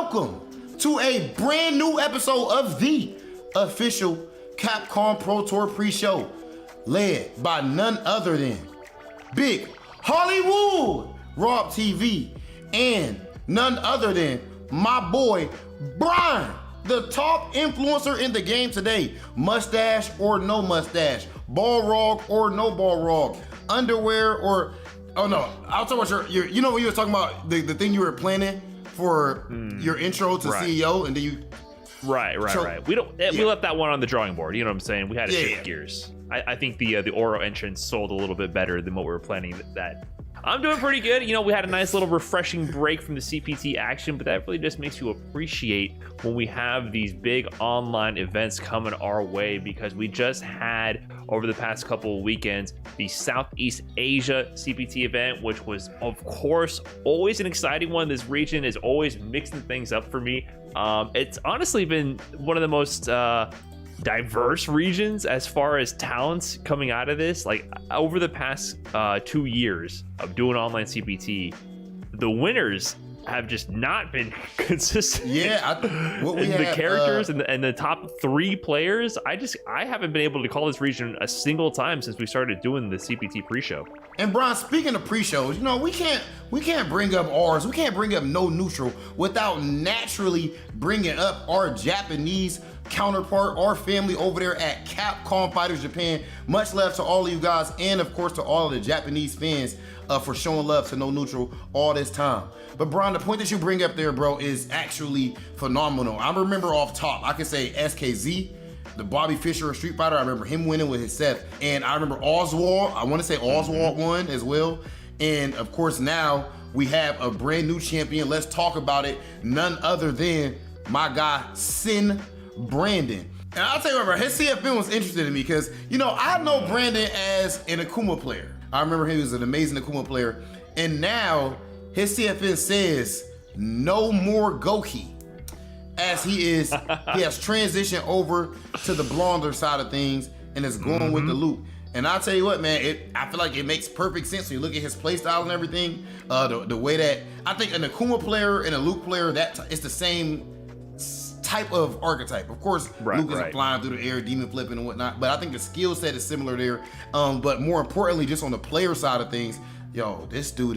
welcome to a brand new episode of the official Capcom Pro Tour pre-show, led by none other than Big Hollywood Rob TV and none other than my boy Brian, the top influencer in the game today. Mustache or no mustache, Balrog or no Balrog, underwear or oh no, I'll talk about your you know when you were talking about the thing you were planning for your intro to CEO, and then you right. We left that one on the drawing board. You know what I'm saying? We had to shift gears. I think the Oro entrance sold a little bit better than what we were planning. That I'm doing pretty good. You know, we had a nice little refreshing break from the CPT action, but that really just makes you appreciate when we have these big online events coming our way, because we just had over the past couple of weekends the Southeast Asia CPT event, which was of course always an exciting one. This region is always mixing things up for me. It's honestly been one of the most diverse regions as far as talents coming out of this. Like over the past 2 years of doing online CPT, the winners have just not been consistent. The characters and the top 3 players, I haven't been able to call this region a single time since we started doing the CPT pre-show. And Brian, speaking of pre-shows, you know, we can't bring up ours. We can't bring up No Neutral without naturally bringing up our Japanese counterpart, our family over there at Capcom Fighters Japan. Much love to all of you guys, and of course to all of the Japanese fans for showing love to No Neutral all this time. But Brian, the point that you bring up there, bro, is actually phenomenal. I remember off top, I can say SKZ, the Bobby Fischer of Street Fighter. I remember him winning with his Seth. And I remember Oswald, I want to say Oswald won as well. And of course now we have a brand new champion. Let's talk about it. None other than my guy, Sin Brandon. And I'll tell you what, bro, his CFN was interesting to me because, you know, I know Brandon as an Akuma player. I remember he was an amazing Akuma player. And now his CFN says no more Goki, as he has transitioned over to the blonder side of things and is going with the Luke. And I'll tell you what, man, I feel like it makes perfect sense when you look at his play style and everything. The way that I think an Akuma player and a Luke player, it's the same type of archetype. Of course, Luke is flying through the air, demon flipping and whatnot, but I think the skill set is similar there. But more importantly, just on the player side of things, yo, this dude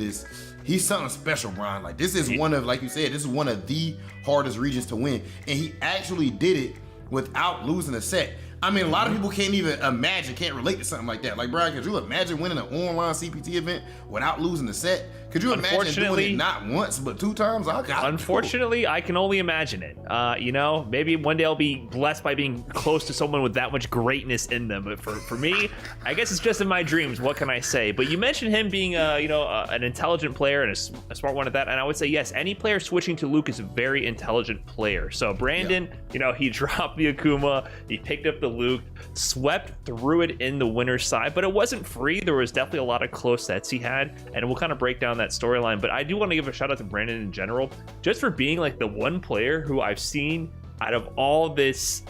he's something special, Brian. Like, this is one of, like you said, this is one of the hardest regions to win. And he actually did it without losing a set. I mean, a lot of people can't relate to something like that. Like, Brian, could you imagine winning an online CPT event without losing a set? Could you imagine doing it not once, but 2 times? Unfortunately, I can only imagine it. You know, maybe one day I'll be blessed by being close to someone with that much greatness in them. But for me, I guess it's just in my dreams. What can I say? But you mentioned him being, an intelligent player and a smart one at that. And I would say, yes, any player switching to Luke is a very intelligent player. So Brandon, he dropped the Akuma, he picked up the Luke, swept through it in the winner's side, but it wasn't free. There was definitely a lot of close sets he had, and we'll kind of break down that storyline. But I do want to give a shout out to Brandon in general, just for being like the one player who I've seen out of all this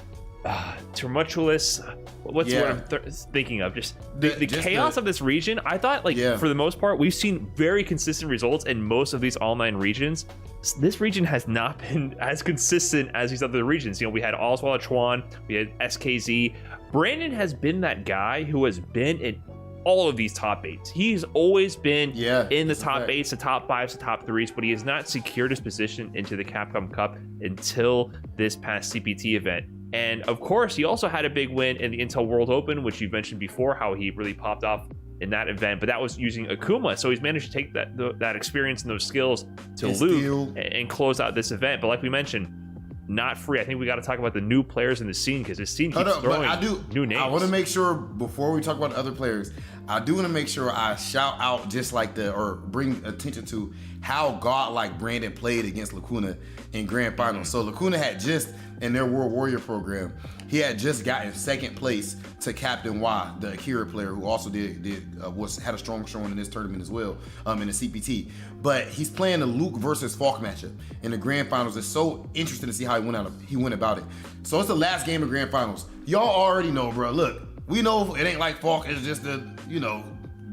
tumultuous, what's what I'm thinking of, just the chaos of this region. I thought for the most part we've seen very consistent results in most of these online regions. This region has not been as consistent as these other regions. You know, we had Oswald Chuan, we had SKZ. Brandon has been that guy who has been in all of these top 8s. He's always been in the top 8s, the top 5s, the top 3s, but he has not secured his position into the Capcom Cup until this past CPT event. And of course, he also had a big win in the Intel World Open, which you mentioned before, how he really popped off in that event, but that was using Akuma. So he's managed to take that experience and those skills to Luke and close out this event. But like we mentioned, not free. I think we got to talk about the new players in the scene, because this scene keeps throwing new names. I want to make sure, before we talk about other players, I do want to make sure I shout out or bring attention to how godlike Brandon played against Lacuna in Grand Finals. So Lacuna had just, in their World Warrior program, he had just gotten 2nd place to Captain Y, the Akira player, who also had a strong showing in this tournament as well, in the CPT. But he's playing the Luke versus Falk matchup in the Grand Finals. It's so interesting to see how he went about it. So it's the last game of Grand Finals. Y'all already know, bro. Look, we know it ain't like Falk. It's just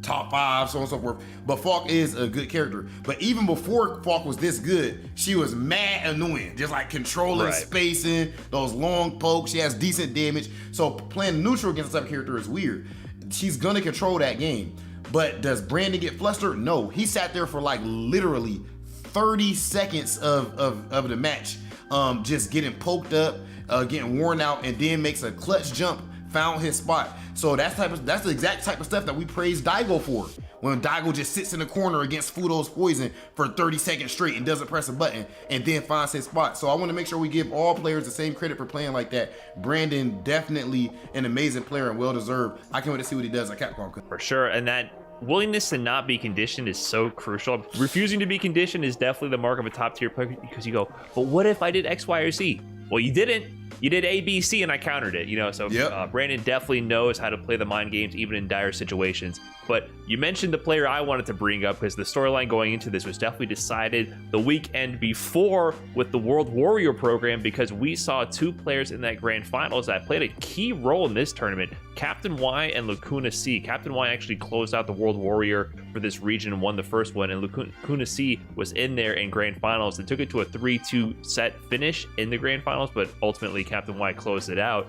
top 5, so on and so forth. But Falk is a good character. But even before Falk was this good, she was mad annoying. Just like controlling spacing, those long pokes. She has decent damage. So playing neutral against this type of character is weird. She's gonna control that game. But does Brandon get flustered? No. He sat there for like literally 30 seconds of the match, just getting poked up, getting worn out, and then makes a clutch jump, found his spot. So that's the exact type of stuff that we praise Daigo for. When Daigo just sits in the corner against Fudo's poison for 30 seconds straight and doesn't press a button and then finds his spot. So I want to make sure we give all players the same credit for playing like that. Brandon, definitely an amazing player and well-deserved. I can't wait to see what he does at Capcom Cup. For sure, and that willingness to not be conditioned is so crucial. Refusing to be conditioned is definitely the mark of a top-tier player, because you go, but what if I did X, Y, or Z? Well, you didn't. You did A, B, C, and I countered it, you know? So Brandon definitely knows how to play the mind games, even in dire situations. But you mentioned the player I wanted to bring up, because the storyline going into this was definitely decided the weekend before with the World Warrior program, because we saw two players in that grand finals that played a key role in this tournament, Captain Y and Lacuna C. Captain Y actually closed out the World Warrior for this region and won the first one, and Lacuna C was in there in grand finals and took it to a 3-2 set finish in the grand finals, but ultimately Captain Y closed it out.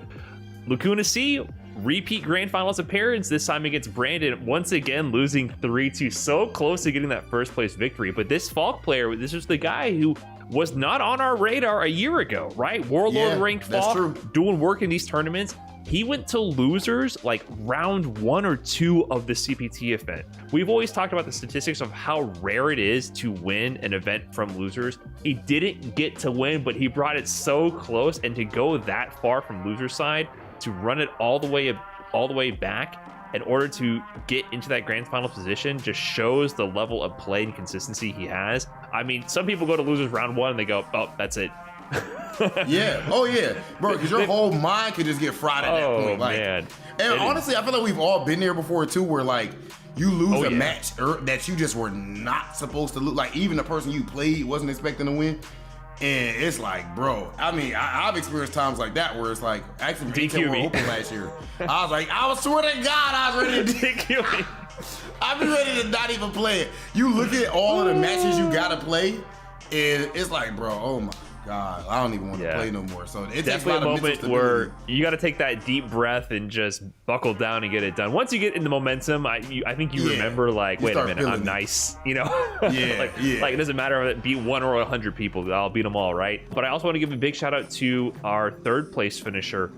Lacuna C, repeat grand finals appearance, this time against Brandon, once again losing 3-2, so close to getting that first place victory. But this Falk player, this was the guy who was not on our radar a year ago, right? Warlord ranked Falk, doing work in these tournaments. He went to losers like round 1 or 2 of the CPT event. We've always talked about the statistics of how rare it is to win an event from losers. He didn't get to win, but he brought it so close, and to go that far from loser side, to run it all the way back in order to get into that grand final position, just shows the level of play and consistency he has. I mean, some people go to losers round 1 and they go, oh, that's it. Bro, because your whole mind could just get fried at that point. Like, man. And honestly, I feel like we've all been there before too, where like you lose a match that you just were not supposed to lose. Like even the person you played wasn't expecting to win. And it's like, bro, I mean, I've experienced times like that where it's like, actually, DQ me open last year. I was like, I swear to God, I was ready to DQ me. I've been ready to not even play it. You look at all of the matches you gotta play, and it's like, bro, oh my God, I don't even want to play no more. So it's definitely a moment where you got to take that deep breath and just buckle down and get it done. Once you get in the momentum, I think you remember, like, wait a minute, I'm nice, you know? Like it doesn't matter if it beat 1 or 100 people, I'll beat them all, right? But I also want to give a big shout out to our 3rd place finisher,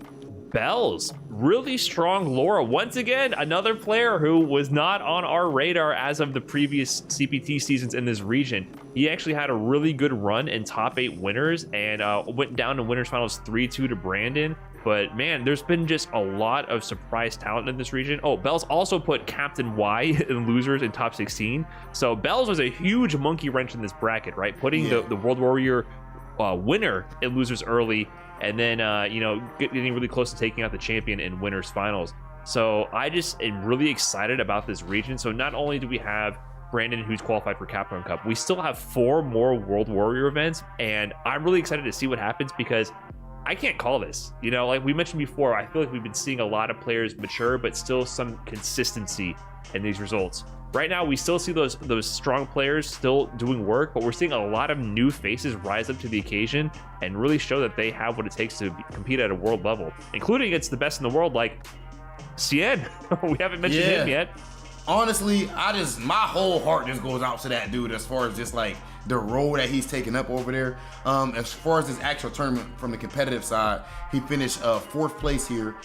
Bells. Really strong Laura. Once again, another player who was not on our radar as of the previous CPT seasons in this region. He actually had a really good run in top 8 winners and went down to winners finals 3-2 to Brandon. But man, there's been just a lot of surprise talent in this region. Oh, Bells also put Captain Y in losers in top 16. So Bells was a huge monkey wrench in this bracket, right? Putting the World Warrior winner in losers early, and then getting really close to taking out the champion in winners finals. So I just am really excited about this region. So not only do we have Brandon, who's qualified for Capcom Cup, we still have 4 more World Warrior events, and I'm really excited to see what happens, because I can't call this. You know, like we mentioned before, I feel like we've been seeing a lot of players mature, but still some consistency in these results. Right now, we still see those strong players still doing work, but we're seeing a lot of new faces rise up to the occasion and really show that they have what it takes to compete at a world level, including against the best in the world, like Cien. We haven't mentioned him yet. Honestly, my whole heart just goes out to that dude as far as just like the role that he's taking up over there. As far as his actual tournament from the competitive side, he finished 4th place here.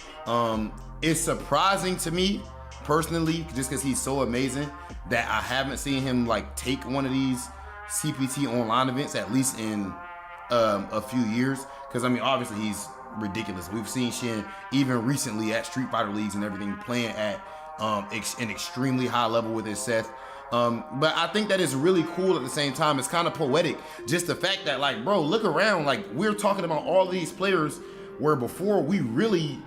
It's surprising to me personally, just because he's so amazing, that I haven't seen him like take one of these CPT online events, at least in a few years. Because I mean, obviously he's ridiculous. We've seen Shin even recently at Street Fighter leagues and everything playing at an extremely high level with his Seth. But I think that is really cool at the same time. It's kind of poetic. Just the fact that, like, bro, look around. Like, we're talking about all these players where before we really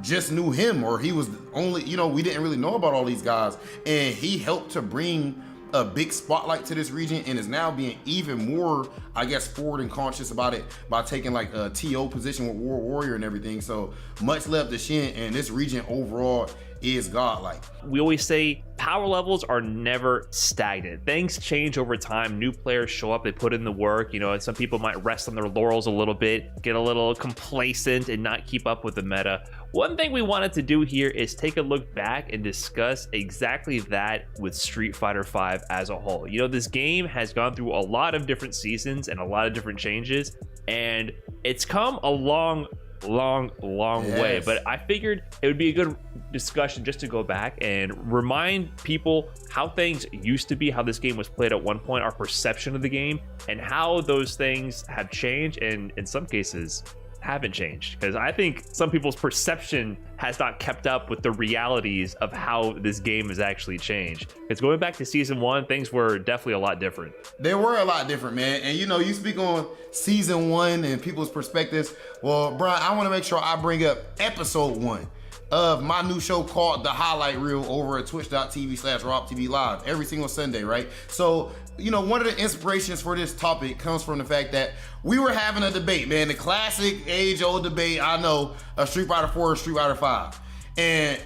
just knew him, or he was only, we didn't really know about all these guys. And he helped to bring a big spotlight to this region and is now being even more, I guess, forward and conscious about it by taking like a TO position with World Warrior and everything. So much love to Shin, and this region overall is godlike. We always say power levels are never stagnant. Things change over time. New players show up, they put in the work, you know, and some people might rest on their laurels a little bit, get a little complacent and not keep up with the meta. One thing we wanted to do here is take a look back and discuss exactly that with Street Fighter V as a whole. You know, this game has gone through a lot of different seasons and a lot of different changes, and it's come a long way, but I figured it would be a good discussion just to go back and remind people how things used to be, how this game was played at one point, our perception of the game, and how those things have changed and in some cases haven't changed, because I think some people's perception has not kept up with the realities of how this game has actually changed. Because going back to season 1, things were definitely a lot different. They were a lot different, man. And you know, you speak on season 1 and people's perspectives. Well, Brian, I want to make sure I bring up episode 1 of my new show called The Highlight Reel over at twitch.tv/RobTV Live every single Sunday, right? So, you know, one of the inspirations for this topic comes from the fact that we were having a debate, man, the classic age-old debate, I know, of Street Fighter 4 or Street Fighter 5. And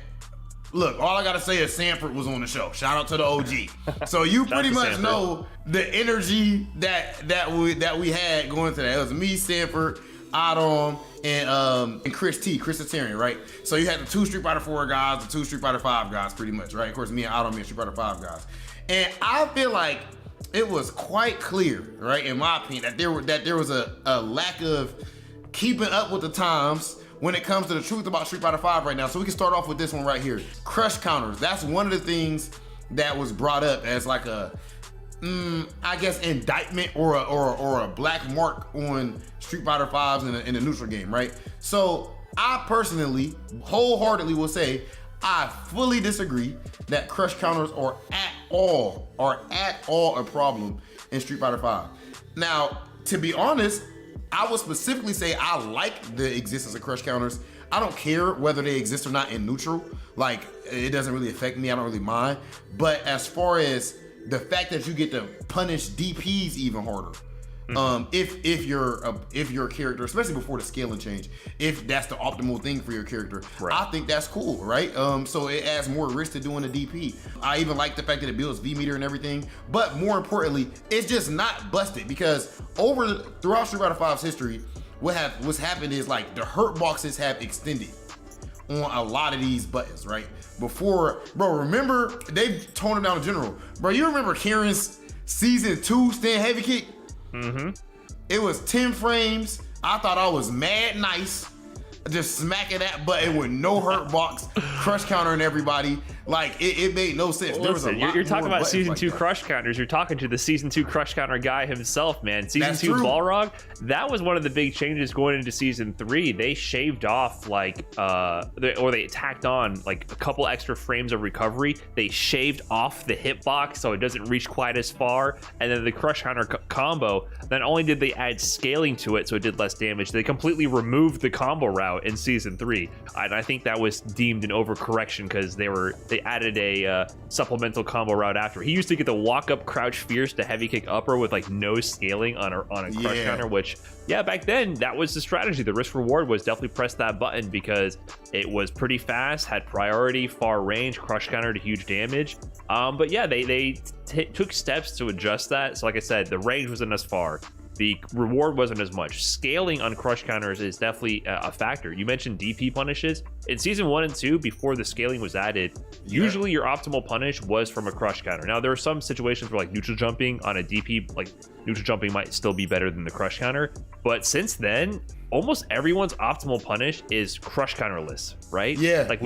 look, all I gotta say is Sanford was on the show. Shout out to the OG. So you pretty much know the energy that we had going to that. It was me, Sanford, Adam, and Chris Tatarian, right? So you had the 2 Street Fighter 4 guys, the 2 Street Fighter 5 guys, pretty much, right? Of course, me and Adam and Street Fighter 5 guys. And I feel like it was quite clear, right, in my opinion, that there was a lack of keeping up with the times when it comes to the truth about Street Fighter 5 right now. So we can start off with this one right here. Crush counters. That's one of the things that was brought up as like a, I guess, indictment or a black mark on Street Fighter 5s in a neutral game, right? So I personally, wholeheartedly will say, I fully disagree that crush counters are at all a problem in Street Fighter 5. Now, to be honest, I would specifically say I like the existence of crush counters. I don't care whether they exist or not in neutral. Like, it doesn't really affect me. I don't really mind. But as far as the fact that you get to punish DPs even harder, if you're a character, especially before the scaling change, if that's the optimal thing for your character, right, I think that's cool, right? So it adds more risk to doing a DP. I even like the fact that it builds V meter and everything, but more importantly, it's just not busted, because throughout Street Fighter 5's history, what's happened is like the hurt boxes have extended on a lot of these buttons, right? Before, bro, remember they've toned it down in general, bro. You remember Karen's season 2 stand heavy kick? It was 10 frames. I thought I was mad nice, just smacking that button with no hurt box, crush countering everybody. Like, it made no sense. Well, listen, you're talking about season 2 crush counters. You're talking to the season 2 crush counter guy himself, man. Season 2 Balrog, that was one of the big changes going into season 3. They shaved off like, they tacked on like a couple extra frames of recovery. They shaved off the hitbox so it doesn't reach quite as far. And then the crush counter combo, not only did they add scaling to it so it did less damage, they completely removed the combo route in season 3. And I think that was deemed an overcorrection because they added a supplemental combo route after. He used to get the walk up crouch fierce to heavy kick upper with like no scaling on a crush counter, which, yeah, back then that was the strategy. The risk reward was definitely press that button because it was pretty fast, had priority, far range, crush counter to huge damage. But yeah, they took steps to adjust that. So like I said, the range wasn't as far. The reward wasn't as much. Scaling on crush counters is definitely a factor. You mentioned DP punishes. In season 1 and 2, before the scaling was added, usually your optimal punish was from a crush counter. Now, there are some situations where like neutral jumping on a DP, like neutral jumping might still be better than the crush counter. But since then, almost everyone's optimal punish is crush counterless, right? Yeah. Like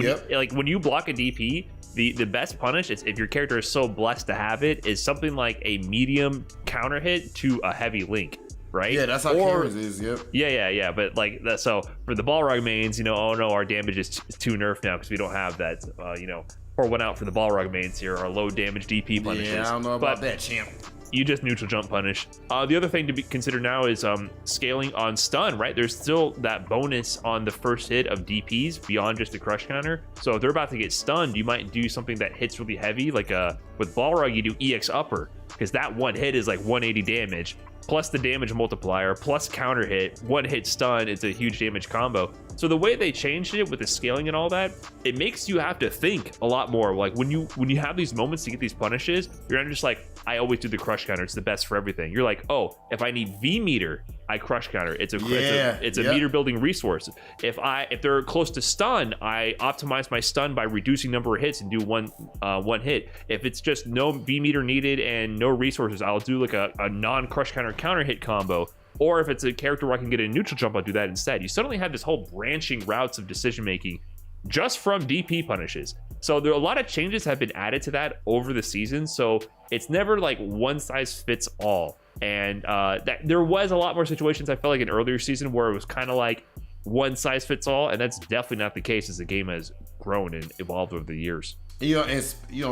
when you block a DP, the best punish is, if your character is so blessed to have it, is something like a medium counter hit to a heavy link, right? Yeah, that's how Kira's is. Yep. Yeah. But like that, so for the Balrog mains, you know, oh no, our damage is too nerfed now because we don't have that. You know, pour one out for the Balrog mains here, our low damage DP punishes. Yeah, I don't know about that, champ. You just neutral jump punish. The other thing to consider now is scaling on stun, right? There's still that bonus on the first hit of DPs beyond just the crush counter. So if they're about to get stunned, you might do something that hits really heavy. Like with Balrog, you do EX upper, because that one hit is like 180 damage, plus the damage multiplier, plus counter hit. One hit stun, it's a huge damage combo. So the way they changed it with the scaling and all that, it makes you have to think a lot more. Like when you have these moments to get these punishes, you're not just like, I always do the crush counter, it's the best for everything. You're like, oh, if I need V meter, I crush counter. It's a meter building resource. If they're close to stun, I optimize my stun by reducing number of hits and do one hit. If it's just no V meter needed and no resources, I'll do like a non-crush counter hit combo. Or if it's a character where I can get a neutral jump, I'll do that instead. You suddenly have this whole branching routes of decision making just from DP punishes. So there are a lot of changes have been added to that over the season. So it's never like one size fits all. And that there was a lot more situations I felt like in earlier season where it was kind of like one size fits all, and that's definitely not the case as the game has grown and evolved over the years.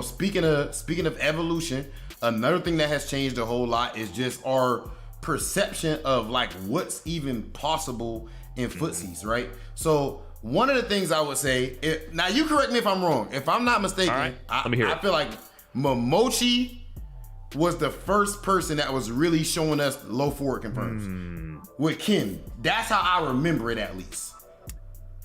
Speaking of evolution, another thing that has changed a whole lot is just our perception of like what's even possible in footsies, right? So one of the things I would say, now you correct me if I'm wrong. If I'm not mistaken, right. I feel like Momochi was the first person that was really showing us low forward confirms with Ken. That's how I remember it, at least.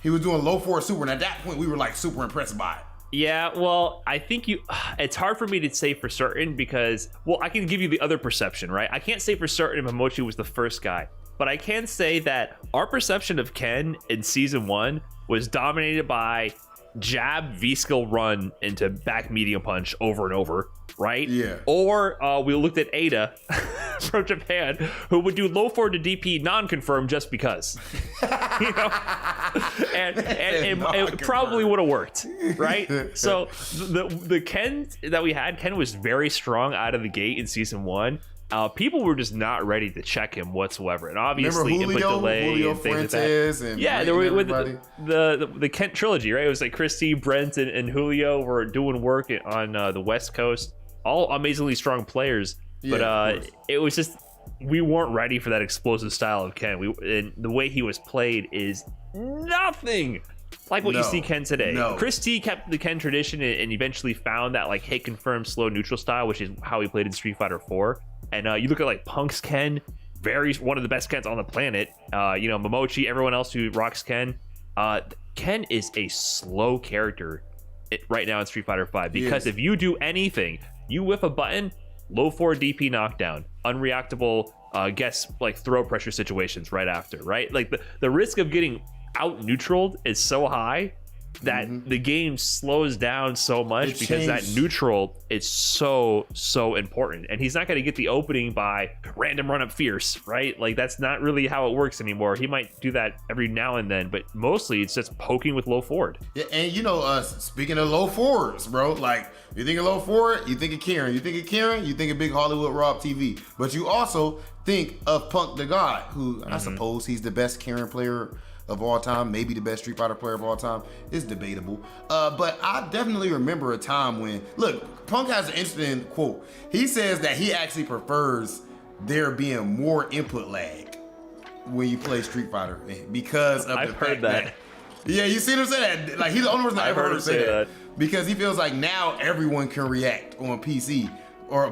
He was doing low forward super, and at that point we were like super impressed by it. Yeah, well, I think it's hard for me to say for certain because, well, I can give you the other perception, right? I can't say for certain if Momochi was the first guy, but I can say that our perception of Ken in season 1 was dominated by jab V-skill run into back medium punch over and over, right? Yeah. Or we looked at Ada from Japan, who would do low forward to DP non-confirmed just because, you know, and it probably would have worked, right? So the Ken that we had, Ken was very strong out of the gate in season 1. People were just not ready to check him whatsoever, and obviously input delay and things like that. And yeah, there were with the Kent trilogy, right? It was like Christy, Brent, and Julio were doing work on the West Coast, all amazingly strong players. Yeah, but it was just we weren't ready for that explosive style of Ken. And the way he was played is nothing like what you see Ken today. Chris T kept the Ken tradition and eventually found that like hit confirm slow neutral style, which is how he played in Street Fighter 4. And you look at like Punk's Ken, one of the best Kens on the planet. Momochi, everyone else who rocks Ken. Ken is a slow character right now in Street Fighter 5 because if you do anything, you whiff a button, low forward DP knockdown, unreactable like throw pressure situations right after, right? Like the risk of getting out neutraled is so high that the game slows down so much because that neutral is so important, and he's not going to get the opening by random run up fierce, right? Like that's not really how it works anymore. He might do that every now and then, but mostly it's just poking with low forward. Yeah, and speaking of low forwards, bro, like you think of low forward, you think of Kieran. You think of Kieran, you think of Big Hollywood Rob TV, but you also think of Punk the God, who I suppose he's the best Kieran player of all time, maybe the best Street Fighter player of all time. Is debatable. But I definitely remember a time when, look, Punk has an interesting quote. He says that he actually prefers there being more input lag when you play Street Fighter because of I've heard that. Yeah, you see what I'm saying? Like he's the only person I've ever heard him say that. Because he feels like now everyone can react on PC or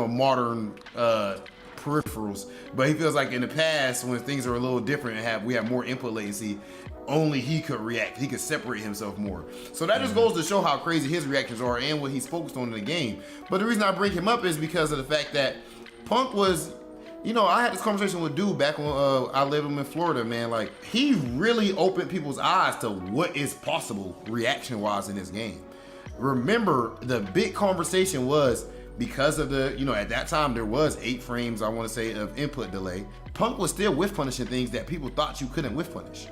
modern peripherals, but he feels like in the past when things are a little different and we have more input latency, only he could react. He could separate himself more. So that just goes to show how crazy his reactions are and what he's focused on in the game. But the reason I bring him up is because of the fact that Punk was, I had this conversation with dude back when I lived in Florida, man. Like he really opened people's eyes to what is possible reaction wise in this game. Remember, the big conversation was because of at that time there was 8 frames, I want to say, of input delay. Punk was still whiff punishing things that people thought you couldn't whiff punish.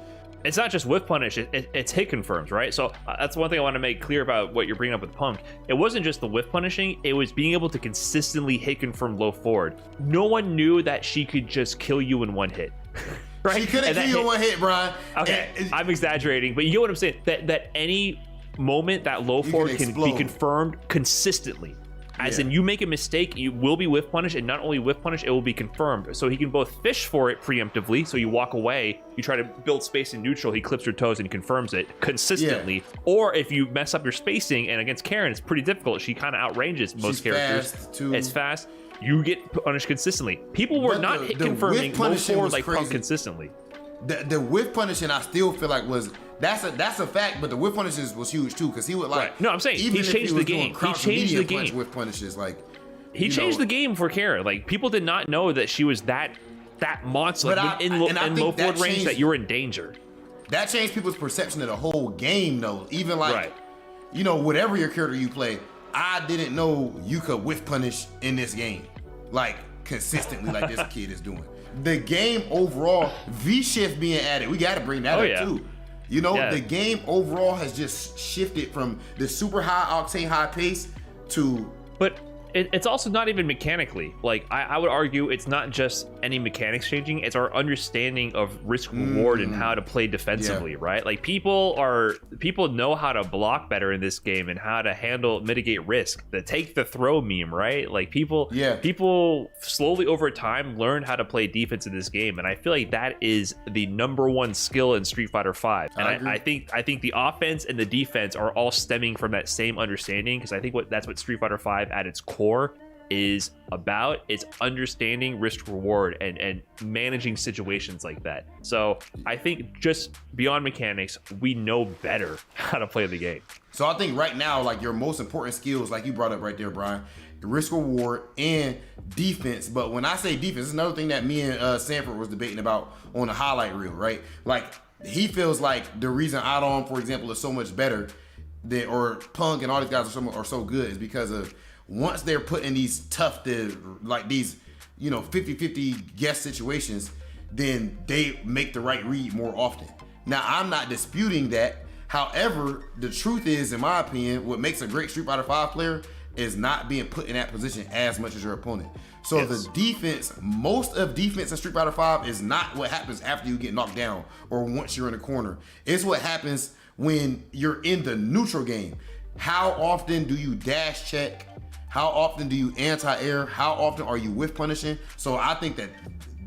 It's not just whiff punish, it's hit confirms, right? So that's one thing I want to make clear about what you're bringing up with Punk. It wasn't just the whiff punishing, it was being able to consistently hit confirm low forward. No one knew that she could just kill you in one hit. Right? She couldn't kill you in one hit, Brian. Okay, I'm exaggerating, but you get what I'm saying. That any moment that low forward can be confirmed consistently. As in, you make a mistake, you will be whiff punished, and not only whiff punished, it will be confirmed. So he can both fish for it preemptively, so you walk away, you try to build space in neutral, he clips your toes and he confirms it consistently. Yeah. Or if you mess up your spacing, and against Karen, it's pretty difficult. She kind of outranges most characters. Fast too. It's fast. You get punished consistently. People were not hit confirming low forward like Punk consistently. the whiff punishing I still feel like that's a fact, but the whiff punishes was huge too because he would like. Right. No, I'm saying he changed the game. He changed the game. Whiff punishes like. He changed the game for Kara. Like people did not know that she was that monster like, in low forward range that you were in danger. That changed people's perception of the whole game though. Even like, you know, whatever your character you play, I didn't know you could whiff punish in this game, like consistently, like this kid is doing. The game overall, V-shift being added, we got to bring that up too. You know, the game overall has just shifted from the super high octane, high pace to. But it's also not even mechanically. Like I would argue it's not just any mechanics changing, it's our understanding of risk reward and how to play defensively, right? Like people know how to block better in this game and how to mitigate risk. The take the throw meme, right? Like people slowly over time learn how to play defense in this game, and I feel like that is the number one skill in Street Fighter V. And I think the offense and the defense are all stemming from that same understanding, because I think that's what Street Fighter V at its core is about. It's understanding risk reward and managing situations like that. So I think just beyond mechanics, we know better how to play the game. So I think right now, like your most important skills, like you brought up right there, Brian, risk reward and defense. But when I say defense, it's another thing that me and Sanford was debating about on the highlight reel, right? Like he feels like the reason Adam, for example, is so much better than, or Punk and all these guys are so good is because of once they're put in these tough, like these, you know, 50-50 guess situations, then they make the right read more often. Now, I'm not disputing that. However, the truth is, in my opinion, what makes a great Street Fighter V player is not being put in that position as much as your opponent. So the defense, most of defense in Street Fighter V is not what happens after you get knocked down or once you're in a corner. It's what happens when you're in the neutral game. How often do you dash check? How often do you anti-air? How often are you whiff punishing? So I think that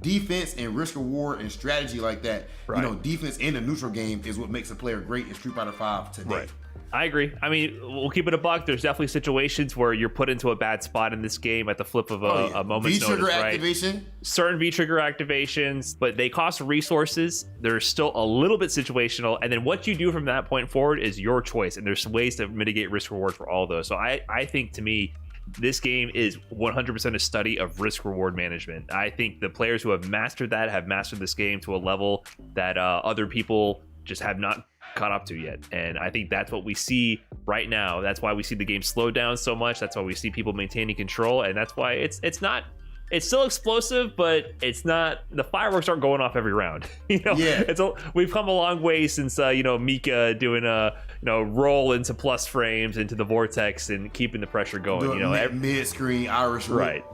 defense and risk reward and strategy like that, you know, defense in the neutral game is what makes a player great in Street Fighter V today. Right. I agree. I mean, we'll keep it a buck. There's definitely situations where you're put into a bad spot in this game at the flip of a moment's notice, V-trigger activation. Certain V-trigger activations, but they cost resources. They're still a little bit situational. And then what you do from that point forward is your choice. And there's ways to mitigate risk reward for all those. So I think, to me, this game is 100% a study of risk reward management. I think the players who have mastered this game to a level that other people just have not caught up to yet. And I think that's what we see right now. That's why we see the game slow down so much. That's why we see people maintaining control. And that's why it's still explosive, but it's not, the fireworks aren't going off every round. You know, we've come a long way since Mika doing a roll into plus frames into the vortex and keeping the pressure going. Mid screen Irish whip. Right.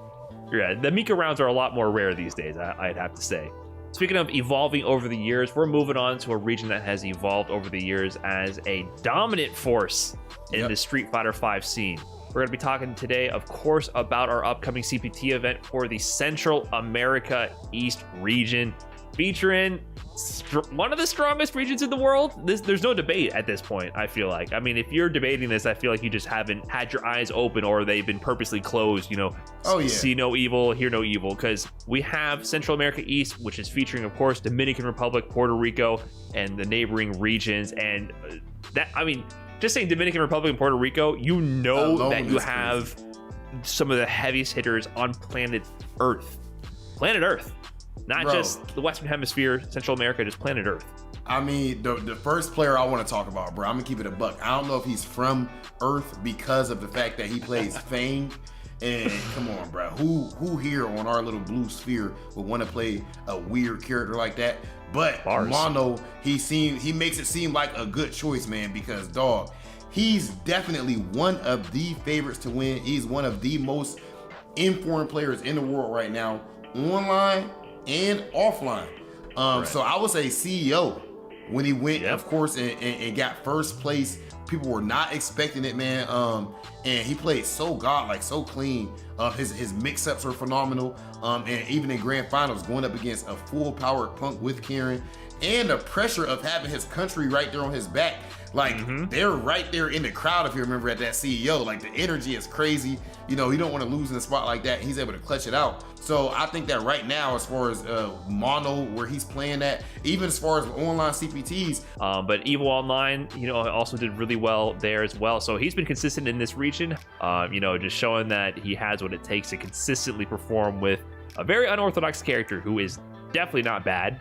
Yeah, the Mika rounds are a lot more rare these days, I'd have to say. Speaking of evolving over the years, we're moving on to a region that has evolved over the years as a dominant force in the Street Fighter V scene. We're going to be talking today, of course, about our upcoming CPT event for the Central America East region, featuring one of the strongest regions in the world. There's no debate at this point, I feel like. I mean, if you're debating this, I feel like you just haven't had your eyes open, or they've been purposely closed, see no evil, hear no evil, because we have Central America East, which is featuring, of course, Dominican Republic, Puerto Rico, and the neighboring regions. And just saying Dominican Republic and Puerto Rico, that you have some of the heaviest hitters on planet Earth. Not just the Western Hemisphere, Central America, just planet Earth. I mean, the first player I want to talk about, bro, I'm going to keep it a buck. I don't know if he's from Earth because of the fact that he plays Fang. And come on, bro, who here on our little blue sphere would want to play a weird character like that? But Mono, he makes it seem like a good choice, man, because, dog, he's definitely one of the favorites to win. He's one of the most informed players in the world right now, online and offline. So I would say CEO when he went, of course, and got first place. People were not expecting it, man. And he played so godlike, so clean. His mix-ups are phenomenal. And even in grand finals, going up against a full-powered Punk with Kieran, and the pressure of having his country right there on his back. Like, they're right there in the crowd, if you remember, at that CEO. Like, the energy is crazy. You know, you don't want to lose in a spot like that. He's able to clutch it out. So I think that right now, as far as mono, where he's playing at, even as far as online CPTs. But Evo Online, you know, also did really well there as well. So he's been consistent in this region, you know, just showing that he has what it takes to consistently perform with a very unorthodox character who is definitely not bad.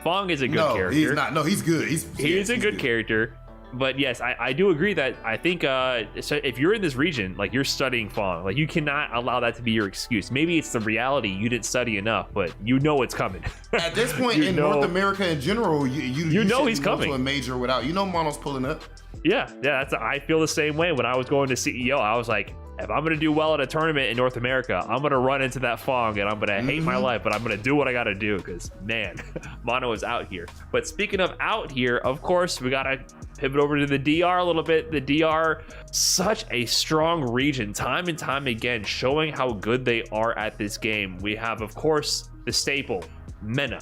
Fong is a good character. He's not. No, he's good. He's a good character. But yes, I do agree that I think so if you're in this region, like, you're studying Fong, like, you cannot allow that to be your excuse. Maybe it's the reality, you didn't study enough, but you know it's coming. At this point in North America in general, you know he's coming to a major without, you know, Mono's pulling up. Yeah, I feel the same way. When I was going to CEO, I was like, if I'm gonna do well at a tournament in North America, I'm gonna run into that Fong and I'm gonna hate my life, but I'm gonna do what I gotta do, because man, Mono is out here. But speaking of out here, of course, we gotta pivot over to the DR a little bit. The DR, such a strong region, time and time again, showing how good they are at this game. We have, of course, the staple, Mena,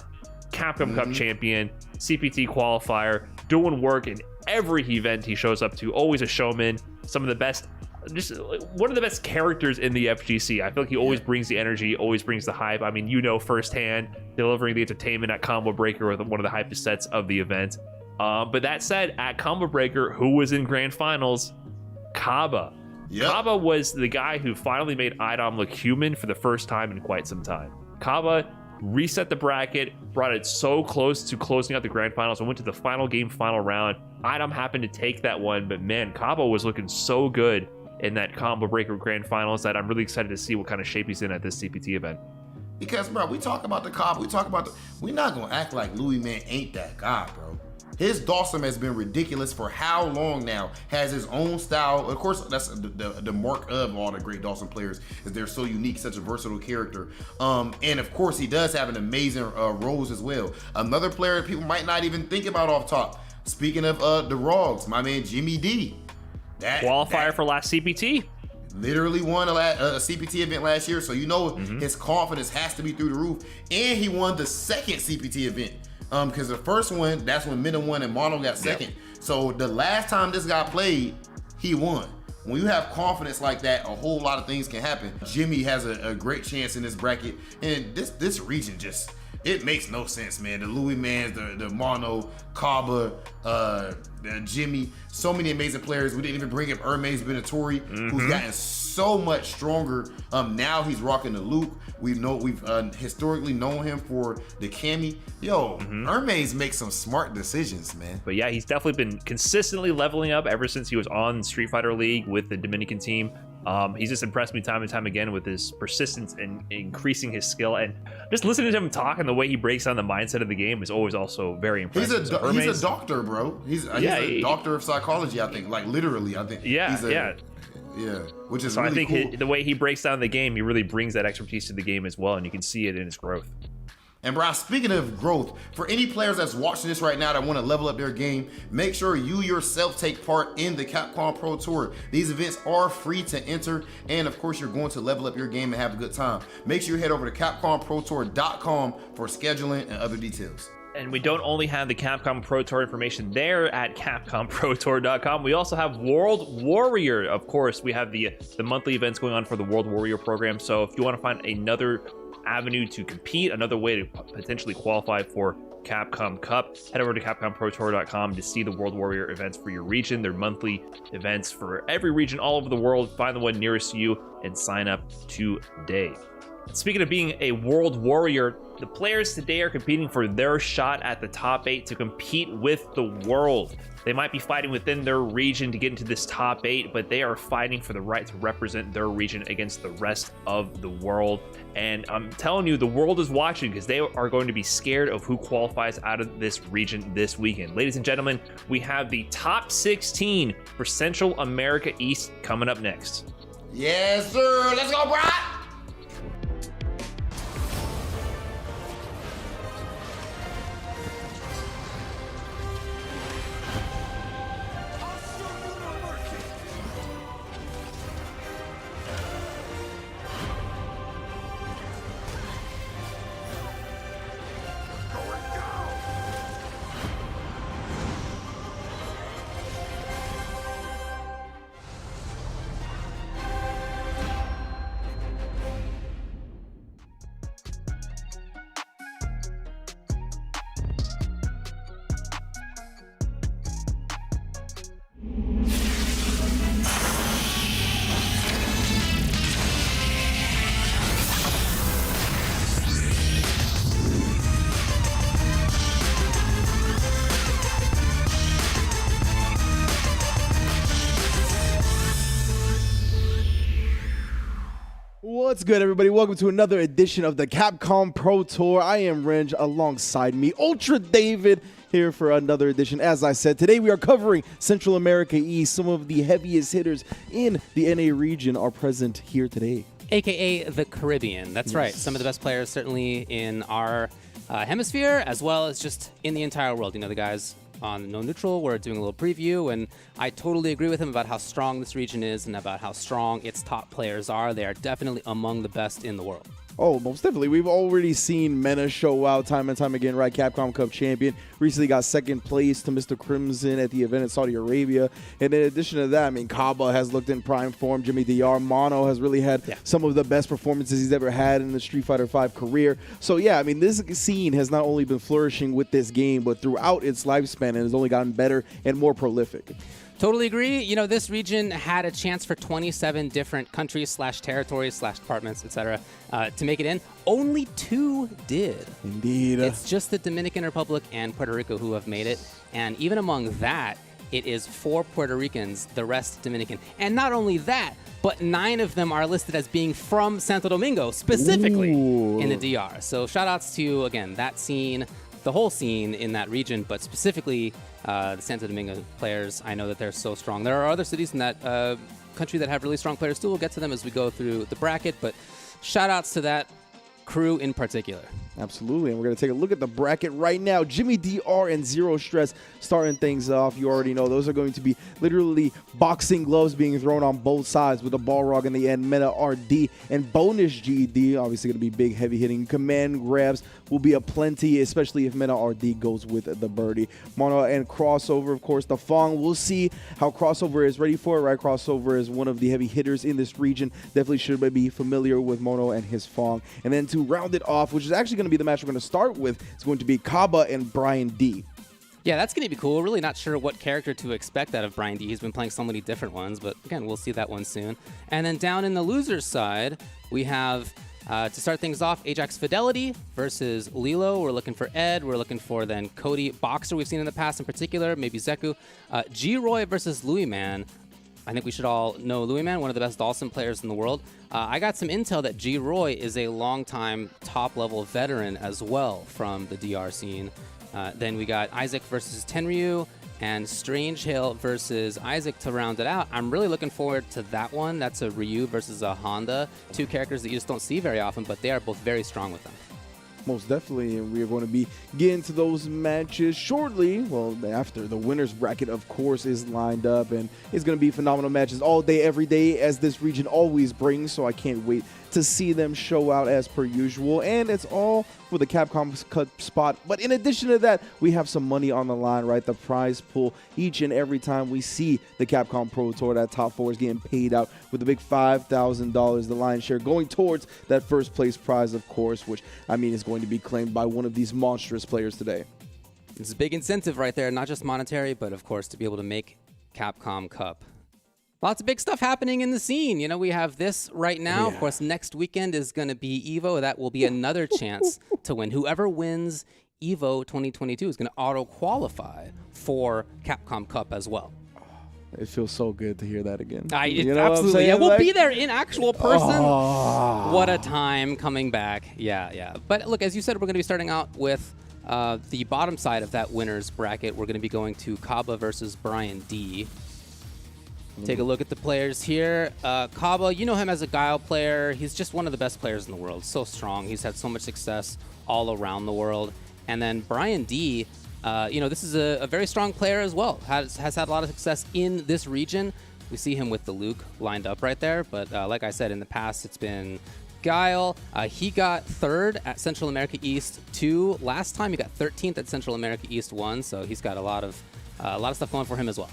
Capcom Cup champion, CPT qualifier, doing work in every event he shows up to, always a showman, some of the best, just one of the best characters in the FGC. I feel like he always brings the energy, always brings the hype. I mean, you know firsthand, delivering the entertainment at Combo Breaker with one of the hypest sets of the event. But that said, at Combo Breaker, who was in grand finals? Kaba. Kaba was the guy who finally made Idom look human for the first time in quite some time. Kaba reset the bracket, brought it so close to closing out the grand finals, and went to the final game, final round. Idom happened to take that one, but man, Kaba was looking so good in that Combo Breaker grand finals that I'm really excited to see what kind of shape he's in at this CPT event. Because, bro, we talk about the Kaba, we're not gonna act like Louis, man, ain't that guy, bro. His Dawson has been ridiculous for how long now, has his own style. Of course, that's the mark of all the great Dawson players, is they're so unique, such a versatile character. And of course, he does have an amazing Rose as well. Another player people might not even think about off top. Speaking of the Rogs, my man Jimmy D. Qualifier for last CPT. Literally won a CPT event last year, so you know his confidence has to be through the roof. And he won the second CPT event. Because the first one, that's when Mena won and Mono got second. So the last time this guy played, he won. When you have confidence like that, a whole lot of things can happen. Jimmy has a great chance in this bracket. And this region just, it makes no sense, man. The Louis Mans, the Mono, Kaba, Jimmy, so many amazing players. We didn't even bring up Hermes Benatori, who's gotten so much stronger. Now he's rocking the Luke. We've historically known him for the Cammy. Yo, Hermes makes some smart decisions, man. But yeah, he's definitely been consistently leveling up ever since he was on Street Fighter League with the Dominican team. He's just impressed me time and time again with his persistence and increasing his skill, and just listening to him talk and the way he breaks down the mindset of the game is always also very impressive. He's a doctor, bro. He's a doctor of psychology, I think. Like, literally, I think. Yeah, which is so really I think cool. the way he breaks down the game, he really brings that expertise to the game as well, and you can see it in his growth. And bro, speaking of growth, for any players that's watching this right now that want to level up their game, make sure you yourself take part in the Capcom Pro Tour. These events are free to enter, and of course, you're going to level up your game and have a good time. Make sure you head over to CapcomProTour.com for scheduling and other details. And we don't only have the Capcom Pro Tour information there at CapcomProTour.com. We also have World Warrior. Of course, we have the monthly events going on for the World Warrior program. So if you want to find another avenue to compete, another way to potentially qualify for Capcom Cup, head over to CapcomProTour.com to see the World Warrior events for your region. They're monthly events for every region all over the world. Find the one nearest you and sign up today. Speaking of being a World Warrior, the players today are competing for their shot at the top 8 to compete with the world. They might be fighting within their region to get into this top 8, but they are fighting for the right to represent their region against the rest of the world. And I'm telling you, the world is watching because they are going to be scared of who qualifies out of this region this weekend. Ladies and gentlemen, we have the top 16 for Central America East coming up next. Yes, sir. Let's go, Brock. What's good, everybody? Welcome to another edition of the Capcom Pro Tour. I am Renj, alongside me, Ultra David, here for another edition. As I said, today we are covering Central America East. Some of the heaviest hitters in the NA region are present here today. AKA the Caribbean. That's right. Some of the best players certainly in our hemisphere, as well as just in the entire world. You know, the guys on No Neutral, we're doing a little preview, and I totally agree with him about how strong this region is and about how strong its top players are. They are definitely among the best in the world. Oh, most definitely. We've already seen Mena show out time and time again, right? Capcom Cup champion. Recently got second place to Mr. Crimson at the event in Saudi Arabia. And in addition to that, I mean, Kaba has looked in prime form. Jimmy DR, Mono has really had some of the best performances he's ever had in the Street Fighter V career. So, yeah, I mean, this scene has not only been flourishing with this game, but throughout its lifespan, and has only gotten better and more prolific. Totally agree. You know, this region had a chance for 27 different countries / territories / departments, etc., to make it in. Only 2 did. Indeed. It's just the Dominican Republic and Puerto Rico who have made it. And even among that, it is 4 Puerto Ricans, the rest Dominican. And not only that, but 9 of them are listed as being from Santo Domingo, specifically in the DR. So shout outs to, again, that scene, the whole scene in that region, but specifically the Santo Domingo players. I know that they're so strong. There are other cities in that country that have really strong players too. We'll get to them as we go through the bracket, but shout outs to that crew in particular. Absolutely, and we're going to take a look at the bracket right now. Jimmy DR and Zero Stress starting things off. You already know those are going to be literally boxing gloves being thrown on both sides with a Balrog in the end. Meta RD and Bonus GD, obviously going to be big, heavy-hitting. Command grabs will be a plenty, especially if Meta RD goes with the birdie. Mono and Crossover, of course, the Fong. We'll see how Crossover is ready for it, right? Crossover is one of the heavy hitters in this region. Definitely should be familiar with Mono and his Fong. And then to round it off, which is actually going to be the match we're going to start with, is going to be Kaba and Brian D. Yeah, that's going to be cool. Really not sure what character to expect out of Brian D. He's been playing so many different ones, but again, we'll see that one soon. And then down in the losers side, we have, to start things off, Ajax Fidelity versus Lilo. We're looking for Ed. We're looking for then Cody Boxer, we've seen in the past in particular, maybe Zeku. G-Roy versus Louis Man. I think we should all know Louis Man, one of the best Dawson players in the world. I got some intel that G-Roy is a longtime top-level veteran as well from the DR scene. Then we got Isaac versus Tenryu and Strange Hill versus Isaac to round it out. I'm really looking forward to that one. That's a Ryu versus a Honda. 2 characters that you just don't see very often, but they are both very strong with them. Most definitely, and we are going to be getting to those matches shortly. Well, after the winner's bracket, of course, is lined up, and it's going to be phenomenal matches all day, every day, as this region always brings, so I can't wait to see them show out as per usual, and it's all for the Capcom Cup spot. But in addition to that, we have some money on the line, right? The prize pool each and every time we see the Capcom Pro Tour, that top 4 is getting paid out with a big $5,000, the lion's share going towards that first place prize, of course, which, I mean, is going to be claimed by one of these monstrous players today. It's a big incentive right there, not just monetary, but of course to be able to make Capcom Cup. Lots of big stuff happening in the scene. You know, we have this right now. Of course, next weekend is going to be EVO. That will be another chance to win. Whoever wins EVO 2022 is going to auto-qualify for Capcom Cup as well. It feels so good to hear that again. Absolutely. Yeah, we'll be there in actual person. What a time coming back. Yeah. But look, as you said, we're going to be starting out with the bottom side of that winner's bracket. We're going to be going to Kaba versus Brian D. Take a look at the players here. Kaba, you know him as a Guile player. He's just one of the best players in the world. So strong. He's had so much success all around the world. And then Brian D, you know, this is a very strong player as well. Has had a lot of success in this region. We see him with the Luke lined up right there. But like I said, in the past, it's been Guile. He got 3rd at Central America East 2 last time. He got 13th at Central America East 1. So he's got a lot of stuff going for him as well.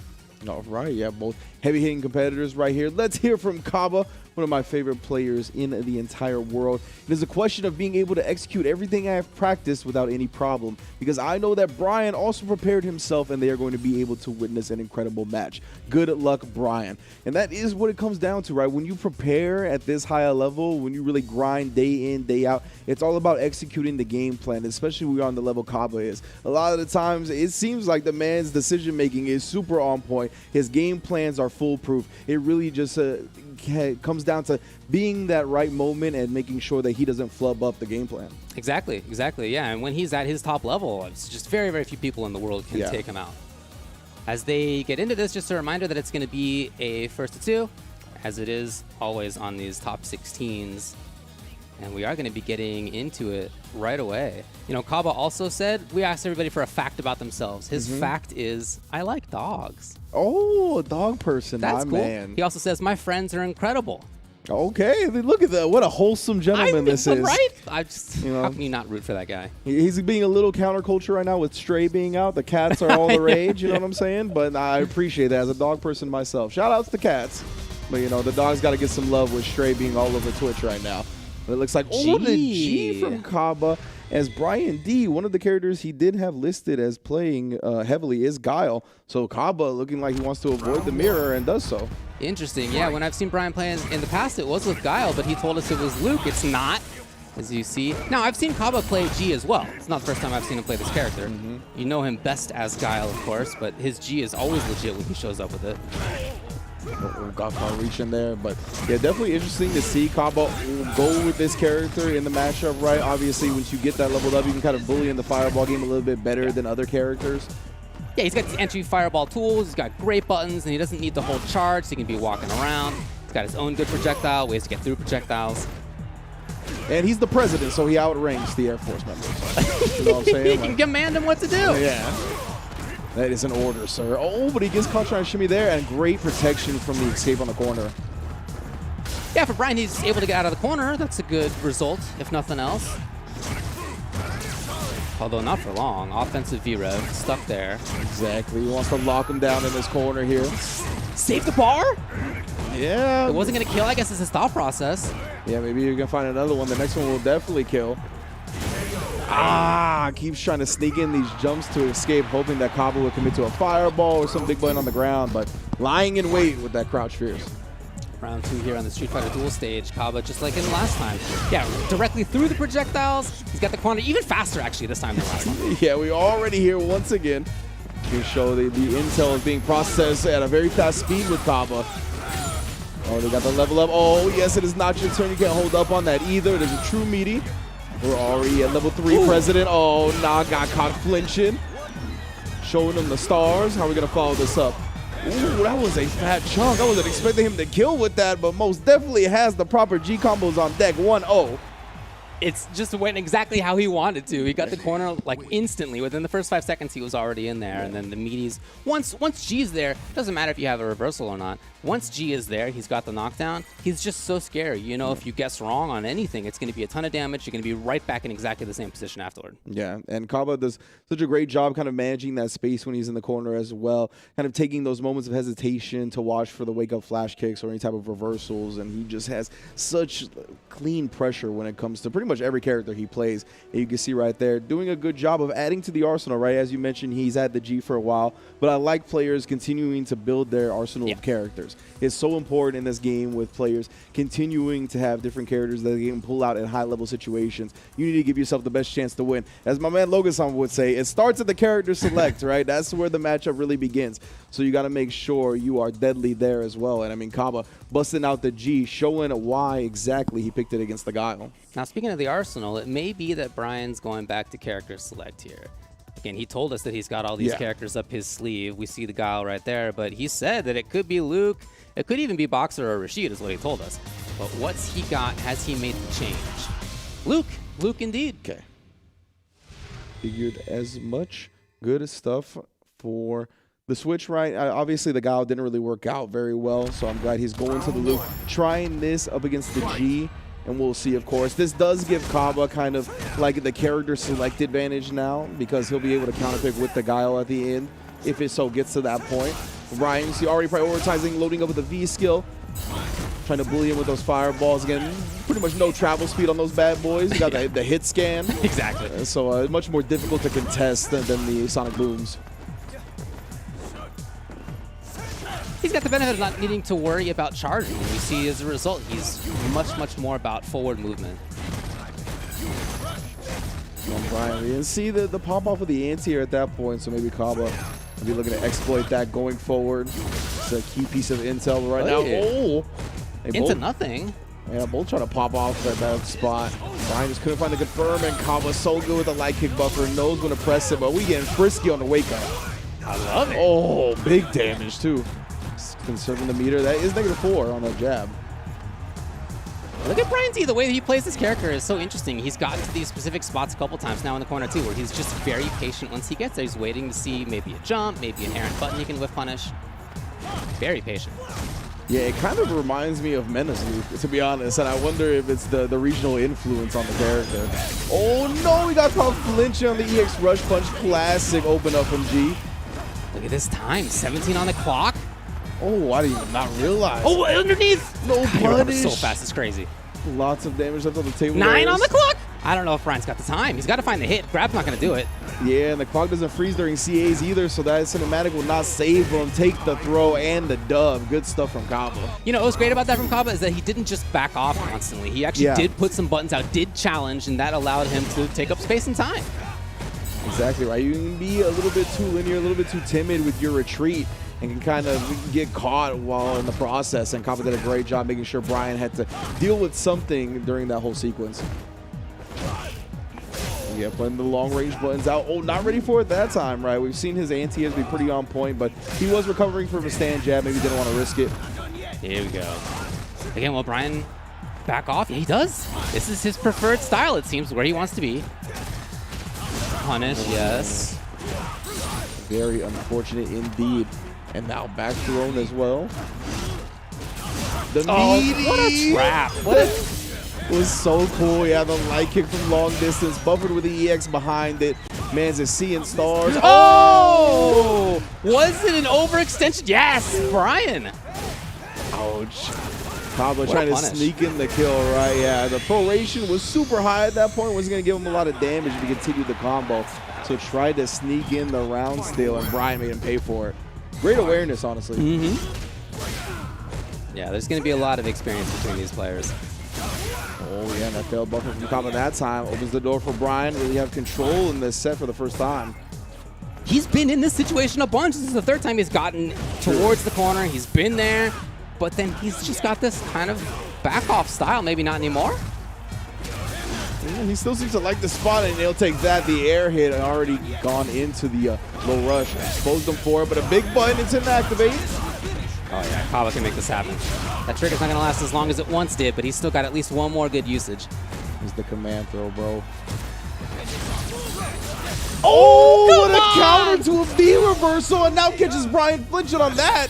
All right, yeah, both heavy-hitting competitors right here. Let's hear from Kaba, one of my favorite players in the entire world. It is a question of being able to execute everything I have practiced without any problem, because I know that Brian also prepared himself, and they are going to be able to witness an incredible match. Good luck, Brian. And that is what it comes down to, right? When you prepare at this high a level, when you really grind day in, day out, it's all about executing the game plan, especially when you're on the level Kaba is. A lot of the times, it seems like the man's decision-making is super on point. His game plans are foolproof. It really just comes comes down to being that right moment and making sure that he doesn't flub up the game plan. Exactly, yeah. And when he's at his top level, it's just very, very few people in the world can take him out. As they get into this, just a reminder that it's going to be a first to 2, as it is always on these top 16s. And we are going to be getting into it right away. You know, Kaba also said, we asked everybody for a fact about themselves. His fact is, I like dogs. Oh, a dog person, That's my cool. man. He also says, my friends are incredible. Okay, I mean, look at that. What a wholesome gentleman this is. Right? I just, You know, how can you not root for that guy? He's being a little counterculture right now with Stray being out. The cats are all the rage, you know what I'm saying? But I appreciate that as a dog person myself. Shout outs to cats. But, you know, the dog's got to get some love with Stray being all over Twitch right now. But it looks like, oh, the G from Kaba. As Brian D, one of the characters he did have listed as playing heavily is Guile. So Kaba looking like he wants to avoid the mirror and does so. Interesting. Yeah, when I've seen Brian play in the past, it was with Guile, but he told us it was Luke. It's not, as you see. Now, I've seen Kaba play G as well. It's not the first time I've seen him play this character. You know him best as Guile, of course, but his G is always legit when he shows up with it. Got far reach in there, but yeah, definitely interesting to see Kaba go with this character in the matchup, right? Obviously, once you get that leveled up, you can kind of bully in the fireball game a little bit better than other characters. Yeah, he's got the entry fireball tools, he's got great buttons, and he doesn't need the whole charge, so he can be walking around. He's got his own good projectile, ways to get through projectiles. And he's the president, so he outranks the Air Force members. You know what I'm saying? You can command him what to do. Yeah. That is an order, sir. Oh, but he gets caught trying to shimmy there, and great protection from the escape on the corner. Yeah, for Brian, he's able to get out of the corner. That's a good result, if nothing else. Although not for long. Offensive V-Rev, stuck there. Exactly. He wants to lock him down in this corner here. Save the bar? Yeah. It wasn't going to kill, I guess it's his thought process. Yeah, maybe you're going to find another one. The next one will definitely kill. Keeps trying to sneak in these jumps to escape, hoping that Kaba will commit to a fireball or some big button on the ground, but lying in wait with that crouch fierce. Round 2 here on the Street Fighter Duel stage. Kaba, just like in the last time. Yeah, directly through the projectiles. He's got the quantity even faster, actually, this time than last time. Yeah, we already here once again to show the intel is being processed at a very fast speed with Kaba. Oh, they got the level up. Oh, yes, it is not your turn. You can't hold up on that either. It is a true meaty. We're already at level 3 president. Oh, nah, got caught flinching. Showing him the stars. How are we going to follow this up? Ooh, that was a fat chunk. I wasn't expecting him to kill with that, but most definitely has the proper G combos on deck. 1-0. It's just went exactly how he wanted to. He got the corner like instantly. Within the first 5 seconds, he was already in there. And then the meaties, once G's there, doesn't matter if you have a reversal or not. Once G is there, he's got the knockdown. He's just so scary. You know, if you guess wrong on anything, it's going to be a ton of damage. You're going to be right back in exactly the same position afterward. Yeah, and Kaba does such a great job kind of managing that space when he's in the corner as well, kind of taking those moments of hesitation to watch for the wake-up flash kicks or any type of reversals, and he just has such clean pressure when it comes to pretty much every character he plays. And you can see right there, doing a good job of adding to the arsenal, right? As you mentioned, he's had the G for a while, but I like players continuing to build their arsenal of characters. It's so important in this game with players continuing to have different characters that they can pull out in high-level situations. You need to give yourself the best chance to win. As my man Logan-san would say, it starts at the character select, right? That's where the matchup really begins. So you got to make sure you are deadly there as well. And I mean, Kaba busting out the G, showing why exactly he picked it against the Guile. Now, speaking of the arsenal, it may be that Brian's going back to character select here. Again, he told us that he's got all these characters up his sleeve. We see the Guile right there, but he said that it could be Luke. It could even be Boxer or Rashid is what he told us. But what's he got? Has he made the change? Luke. Luke indeed. Okay. Figured as much. Good stuff for the Switch, right? Obviously, the Guile didn't really work out very well, so I'm glad he's going to the Luke. Trying this up against the G, and we'll see, of course. This does give Kaba kind of like the character select advantage now, because he'll be able to counterpick with the Guile at the end, if it so gets to that point. Ryan, you see, already prioritizing loading up with the V skill, trying to bully him with those fireballs. Again, pretty much no travel speed on those bad boys. You got the hit scan. Exactly. So much more difficult to contest than the Sonic Booms. He's got the benefit of not needing to worry about charging. We see as a result, he's much more about forward movement. Brian, we didn't see the pop off of the anti-air at that point, so maybe Kaba will be looking to exploit that going forward. It's a key piece of intel right now. Yeah. Oh, Into nothing. Yeah, both trying to pop off at that spot. Brian just couldn't find the confirm, and Kava's so good with the light kick buffer, knows when to press it, but we getting frisky on the wake up. I love it. Oh, big damage too. Just conserving the meter. That is -4 on that jab. Look at Brian D. The way that he plays this character is so interesting. He's gotten to these specific spots a couple times now in the corner too, where he's just very patient once he gets there. He's waiting to see maybe a jump, maybe an errant button he can whiff punish. Very patient. Yeah, it kind of reminds me of Menace Luke, to be honest, and I wonder if it's the regional influence on the character. Oh no, we got caught flinching on the EX Rush Punch. Classic open up from G. Look at this time, 17 on the clock. Oh, I didn't even not realize. Oh, underneath. No You're punish. so fast, it's crazy. Lots of damage left on the table. 9 on the clock. I don't know if Brian's got the time. He's got to find the hit. Grab's not going to do it. Yeah, and the clock doesn't freeze during CAs either, so that cinematic will not save him. Take the throw and the dub. Good stuff from Kava. You know, what was great about that from Kava is that he didn't just back off constantly. He actually did put some buttons out, did challenge, and that allowed him to take up space and time. Exactly right. You can be a little bit too linear, a little bit too timid with your retreat, and can kind of get caught while in the process. And Kava did a great job making sure Brian had to deal with something during that whole sequence. Yeah, putting the long-range buttons out. Oh, not ready for it that time, right? We've seen his anti-airs be pretty on point, but he was recovering from a stand jab. Maybe didn't want to risk it. Here we go. Again, will Brian back off? Yeah, he does. This is his preferred style, it seems, where he wants to be. Punish, yes. Very unfortunate indeed. And now back thrown as well. The meaty. What a trap. What a... It was so cool. Yeah, the light kick from long distance, buffered with the EX behind it. Man's is seeing stars. Oh! Was it an overextension? Yes, Brian. Ouch. Kava What trying a to punish. sneak in the kill, right? Yeah, the proration was super high at that point. Wasn't going to give him a lot of damage if he continued the combo. So tried to sneak in the round steal, and Brian made him pay for it. Great awareness, honestly. Yeah, there's going to be a lot of experience between these players. Oh, yeah, that failed buffer from Kava that time. Opens the door for Brian. Really have control in this set for the first time. He's been in this situation a bunch. This is the third time he's gotten towards the corner. He's been there, but then he's just got this kind of back-off style. Maybe not anymore. Yeah, he still seems to like the spot, and he'll take that. The air hit had already gone into the low rush. Exposed him for it, but a big button, it's inactivate. Oh, yeah, Kava can make this happen. That trigger's not going to last as long as it once did, but he's still got at least one more good usage. Here's the command throw, bro. Oh, what a counter to a V reversal, and now catches Brian flinching on that.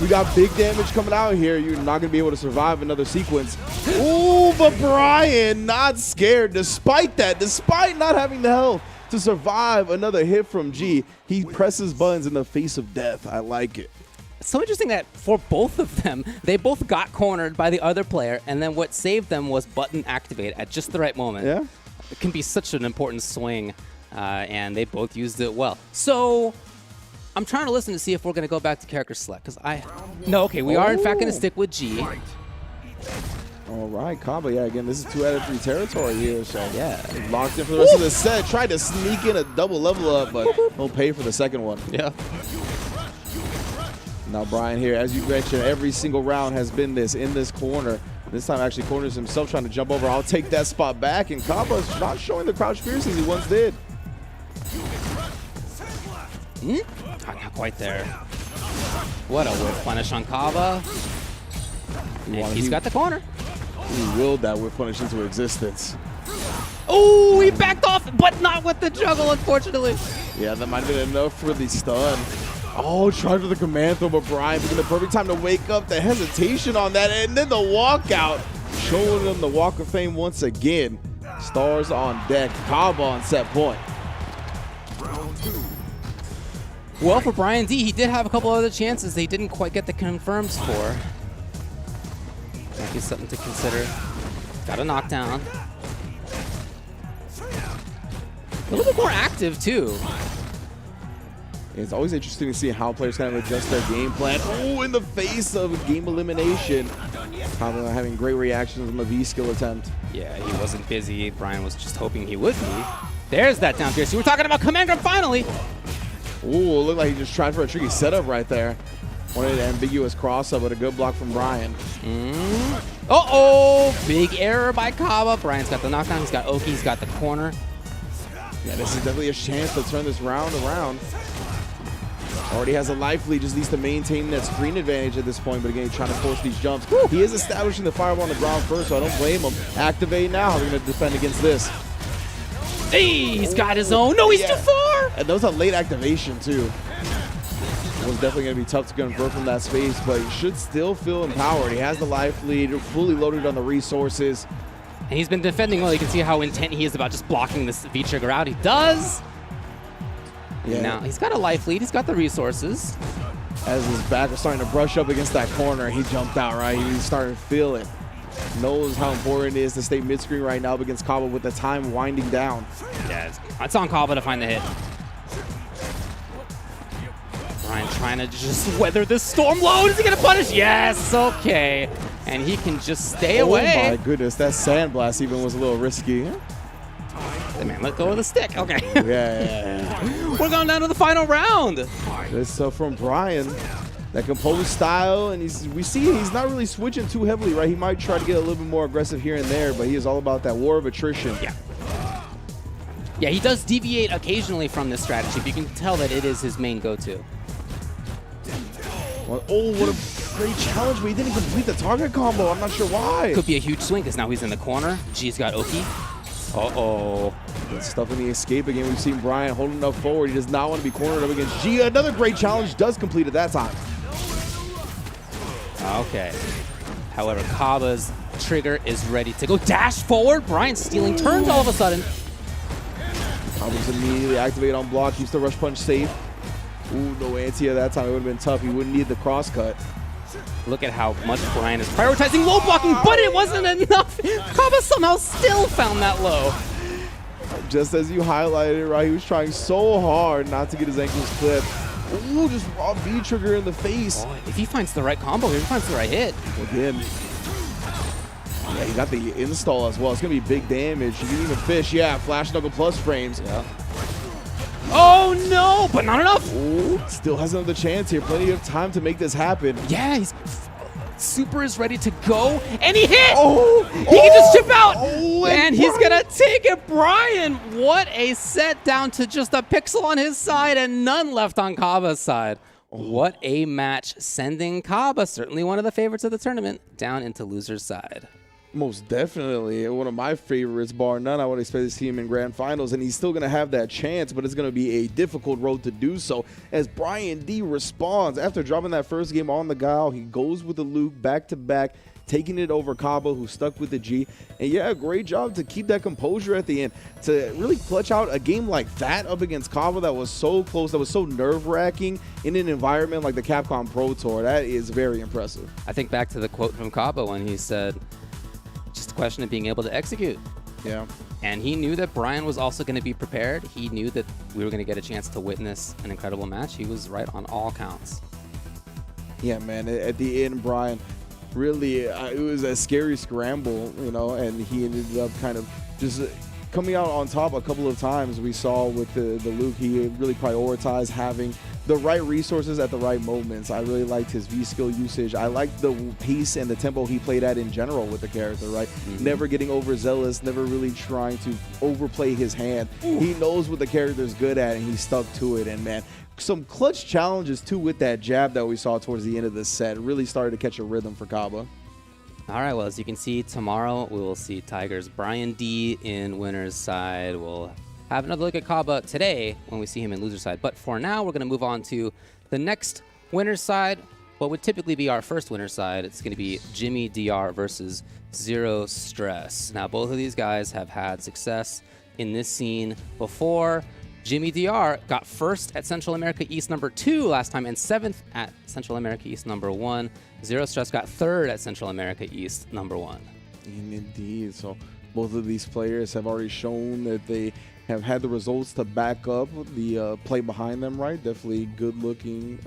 We got big damage coming out here. You're not going to be able to survive another sequence. Ooh, but Brian not scared despite that, despite not having the health to survive another hit from G. He presses buttons in the face of death. I like it. It's so interesting that for both of them, they both got cornered by the other player, and then what saved them was button activate at just the right moment. Yeah. It can be such an important swing, and they both used it well. So I'm trying to listen to see if we're going to go back to character select, because we are in fact going to stick with G. All right, Kava. Yeah, again, this is 2 out of 3 territory here, so Yeah. locked in for the rest of the set. Tried to sneak in a double level up, but he'll pay for the second one. Yeah. Now Brian here, as you mentioned, every single round has been this in this corner. This time actually corners himself trying to jump over. I'll take that spot back, and Kava's not showing the crouch fierce as he once did. Not quite there. What a whip punish on Kava. And he's got the corner. He willed that whip punish into existence. Oh, he backed off, but not with the juggle, unfortunately. Yeah, that might have been enough for the stun. Oh, tried for the command throw, but Brian picking the perfect time to wake up. The hesitation on that, and then the walkout. Showing them the Walk of Fame once again. Stars on deck. Kava on set point. Well, for Brian D, he did have a couple other chances they didn't quite get the confirms for. Might be something to consider. Got a knockdown. A little bit more active, too. It's always interesting to see how players kind of adjust their game plan. Oh, in the face of game elimination. Kava having great reactions on the V skill attempt. Yeah, he wasn't busy. Brian was just hoping he would be. There's that down tier. So we're talking about Command Grab finally. Ooh, looked like he just tried for a tricky setup right there. Wanted an ambiguous cross-up, but a good block from Brian. Uh-oh! Big error by Kaba. Brian's got the knockdown. He's got Oki. He's got the corner. Yeah, this is definitely a chance to turn this round around. Already has a life lead, just needs to maintain that screen advantage at this point, but again, he's trying to force these jumps. He is establishing the fireball on the ground first, so I don't blame him. Activate now. How are we going to defend against this? Hey, he's got his own. No, he's too far! And that was a late activation, too. It was definitely going to be tough to convert from that space, but he should still feel empowered. He has the life lead, fully loaded on the resources. And he's been defending well. You can see how intent he is about just blocking this V-trigger out. He does! Yeah. Now, he's got a life lead. He's got the resources. As his back was starting to brush up against that corner, he jumped out, right? He's starting to feel it. Knows how important it is to stay mid-screen right now against Kaba with the time winding down. Yeah, it's on Kaba to find the hit. Brian trying to just weather this storm load. Is he going to punish? Yes, okay. And he can just stay away. Oh my goodness, that sandblast even was a little risky. Hey man, let go of the stick. Okay. Yeah. We're going down to the final round. This stuff from Brian. That composed style, and we see he's not really switching too heavily, right? He might try to get a little bit more aggressive here and there, but he is all about that war of attrition. Yeah. Yeah, he does deviate occasionally from this strategy, but you can tell that it is his main go-to. Well, oh, what a great challenge, but he didn't complete the target combo. I'm not sure why. Could be a huge swing, because now he's in the corner. G's got Oki. Uh-oh. Good stuff in the escape again. We've seen Brian holding up forward. He does not want to be cornered up against G. Another great challenge does complete at that time. Okay. However, Kaba's trigger is ready to go. Dash forward. Brian stealing turns all of a sudden. Kaba's immediately activated on block. Keeps the rush punch safe. Ooh, no anti at that time. It would have been tough. He wouldn't need the cross cut. Look at how much Brian is prioritizing low blocking, but it wasn't enough. Kaba somehow still found that low. Just as you highlighted, right? He was trying so hard not to get his ankles clipped. Ooh, just raw V trigger in the face. Oh, if he finds the right combo, if he finds the right hit. Again. Yeah, he got the install as well. It's going to be big damage. You can even fish. Yeah, flash knuckle plus frames. Yeah. Oh, no, but not enough. Ooh, still has another chance here. Plenty of time to make this happen. Yeah, he's super is ready to go, and he hit! Oh, he can just chip out! Oh, and he's gonna take it, Brian! What a set down to just a pixel on his side and none left on Kaba's side. What a match, sending Kaba, certainly one of the favorites of the tournament, down into loser's side. Most definitely. One of my favorites, bar none. I would expect to see him in grand finals, and he's still going to have that chance, but it's going to be a difficult road to do so. As Brian D responds, after dropping that first game on the Guile, he goes with the Luke back-to-back, taking it over Kaba, who stuck with the G. And yeah, great job to keep that composure at the end, to really clutch out a game like that up against Kaba that was so close, that was so nerve-wracking in an environment like the Capcom Pro Tour. That is very impressive. I think back to the quote from Kaba when he said, just a question of being able to execute. Yeah. And he knew that Brian was also going to be prepared. He knew that we were going to get a chance to witness an incredible match. He was right on all counts. Yeah, man. At the end, Brian, really, it was a scary scramble, you know, and he ended up kind of just coming out on top a couple of times. We saw with the Luke, he really prioritized having the right resources at the right moments. I really liked his V-skill usage. I liked the pace and the tempo he played at in general with the character, right? Never getting overzealous, never really trying to overplay his hand. He knows what the character's good at, and he stuck to it. And, man, some clutch challenges, too, with that jab that we saw towards the end of the set. It really started to catch a rhythm for Kaba. All right, well, as you can see, tomorrow we will see Tiger's Brian D in winner's side. We'll have another look at Kaba today when we see him in loser's side. But for now, we're going to move on to the next winner's side, what would typically be our first winner's side. It's going to be Jimmy DR versus Zero Stress. Now, both of these guys have had success in this scene before. Jimmy DR got first at Central America East #2 last time and 7th at Central America East #1. Zero Stress got 3rd at Central America East #1. Indeed. So both of these players have already shown that they have had the results to back up the play behind them, right? Definitely good-looking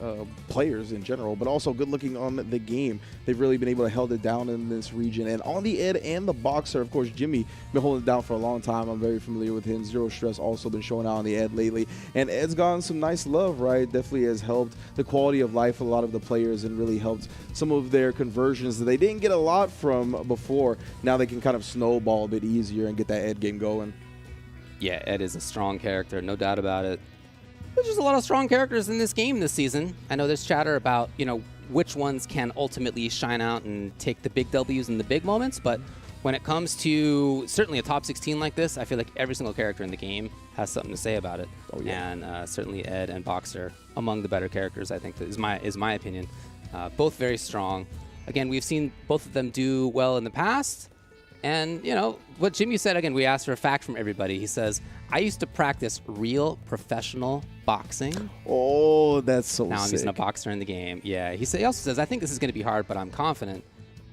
players in general, but also good-looking on the game. They've really been able to hold it down in this region. And on the Ed and the Boxer, of course, Jimmy been holding it down for a long time. I'm very familiar with him. Zero Stress also been showing out on the Ed lately. And Ed's gotten some nice love, right? Definitely has helped the quality of life of a lot of the players and really helped some of their conversions that they didn't get a lot from before. Now they can kind of snowball a bit easier and get that Ed game going. Yeah, Ed is a strong character, no doubt about it. There's just a lot of strong characters in this game this season. I know there's chatter about, which ones can ultimately shine out and take the big W's in the big moments, but when it comes to certainly a top 16 like this, I feel like every single character in the game has something to say about it. Oh, yeah. And certainly Ed and Boxer among the better characters, I think, that is my opinion. Both very strong. Again, we've seen both of them do well in the past. And, what Jimmy said, again, we asked for a fact from everybody. He says, I used to practice real professional boxing. Oh, that's so Now I'm sick. using a boxer in the game. Yeah, he also says, I think this is going to be hard, but I'm confident.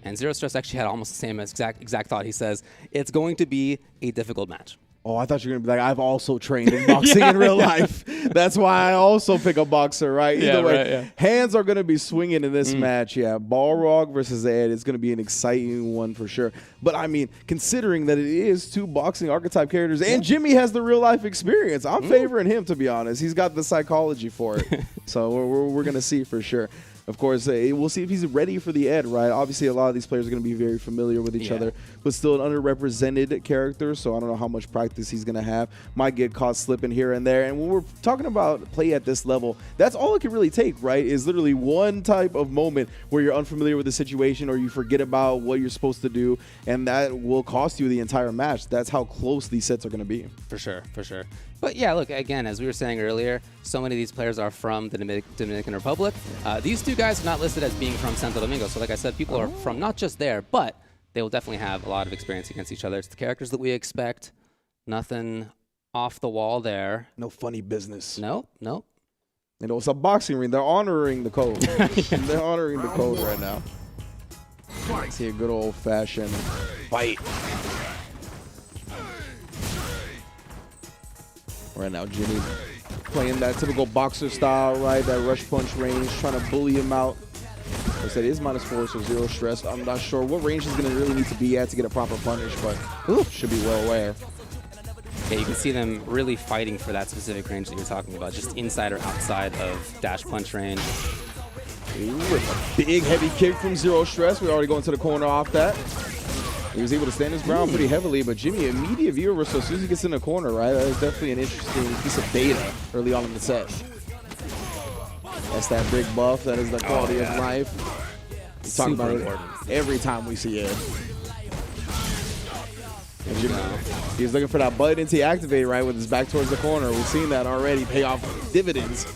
And Zero Stress actually had almost the same exact thought. He says, it's going to be a difficult match. Oh, I thought you were going to be like, I've also trained in boxing in real life. That's why I also pick a boxer, right? Either way, hands are going to be swinging in this match. Yeah, Balrog versus Ed is going to be an exciting one for sure. But, I mean, considering that it is two boxing archetype characters and Jimmy has the real-life experience, I'm favoring him, to be honest. He's got the psychology for it. So we're going to see for sure. Of course, we'll see if he's ready for the Ed, right? Obviously, a lot of these players are going to be very familiar with each other, but still an underrepresented character, so I don't know how much practice he's going to have. Might get caught slipping here and there. And when we're talking about play at this level, that's all it can really take, right, is literally one type of moment where you're unfamiliar with the situation or you forget about what you're supposed to do, and that will cost you the entire match. That's how close these sets are going to be. For sure, for sure. But yeah, look, again, as we were saying earlier, so many of these players are from the Dominican Republic. These two guys are not listed as being from Santo Domingo. So like I said, people are from not just there, but they will definitely have a lot of experience against each other. It's the characters that we expect. Nothing off the wall there. No funny business. Nope. It's a boxing ring. They're honoring the code. They're honoring the code right now. Let's see a good old-fashioned fight. Right now, Jimmy playing that typical boxer style, right? That rush punch range, trying to bully him out. Like I said, it is -4, so Zero Stress. I'm not sure what range he's going to really need to be at to get a proper punish, but should be well aware. Yeah, you can see them really fighting for that specific range that you're talking about, just inside or outside of dash punch range. With a big heavy kick from Zero Stress. We're already going to the corner off that. He was able to stand his ground pretty heavily, but Jimmy, immediate viewer, so as soon as he gets in the corner, right, that is definitely an interesting piece of data early on in the set. That's that big buff. That is the quality of life. We talk about it every time we see it. And Jimmy, he's looking for that button to activate, right, with his back towards the corner. We've seen that already pay off dividends.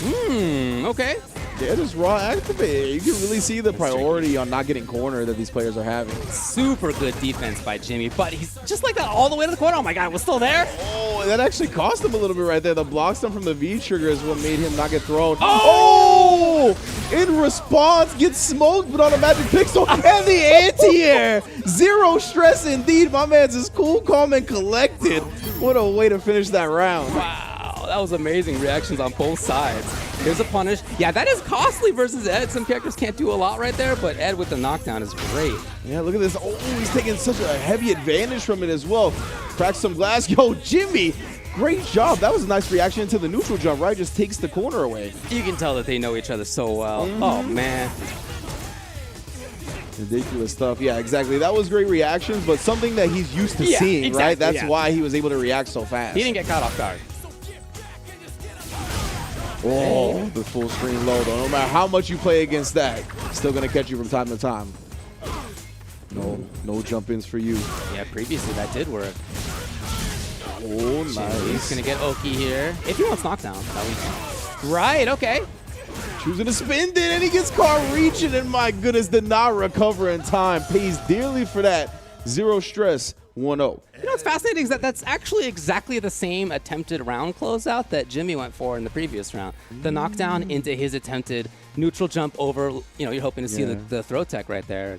Okay. Yeah, just raw activate. You can really see the priority on not getting corner that these players are having. Super good defense by Jimmy, but he's just like that all the way to the corner. Oh my God, was still there? Oh, that actually cost him a little bit right there. The block stem from the V trigger is what made him not get thrown. Oh! In response, gets smoked, but on a magic pixel and the anti-air. Zero Stress indeed. My man's is cool, calm, and collected. What a way to finish that round. Wow, that was amazing reactions on both sides. Here's a punish. Yeah, that is costly versus Ed. Some characters can't do a lot right there, but Ed with the knockdown is great. Yeah, look at this. Oh, he's taking such a heavy advantage from it as well. Cracks some glass. Yo, Jimmy, great job. That was a nice reaction to the neutral jump, right? Just takes the corner away. You can tell that they know each other so well. Oh, man. Ridiculous stuff. Yeah, exactly. That was great reactions, but something that he's used to seeing, exactly, right? That's why he was able to react so fast. He didn't get caught off guard. Oh, the full screen load. No matter how much you play against that, still going to catch you from time to time. No jump-ins for you. Yeah, previously that did work. Oh, nice. He's going to get Oki here. If he wants knockdown. Right, okay. Choosing to spin it, and he gets caught reaching, and my goodness, did not recover in time. Pays dearly for that. Zero Stress, 1-0. You know what's fascinating is that that's actually exactly the same attempted round closeout that Jimmy went for in the previous round. The knockdown into his attempted neutral jump over, you're hoping to see the throw tech right there.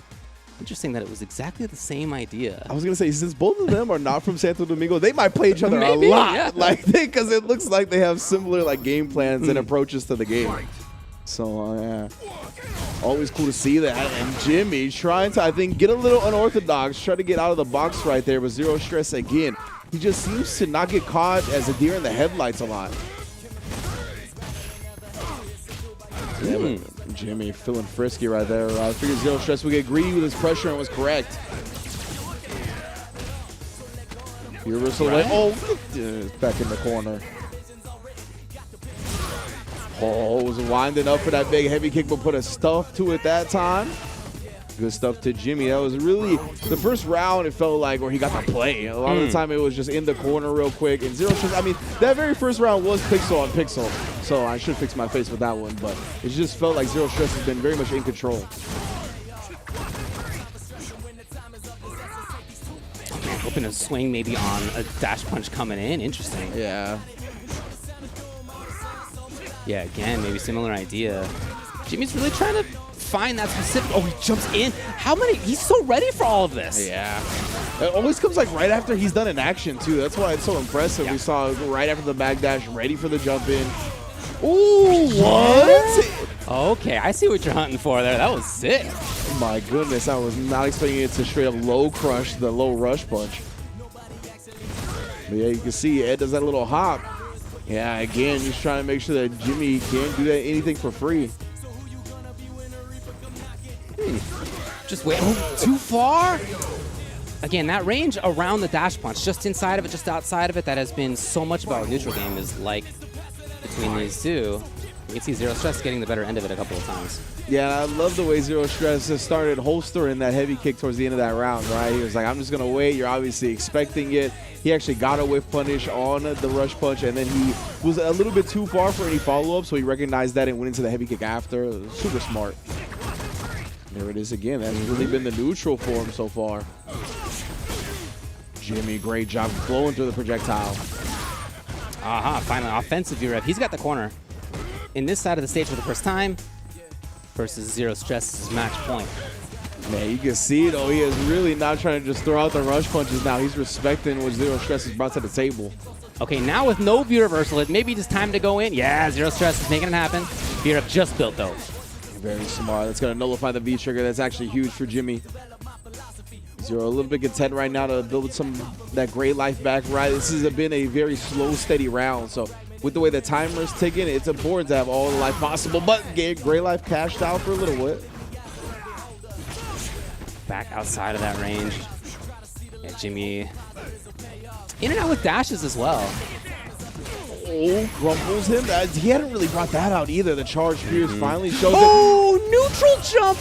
Interesting that it was exactly the same idea. I was gonna say, since both of them are not from Santo Domingo, they might play each other Maybe, a lot, yeah. like because it looks like they have similar like game plans and approaches to the game. So yeah, always cool to see that. And Jimmy trying to, I think, get a little unorthodox, try to get out of the box right there, but Zero Stress again. He just seems to not get caught as a deer in the headlights a lot. Yeah, Jimmy feeling frisky right there. I figured Zero Stress would get greedy with his pressure and was correct. Universal right. Oh, back in the corner. Oh, was winding up for that big heavy kick, but put a stuff to it that time. Good stuff to Jimmy. That was really the first round. It felt like where he got to play. A lot of the time it was just in the corner real quick. And Zero Stress, I mean, that very first round was pixel on pixel. So I should fix my face with that one. But it just felt like Zero Stress has been very much in control. Okay, hoping to swing maybe on a dash punch coming in. Interesting. Yeah. Yeah, again, maybe similar idea. Jimmy's really trying to find that specific. Oh, he jumps in. How many? He's so ready for all of this. Yeah. It always comes like right after he's done an action too. That's why it's so impressive. Yeah. We saw right after the back dash, ready for the jump in. Ooh, what? Okay, I see what you're hunting for there. That was sick. My goodness, I was not expecting it to straight up low crush the low rush punch. But yeah, you can see Ed does that little hop. Yeah, again, just trying to make sure that Jimmy can't do that anything for free. Just wait. Oh, too far? Again, that range around the dash punch, just inside of it, just outside of it, that has been so much about a neutral game is like between these two. You can see Zero Stress getting the better end of it a couple of times. Yeah, I love the way Zero Stress has started holstering that heavy kick towards the end of that round, right? He was like, I'm just going to wait. You're obviously expecting it. He actually got a whiff punish on the rush punch, and then he was a little bit too far for any follow-up, so he recognized that and went into the heavy kick after. Super smart. There it is again. That's really been the neutral for him so far. Jimmy, great job blowing through the projectile. Finally, offensive V-Rev. He's got the corner in this side of the stage for the first time versus Zero Stress's match point. Man, you can see it. Oh, he is really not trying to just throw out the rush punches now. He's respecting what Zero Stress has brought to the table. Okay, now with no V-Reversal, it may be just time to go in. Yeah, Zero Stress is making it happen. V-Rev just built those. Very smart. That's going to nullify the V-trigger. That's actually huge for Jimmy. Zero a little bit content right now to build some that gray life back, right? This has been a very slow, steady round. So with the way the timer is ticking, it's important to have all the life possible. But get gray life cashed out for a little bit. Back outside of that range. Yeah, Jimmy in and out with dashes as well. Oh, crumbles him. He hadn't really brought that out either. The charge Spears finally shows it. Oh, neutral jump.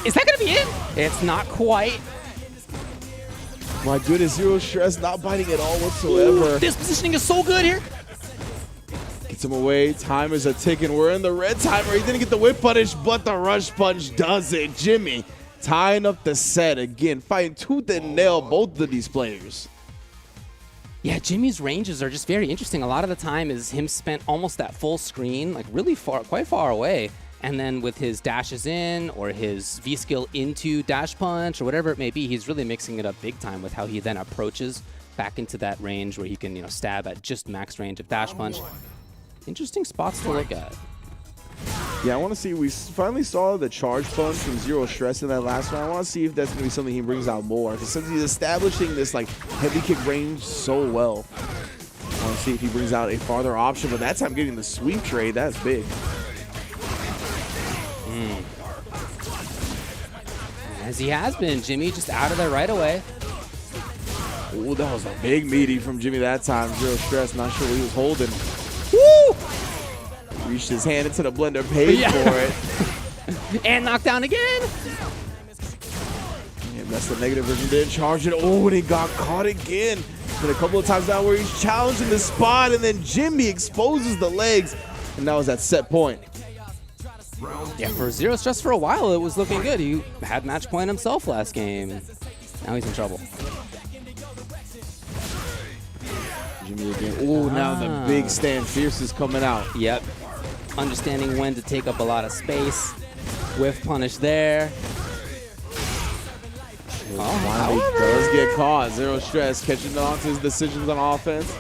Is that going to be it? It's not quite. My goodness, Zero Stress not biting at all whatsoever. Ooh, this positioning is so good here. Gets him away. Time is a ticking. We're in the red timer. He didn't get the whip punish, but the rush punch does it. Jimmy tying up the set again, fighting tooth and nail both of these players. Yeah, Jimmy's ranges are just very interesting. A lot of the time is him spent almost that full screen, like really far, quite far away. And then with his dashes in or his V-skill into dash punch or whatever it may be, he's really mixing it up big time with how he then approaches back into that range where he can, stab at just max range of dash punch. Interesting spots to look at. Yeah, I want to see. We finally saw the charge punch from Zero Stress in that last round. I want to see if that's going to be something he brings out more. Because since he's establishing this like heavy kick range so well, I want to see if he brings out a farther option. But that time getting the sweep trade, that's big. As he has been, Jimmy just out of there right away. Oh, that was a big meaty from Jimmy that time. Zero Stress, not sure what he was holding. Woo! Reached his hand into the blender, paid for it. And knocked down again. Yeah, that's the negative version. Didn't charge it. Oh, and he got caught again. But a couple of times now where he's challenging the spot, and then Jimmy exposes the legs. And that was that set point. Yeah, for Zero Stress for a while, it was looking good. He had match point himself last game. Now he's in trouble. Jimmy again. Oh, now the big stand fierce is coming out. Yep. Understanding when to take up a lot of space. Whiff punish there. Finally does get caught. Zero stress, catching on to his decisions on offense.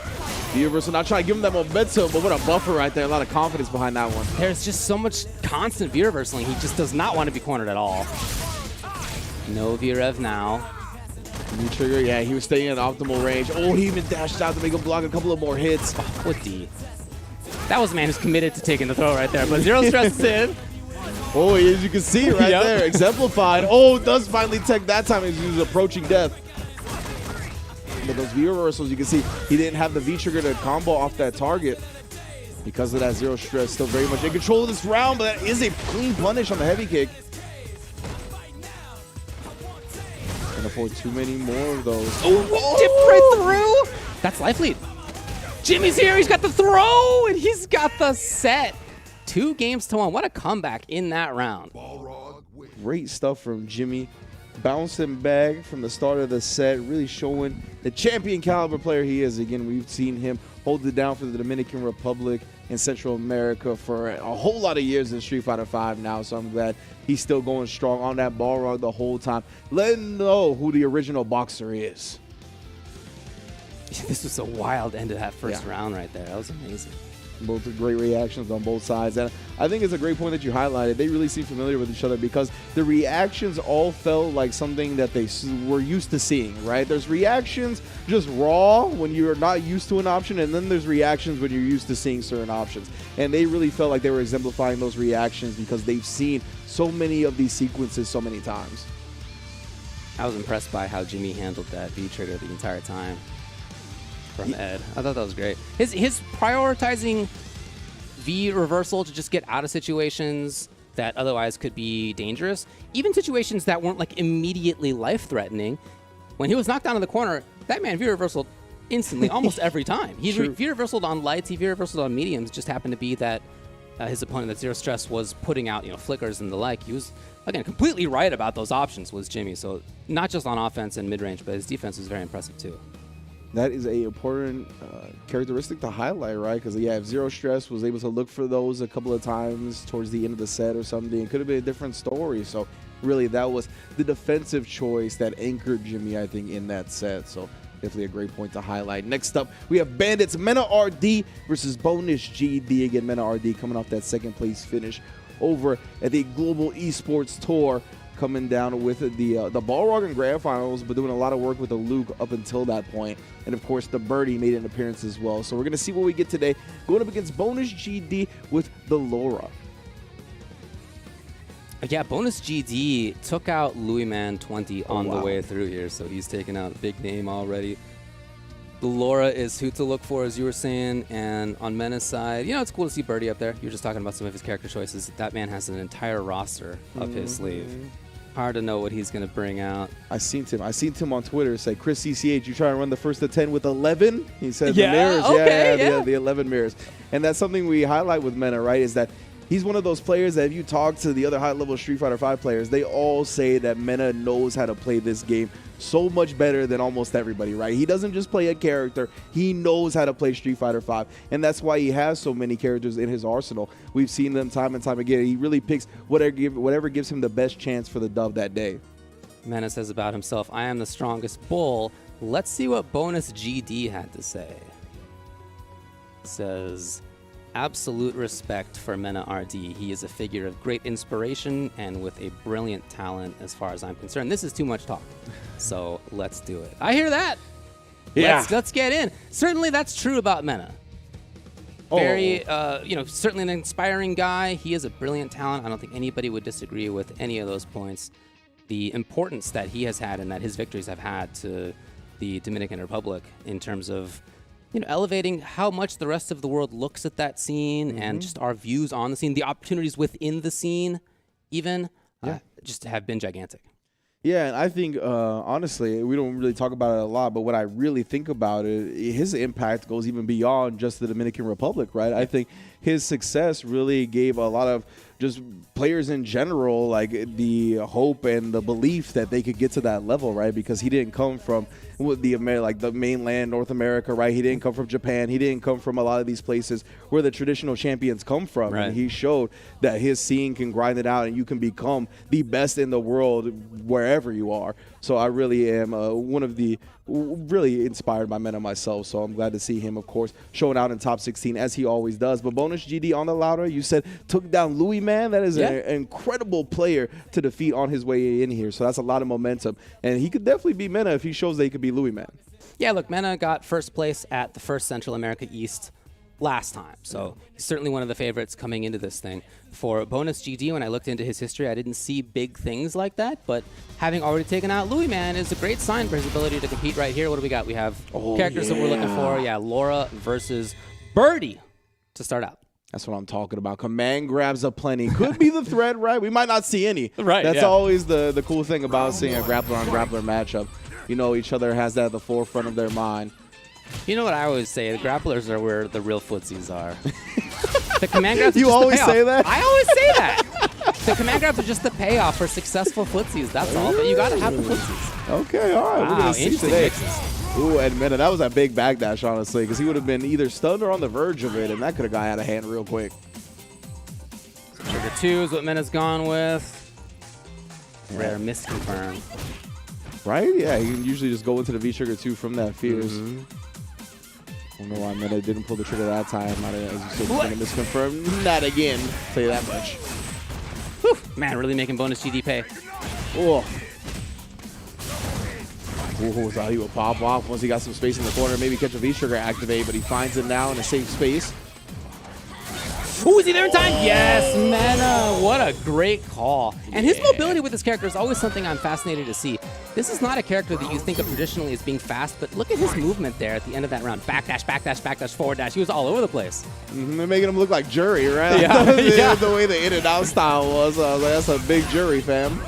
The Universal not trying to give him that momentum, but what a buffer right there. A lot of confidence behind that one. There's just so much constant V-reversaling. He just does not want to be cornered at all. No V-rev now. New trigger, yeah, he was staying in optimal range. Oh, he even dashed out to make him block a couple of more hits. What D? That was a man who's committed to taking the throw right there, but Zero Stress is in. Oh, as you can see right Yep. there, exemplified. Oh, does finally tech that time as he was approaching death. But those V reversals, you can see he didn't have the V trigger to combo off that target. Because of that Zero Stress, still very much in control of this round, but that is a clean punish on the heavy kick. Can't afford too many more of those. Dip right through. That's life lead. Jimmy's here. He's got the throw, and he's got the set. 2 games to 1. What a comeback in that round. Great stuff from Jimmy. Bouncing back from the start of the set, really showing the champion caliber player he is. Again, we've seen him hold it down for the Dominican Republic and Central America for a whole lot of years in Street Fighter V now, so I'm glad he's still going strong on that ball rug the whole time. Let him know who the original boxer is. This was a wild end to that first round right there. That was amazing. Both are great reactions on both sides. And I think it's a great point that you highlighted. They really seem familiar with each other because the reactions all felt like something that they were used to seeing, right? There's reactions just raw when you're not used to an option, and then there's reactions when you're used to seeing certain options. And they really felt like they were exemplifying those reactions because they've seen so many of these sequences so many times. I was impressed by how Jimmy handled that V trigger the entire time. From Ed. I thought that was great. His prioritizing V reversal to just get out of situations that otherwise could be dangerous, even situations that weren't like immediately life-threatening. When he was knocked down in the corner, that man V reversaled instantly almost every time. He V reversaled on lights, he V reversaled on mediums. Just happened to be that his opponent, that Zero Stress, was putting out flickers and the like. He was again completely right about those options. Was Jimmy? So not just on offense and mid range, but his defense was very impressive too. That is a important characteristic to highlight, right? Because, yeah, if Zero Stress was able to look for those a couple of times towards the end of the set or something, it could have been a different story. So, really, that was the defensive choice that anchored Jimmy, I think, in that set. So, definitely a great point to highlight. Next up, we have Bandits Mena RD versus Bonus GD. Again, Mena RD coming off that second-place finish over at the Global Esports Tour, coming down with the Balrog and Grand Finals, but doing a lot of work with the Luke up until that point. And, of course, the Birdie made an appearance as well. So we're going to see what we get today, going up against Bonus GD with the Laura. Yeah, Bonus GD took out Louis Man 20 on the way through here, so he's taken out a big name already. The Laura is who to look for, as you were saying, and on Mena's side, it's cool to see Birdie up there. You were just talking about some of his character choices. That man has an entire roster up his sleeve. Hard to know what he's going to bring out. I seen him on Twitter say, Chris CCH, you trying to run the first of 10 with 11? He said Yeah, the mirrors. okay, the 11 mirrors. And that's something we highlight with Mena, right, is that he's one of those players that if you talk to the other high-level Street Fighter V players, they all say that Mena knows how to play this game so much better than almost everybody, right? He doesn't just play a character. He knows how to play Street Fighter V, and that's why he has so many characters in his arsenal. We've seen them time and time again. He really picks whatever gives him the best chance for the dub that day. Mena says about himself, I am the strongest bull. Let's see what Bonus GD had to say. Says, absolute respect for Mena RD. He is a figure of great inspiration and with a brilliant talent as far as I'm concerned. This is too much talk, so let's do it. I hear that. Yeah. Let's get in. Certainly that's true about Mena. Very, certainly an inspiring guy. He is a brilliant talent. I don't think anybody would disagree with any of those points. The importance that he has had and that his victories have had to the Dominican Republic in terms of elevating how much the rest of the world looks at that scene and just our views on the scene, the opportunities within the scene, even, just have been gigantic. Yeah, and I think, honestly, we don't really talk about it a lot, but when I really think about it, his impact goes even beyond just the Dominican Republic, right? I think his success really gave a lot of just players in general, like the hope and the belief that they could get to that level, right? Because he didn't come from the mainland North America, right? He didn't come from Japan. He didn't come from a lot of these places where the traditional champions come from. Right. And he showed that his scene can grind it out and you can become the best in the world wherever you are. So I really am really inspired by Mena myself. So I'm glad to see him, of course, showing out in top 16 as he always does. But Bonus GD on the louder, you said took down Louis, man. That is an incredible player to defeat on his way in here. So that's a lot of momentum. And he could definitely beat Mena if he shows that he could beat Louis, man. Yeah, look, Mena got first place at the first Central America East last time. So he's certainly one of the favorites coming into this thing. For Bonus GD, when I looked into his history, I didn't see big things like that. But having already taken out Louis, man, is a great sign for his ability to compete right here. What do we got? We have characters that we're looking for. Yeah, Laura versus Birdie to start out. That's what I'm talking about. Command grabs aplenty. Could be the threat, right? We might not see any. Right, That's yeah. always the cool thing about seeing a grappler on grappler matchup. You know, each other has that at the forefront of their mind. You know what I always say? The grapplers are where the real footsies are. The command grabs are You just always the payoff. say that? I always say that. The command grabs are just the payoff for successful footsies. That's all. But you got to have the footsies. Okay, all right. We're Wow, going to see interesting today. mixes. Ooh, and Mena, that was a big backdash, honestly, because he would have been either stunned or on the verge of it, and that could have got out of hand real quick. Trigger 2 is what Mena's gone with. Rare misconfirm. Right? Yeah, you can usually just go into the V-Trigger 2 from that Fierce. I don't know why Mena didn't pull the trigger that time. Not as you said, going to misconfirm. Not again. I'll tell you that much. Whew. Man, really making Bonus GD pay. Oh. Ooh, thought he would pop off once he got some space in the corner. Maybe catch a V-Trigger activate, but he finds it now in a safe space. Ooh, is he there in time? Yes, Mena. What a great call. And his mobility with this character is always something I'm fascinated to see. This is not a character that you think of traditionally as being fast, but look at his movement there at the end of that round. Backdash, backdash, backdash, forward dash. He was all over the place. They're making him look like Jury, right? Yeah, yeah. The way the in and out style was. I was like, that's a big Jury, fam.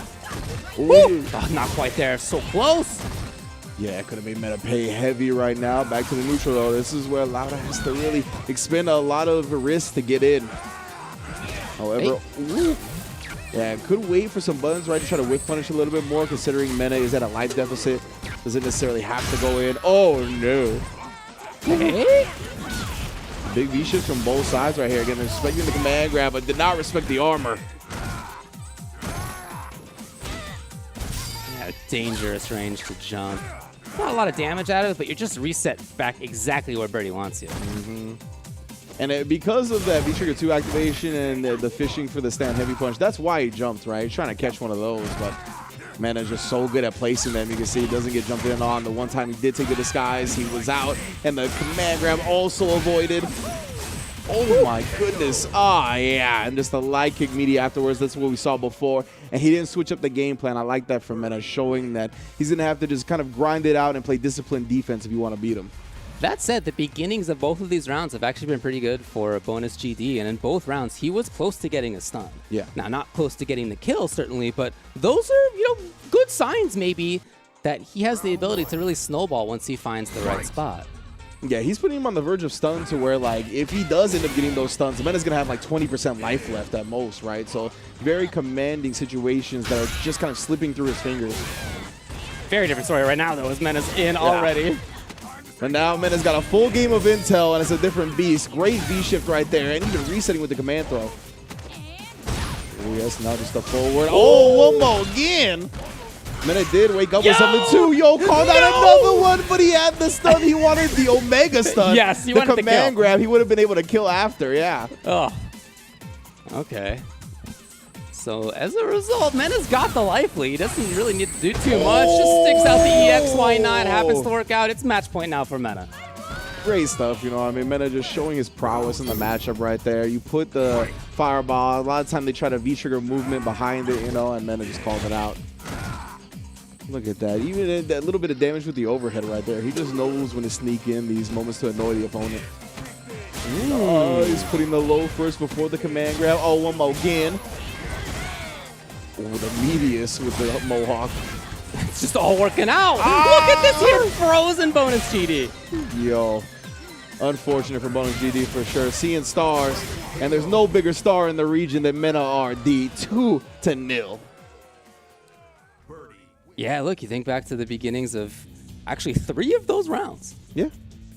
Woo! Oh, not quite there. So close. Yeah, it could have made Mena pay heavy right now. Back to the neutral, though. This is where Lauda has to really expend a lot of risk to get in. However, yeah, could wait for some buttons, right, to try to whip punish a little bit more, considering Mena is at a life deficit. Doesn't necessarily have to go in. Oh, no. Hey? Big V-shifts from both sides right here. Again, respecting the command grab, but did not respect the armor. Yeah, dangerous range to jump. Not a lot of damage out of it, but you're just reset back exactly where Birdie wants you. And because of that V-Trigger 2 activation and the fishing for the stand heavy punch, that's why he jumped, right? He's trying to catch one of those, but Mena's just so good at placing them. You can see he doesn't get jumped in on. The one time he did take the disguise, he was out, and the command grab also avoided. Oh my goodness. Ah, yeah. And just the light kick media afterwards. That's what we saw before. And he didn't switch up the game plan. I like that from Mena, showing that he's going to have to just kind of grind it out and play disciplined defense if you want to beat him. That said, the beginnings of both of these rounds have actually been pretty good for Bonus GD, and in both rounds, he was close to getting a stun. Yeah. Now, not close to getting the kill, certainly, but those are, good signs, maybe, that he has the ability to really snowball once he finds the right spot. Yeah, he's putting him on the verge of stun to where, like, if he does end up getting those stuns, Mena's going to have, like, 20% life left at most, right? So, very commanding situations that are just kind of slipping through his fingers. Very different story right now, though, as Mena's in already. But now Mena's got a full game of intel, and it's a different beast. Great V-shift right there, and even resetting with the command throw. Oh, yes, now just the forward. Oh, one more again. Mena did wake up with something, too. Yo, called out another one, but he had the stun. He wanted the Omega stun. Yes, he wanted the command kill. grab. He would have been able to kill after, yeah. Oh. Okay. So, as a result, Mena's got the life lead. Doesn't really need to do too much. Just sticks out the EX. Why not? Happens to work out. It's match point now for Mena. Great stuff, you know what I mean? Mena just showing his prowess in the matchup right there. You put the fireball. A lot of time they try to V-trigger movement behind it, and Mena just called it out. Look at that. Even that little bit of damage with the overhead right there. He just knows when to sneak in these moments to annoy the opponent. Oh, he's putting the low first before the command grab. Oh, one more again. Oh, the Medius with the Mohawk. It's just all working out. Look at this here frozen Bonus GD. Yo. Unfortunate for Bonus GD for sure. Seeing stars, and there's no bigger star in the region than Mena RD. 2-0. Yeah, look, you think back to the beginnings of actually 3 of those rounds. Yeah,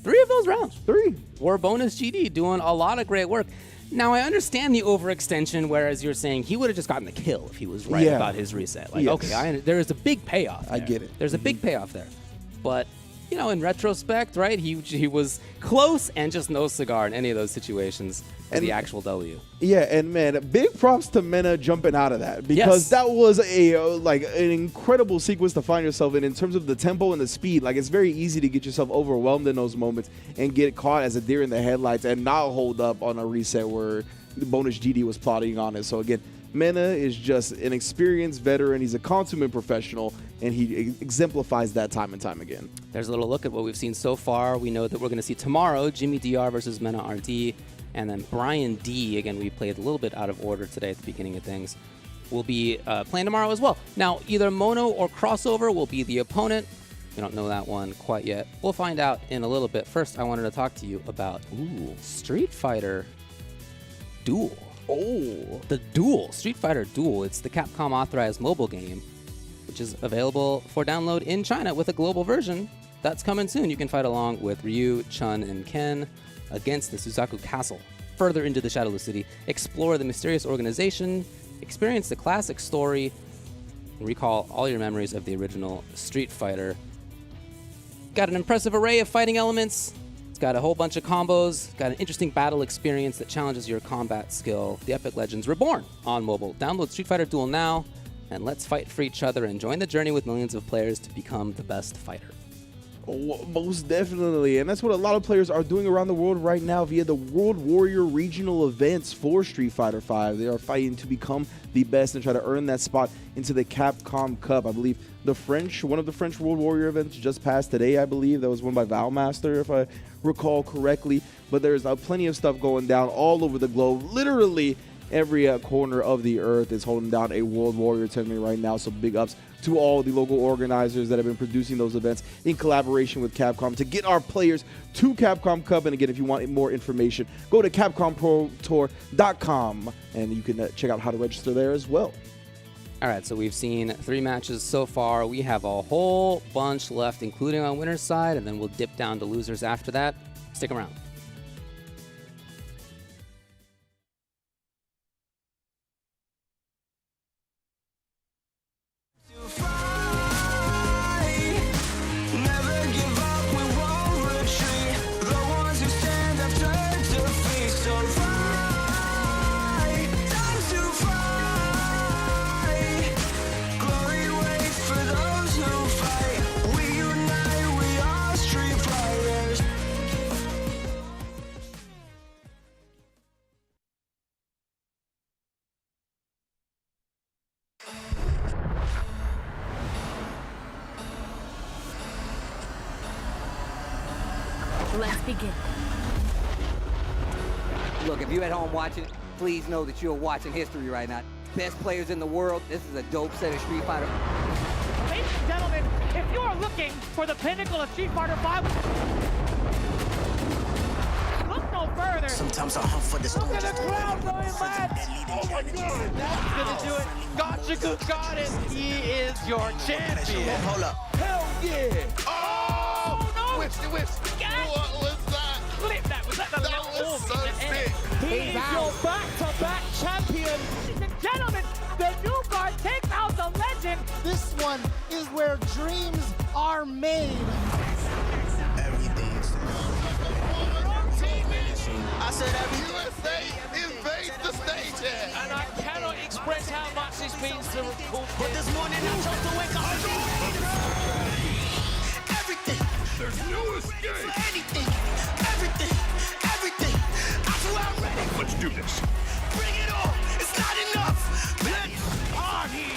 3 of those rounds 3. were Bonus GD doing a lot of great work. Now, I understand the overextension, whereas you're saying he would have just gotten the kill if he was right Yeah. about his reset. Like, Yes. okay, there is a big payoff there. I get it. There's a big payoff there. But, you know, in retrospect, right, he was close and just no cigar in any of those situations for the actual W. Yeah, and man, big props to Mena jumping out of that, because Yes. that was a like an incredible sequence to find yourself in terms of the tempo and the speed. Like, it's very easy to get yourself overwhelmed in those moments and get caught as a deer in the headlights and not hold up on a reset where the Bonus GD was plotting on it. So again, Mena is just an experienced veteran. He's a consummate professional, and he exemplifies that time and time again. There's a little look at what we've seen so far. We know that we're going to see tomorrow Jimmy DR versus Mena RD, and then Brian D, again, we played a little bit out of order today at the beginning of things, will be playing tomorrow as well. Now, either Mono or Crossover will be the opponent. We don't know that one quite yet. We'll find out in a little bit. First, I wanted to talk to you about Street Fighter Duel. Oh, The Duel, Street Fighter Duel. It's the Capcom authorized mobile game, which is available for download in China with a global version. That's coming soon. You can fight along with Ryu, Chun, and Ken against the Suzaku Castle. Further into the Shadowless City, explore the mysterious organization, experience the classic story, and recall all your memories of the original Street Fighter. Got an impressive array of fighting elements. It's got a whole bunch of combos, got an interesting battle experience that challenges your combat skill. The Epic Legends Reborn on mobile. Download Street Fighter Duel now, and let's fight for each other and join the journey with millions of players to become the best fighter. Oh, most definitely, and that's what a lot of players are doing around the world right now via the World Warrior regional events for Street Fighter V. They are fighting to become the best and try to earn that spot into the Capcom Cup. I believe one of the French World Warrior events just passed today, I believe. That was won by Valmaster, if I recall correctly. But there's plenty of stuff going down all over the globe. Literally every corner of the earth is holding down a World Warrior tournament right now, so big ups to all the local organizers that have been producing those events in collaboration with Capcom to get our players to Capcom Cup. And again, if you want more information, go to CapcomProTour.com and you can check out how to register there as well. All right, so we've seen 3 matches so far. We have a whole bunch left, including on winner's side, and then we'll dip down to losers after that. Stick around. Let's begin. Look, if you're at home watching, please know that you're watching history right now. Best players in the world. This is a dope set of Street Fighter. Ladies and gentlemen, if you are looking for the pinnacle of Street Fighter V, look no further. Sometimes I hunt for the Look at the crowd going mad. Oh my God, that's gonna do it. Gachiku got it. He is your champion. Hold up. Hell yeah. Oh! no. Whips. Yes. What was that? Flip that. Was that the That low was so orb in the sick. air? He is your back-to-back champion. Ladies and gentlemen, the new guard takes out the legend. This one is where dreams are made. Everything's I said USA invades the stage here. And I cannot express how much this means to Cool But this morning I chose to wake up. Everything. There's no escape. Anything. Everything. I swear I'm ready. Let's do this. Bring it on. It's not enough. Let's party.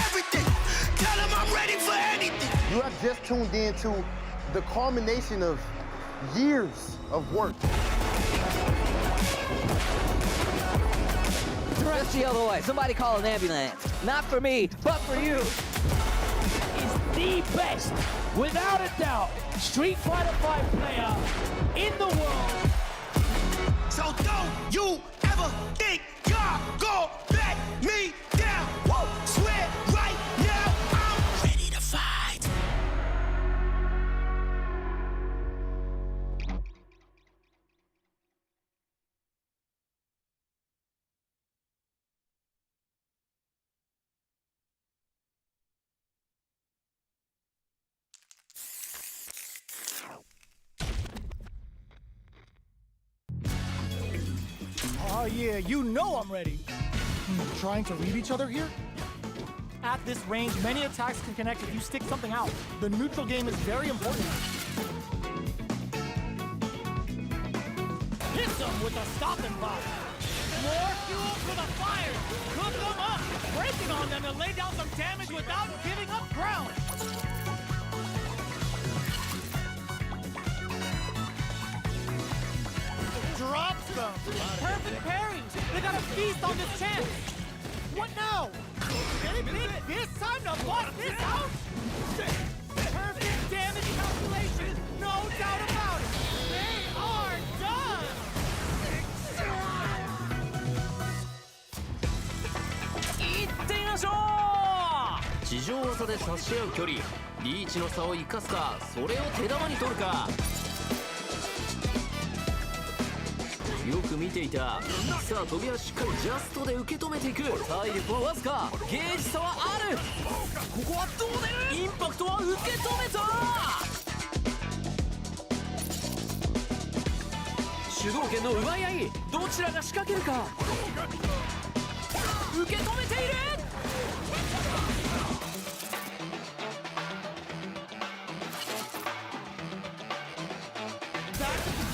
Everything. Tell them I'm ready for anything. You have just tuned in to the culmination of years of work. Rest the other way. Somebody call an ambulance. Not for me, but for you. is the best without a doubt, Street Fighter V player in the world. So don't you ever think you're gonna let me down. Whoa, swear right now I'm ready to fight. Oh yeah, you know I'm ready. Trying to read each other here? At this range, many attacks can connect if you stick something out. The neutral game is very important. Hit them with a stopping bomb. More fuel for the fire. Cook them up. Breaking on them and lay down some damage without giving up ground. Drops them. Perfect pairings. They got a feast on this chance. What now? Can it be this time to bust this out? Perfect damage calculation. No doubt about it. They are done. いってみましょう。地上技で差し合う距離、リーチの差を生かすか、それを手玉に取るか。よく見ていた。さあ飛びはしっかりジャストで受け止めていく。体力はわずか、ゲージ差はある。ここはどう出る。インパクトは受け止めた。主導権の奪い合い、どちらが仕掛けるか。受け止めている。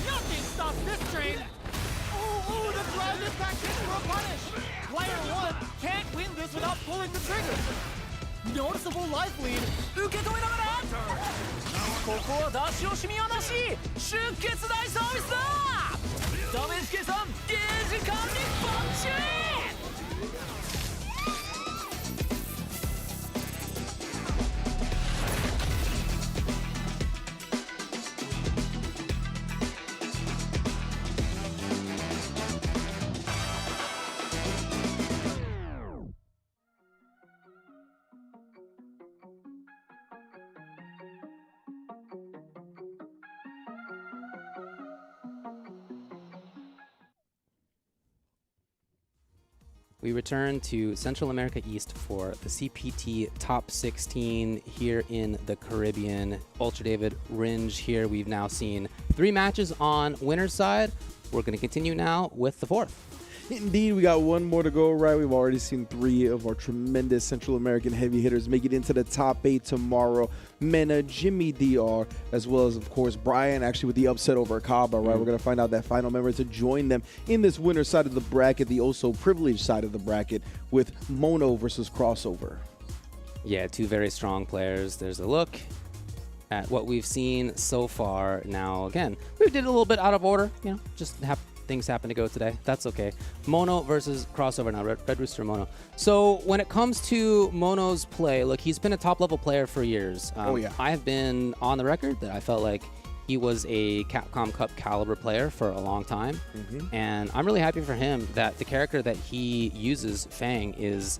Nothing stops this train. Ooh, the drive impact hits for a punish. Player 1 can't win this without pulling the trigger. Noticeable life lead. 受け止めながらここは出し惜しみはなし。出血大サービスだ。ダメージ計算、ゲージ管理バッチリ。We return to Central America East for the CPT Top 16 here in the Caribbean. Ultra David Ringe here. We've now seen 3 matches on winner's side. We're going to continue now with the 4th. Indeed, we got one more to go, right? We've already seen 3 of our tremendous Central American heavy hitters make it into the top 8 tomorrow. Mena, Jimmy DR, as well as, of course, Brian, actually with the upset over Kaba, right? We're going to find out that final member to join them in this winner's side of the bracket, the also privileged side of the bracket, with Mono versus Crossover. Yeah, 2 very strong players. There's a look at what we've seen so far. Now, again, we did a little bit out of order, you know, just things happen to go today. That's okay. Mono versus Crossover now, Red Rooster Mono. So when it comes to Mono's play, look, he's been a top-level player for years. I have been on the record that I felt like he was a Capcom Cup caliber player for a long time. And I'm really happy for him that the character that he uses, Fang, is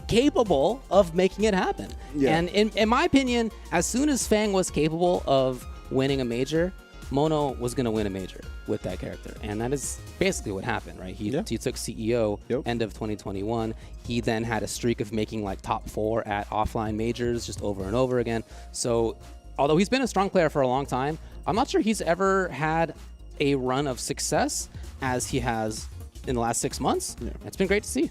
capable of making it happen. Yeah. And in my opinion, as soon as Fang was capable of winning a major, Mono was going to win a major with that character. And that is basically what happened, right? He took CEO end of 2021. He then had a streak of making like top 4 at offline majors just over and over again. So although he's been a strong player for a long time, I'm not sure he's ever had a run of success as he has in the last 6 months. It's been great to see.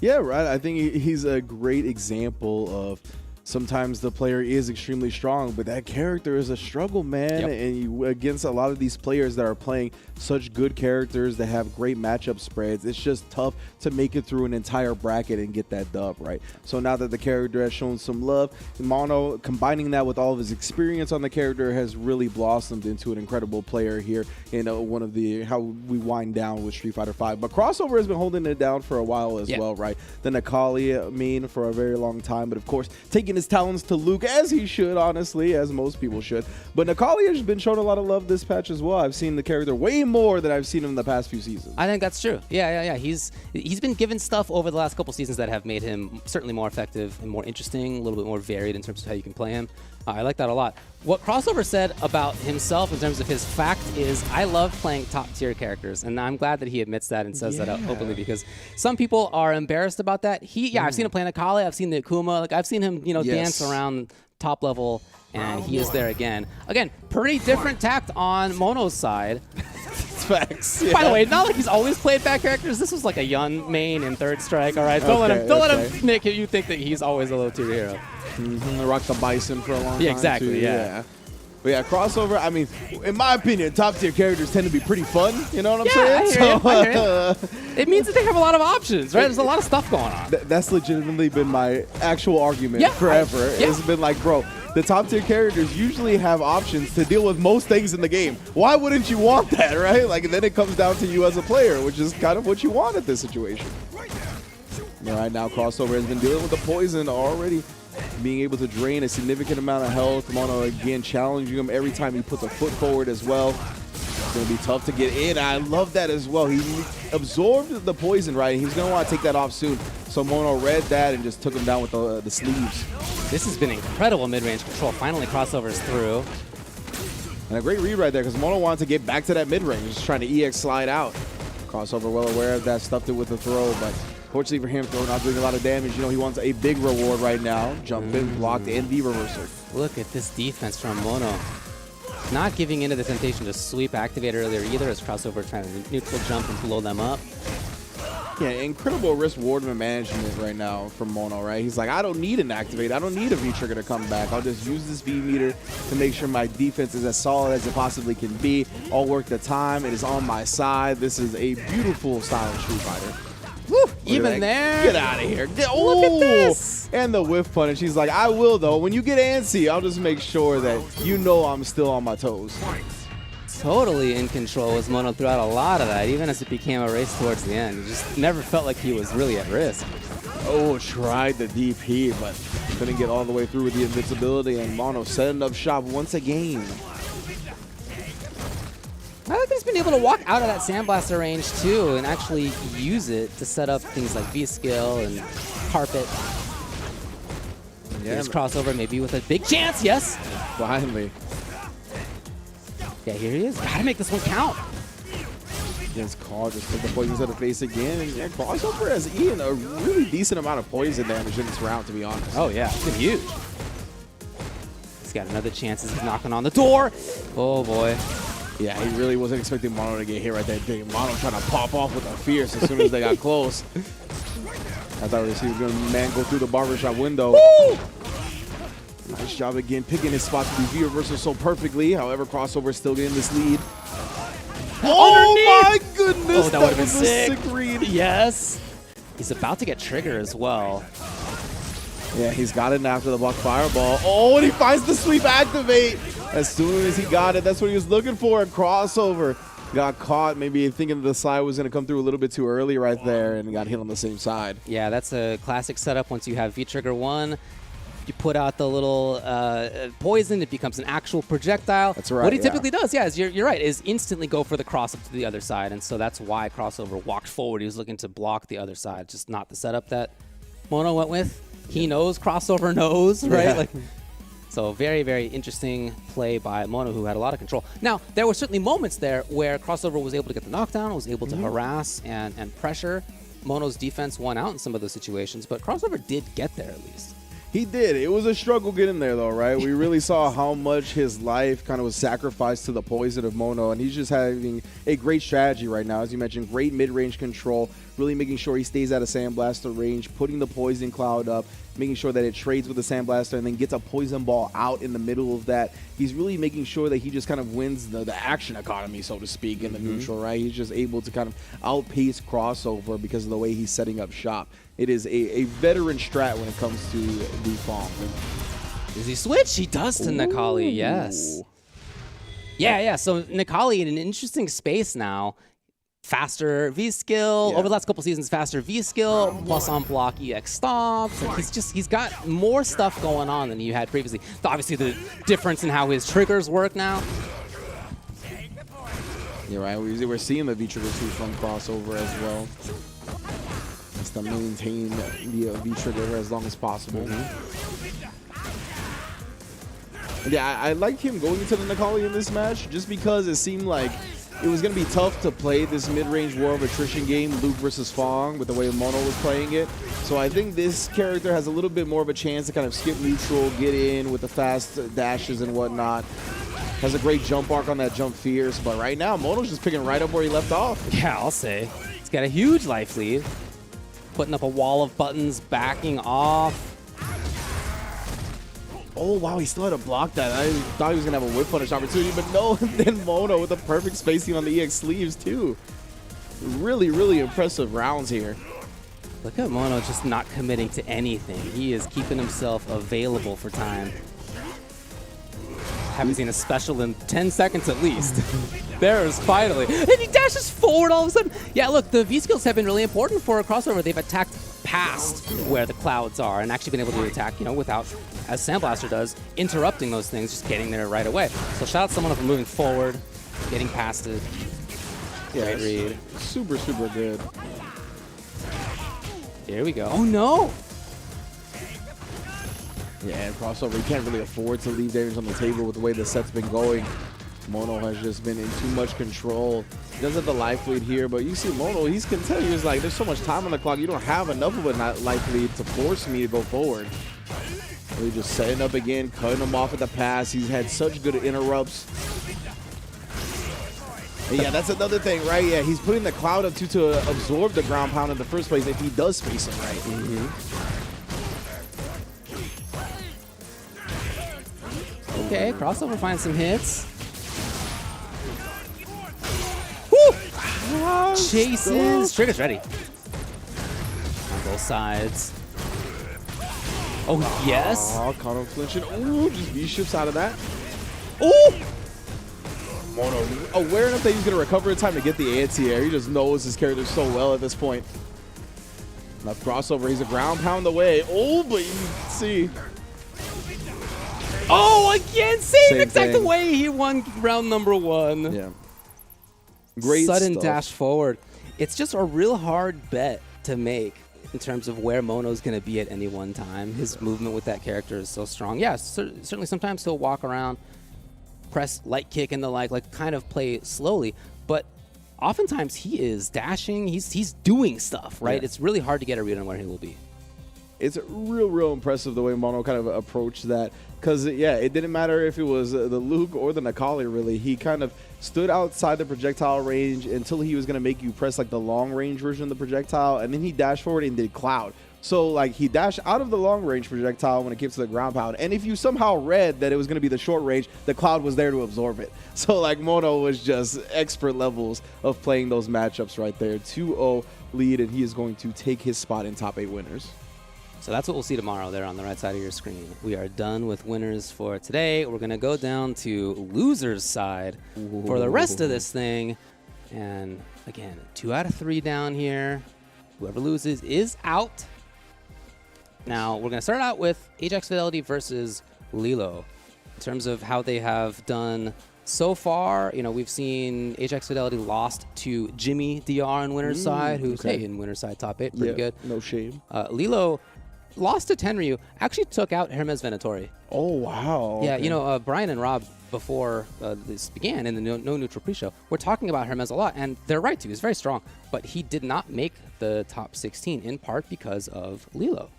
Yeah, right. I think he's a great example of sometimes the player is extremely strong, but that character is a struggle, man. And against a lot of these players that are playing such good characters that have great matchup spreads, it's just tough to make it through an entire bracket and get that dub, right? So now that the character has shown some love, Mono, combining that with all of his experience on the character, has really blossomed into an incredible player here in one of the how we wind down with Street Fighter V. But Crossover has been holding it down for a while as well, right? The Nakali, for a very long time, but of course, taking taking his talents to Luke, as he should, honestly, as most people should. But Necalli has been shown a lot of love this patch as well. I've seen the character way more than I've seen him in the past few seasons. I think that's true. Yeah. He's been given stuff over the last couple seasons that have made him certainly more effective and more interesting, a little bit more varied in terms of how you can play him. I like that a lot. What Crossover said about himself in terms of his fact is, I love playing top-tier characters, and I'm glad that he admits that and says that out openly, because some people are embarrassed about that. I've seen him play Necalli, I've seen the Akuma, like I've seen him, dance around top level, and he is there again. Again, pretty different tact on Mono's side. Facts. Yeah. By the way, not like he's always played bad characters. This was like a Yun main in Third Strike. All right, don't let him make you think that he's always a low-tier hero. Rock the Bison for a long time. Yeah, exactly. Too. Yeah. But yeah, Crossover, I mean, in my opinion, top-tier characters tend to be pretty fun. You know what I'm I saying? hear you. It means that they have a lot of options, right? There's a lot of stuff going on. That's legitimately been my actual argument forever. It's been like, bro, the top-tier characters usually have options to deal with most things in the game. Why wouldn't you want that, right? Like, and then it comes down to you as a player, which is kind of what you want at this situation. All right, now Crossover has been dealing with the poison already, being able to drain a significant amount of health. Mono again challenging him every time he puts a foot forward as well. It's going to be tough to get in. I love that as well. He absorbed the poison, right? He's going to want to take that off soon. So Mono read that and just took him down with the sleeves. This has been incredible mid-range control. Finally, Crossover's through. And a great read right there, because Mono wanted to get back to that mid-range, just trying to EX slide out. Crossover well aware of that, stuffed it with the throw, but fortunately for him, throw not doing a lot of damage. He wants a big reward right now. Jump in, blocked, and the reversal. Look at this defense from Mono. Not giving into the temptation to sweep activate earlier either, as Crossover trying to neutral jump and blow them up. Yeah, incredible risk reward management right now from Mono, right? He's like, I don't need an activate. I don't need a V-trigger to come back. I'll just use this V-meter to make sure my defense is as solid as it possibly can be. I'll work the time. It is on my side. This is a beautiful style of Street Fighter. Woo, even there. Get out of here. Look at this. And the whiff punish. He's like, I will, though. When you get antsy, I'll just make sure that I'm still on my toes. Totally in control was Mono throughout a lot of that, even as it became a race towards the end. It just never felt like he was really at risk. Oh, tried the DP, but couldn't get all the way through with the invincibility, and Mono setting up shop once again. I think he's been able to walk out of that Sandblaster range too and actually use it to set up things like V-Skill and Carpet. Here's Crossover maybe with a big chance, yes! Finally. Yeah, here he is. Gotta make this one count. Against Carl, just took the poison to the face again. And yeah, Crossover has eaten a really decent amount of poison damage in this round, to be honest. Oh yeah, it's been huge. He's got another chance as he's knocking on the door. Oh boy. Yeah, he really wasn't expecting Mono to get hit right there. Mono trying to pop off with a fierce as soon as they got close. I thought he was going to go through the barbershop window. Woo! Nice job again, picking his spot to do V-reversal so perfectly. However, Crossover is still getting this lead. Oh my goodness! Oh, that would have been was sick. a sick read. Yes. He's about to get trigger as well. Yeah, he's got it after the block fireball. Oh, and he finds the sweep activate. As soon as he got it, that's what he was looking for. A Crossover got caught, maybe thinking the slide was going to come through a little bit too early right there, and got hit on the same side. Yeah, that's a classic setup. Once you have V-trigger 1, you put out the little poison, it becomes an actual projectile. That's right. What he typically does, is you're right, is instantly go for the cross up to the other side, and so that's why Crossover walked forward. He was looking to block the other side, just not the setup that Mono went with. He knows, Crossover knows, right? Yeah. Like, so very, very interesting play by Mono, who had a lot of control. Now, there were certainly moments there where Crossover was able to get the knockdown, was able to harass and pressure. Mono's defense won out in some of those situations, but Crossover did get there at least. He did. It was a struggle getting there, though, right? We really saw how much his life kind of was sacrificed to the poison of Mono, and he's just having a great strategy right now. As you mentioned, great mid-range control, really making sure he stays out of Sandblaster range, putting the poison cloud up, making sure that it trades with the Sandblaster and then gets a poison ball out in the middle of that. He's really making sure that he just kind of wins the action economy, so to speak, in the neutral, right? He's just able to kind of outpace Crossover because of the way he's setting up shop. It is a veteran strat when it comes to the bomb. Does he switch? He does to Necalli, yes. Yeah, so Necalli in an interesting space now. faster V skill over the last couple seasons. Faster V skill plus on block EX stomps. Like he's got more stuff going on than you had previously. Obviously, the difference in how his triggers work now. You're right. We're seeing the V trigger 2 from crossover as well. Just to maintain the V trigger as long as possible. Yeah, I like him going into the Necalli in this match just because it seemed like it was going to be tough to play this mid-range war of attrition game, Luke versus Fong, with the way Mono was playing it. So I think this character has a little bit more of a chance to kind of skip neutral, get in with the fast dashes and whatnot. Has a great jump arc on that jump fierce, but right now Mono's just picking right up where he left off. Yeah, I'll say. He's got a huge life lead. Putting up a wall of buttons, backing off. Oh, wow, he still had to block that. I thought he was going to have a whip punish opportunity, but no. And then Mono with the perfect spacing on the EX sleeves, too. Really, really impressive rounds here. Look at Mono just not committing to anything. He is keeping himself available for time. Haven't seen a special in 10 seconds at least. There is finally. And he dashes forward all of a sudden. Yeah, look, the V-skills have been really important for a crossover. They've attacked past where the clouds are and actually been able to attack, you know, without, as Sandblaster does, interrupting those things, just getting there right away. So shout out to someone for moving forward, getting past it. Yeah, great read. Super, super good. Here we go. Oh, no. Yeah, crossover. You can't really afford to leave damage on the table with the way the set's been going. Mono has just been in too much control. He does have the life lead here, but you see Mono, he's content. He's like, there's so much time on the clock. You don't have enough of a life lead to force me to go forward. Really just setting up again, cutting him off at the pass. He's had such good interrupts. And yeah, that's another thing, right? Yeah, he's putting the cloud up to absorb the ground pound in the first place if he does space it right. Okay, crossover finds some hits. Woo! Chases. Trigger's ready. On both sides. Oh, yes. Oh, caught him flinching. Ooh, just V-ships out of that. Ooh! Mono aware enough that he's going to recover in time to get the anti-air. He just knows his character so well at this point. Left crossover. He's a ground pound away. Oh, but you can see. Oh, again, same exact thing. way he won round number 1. Yeah. Great Sudden stuff. dash forward. It's just a real hard bet to make in terms of where Mono's going to be at any one time. His movement with that character is so strong. Yeah, certainly sometimes he'll walk around, press light kick and the like kind of play slowly, but oftentimes he is dashing. He's doing stuff, right? Yeah. It's really hard to get a read on where he will be. It's real impressive the way Mono kind of approached that. Because, yeah, it didn't matter if it was the Luke or the Necalli, really. He kind of stood outside the projectile range until he was going to make you press, like, the long-range version of the projectile. And then he dashed forward and did Cloud. So, like, he dashed out of the long-range projectile when it came to the ground pound. And if you somehow read that it was going to be the short range, the Cloud was there to absorb it. So, like, Mono was just expert levels of playing those matchups right there. 2-0 lead, and he is going to take his spot in top 8 winners. So that's what we'll see tomorrow there on the right side of your screen. We are done with winners for today. We're going to go down to losers side for the rest of this thing. And again, 2 out of 3 down here. Whoever loses is out. Now, we're going to start out with Ajax Fidelity versus Lilo. In terms of how they have done so far, you know, we've seen Ajax Fidelity lost to Jimmy DR in winner's side, who's, hey, in winner's side top 8, pretty good. No shame. Lilo lost to Tenryu, actually took out Hermes Venatori. Oh, wow. Yeah, Okay. you know, Brian and Rob, before this began in the No Neutral pre-show, were talking about Hermes a lot, and they're right to. He's very strong, but he did not make the top 16, in part because of Lilo.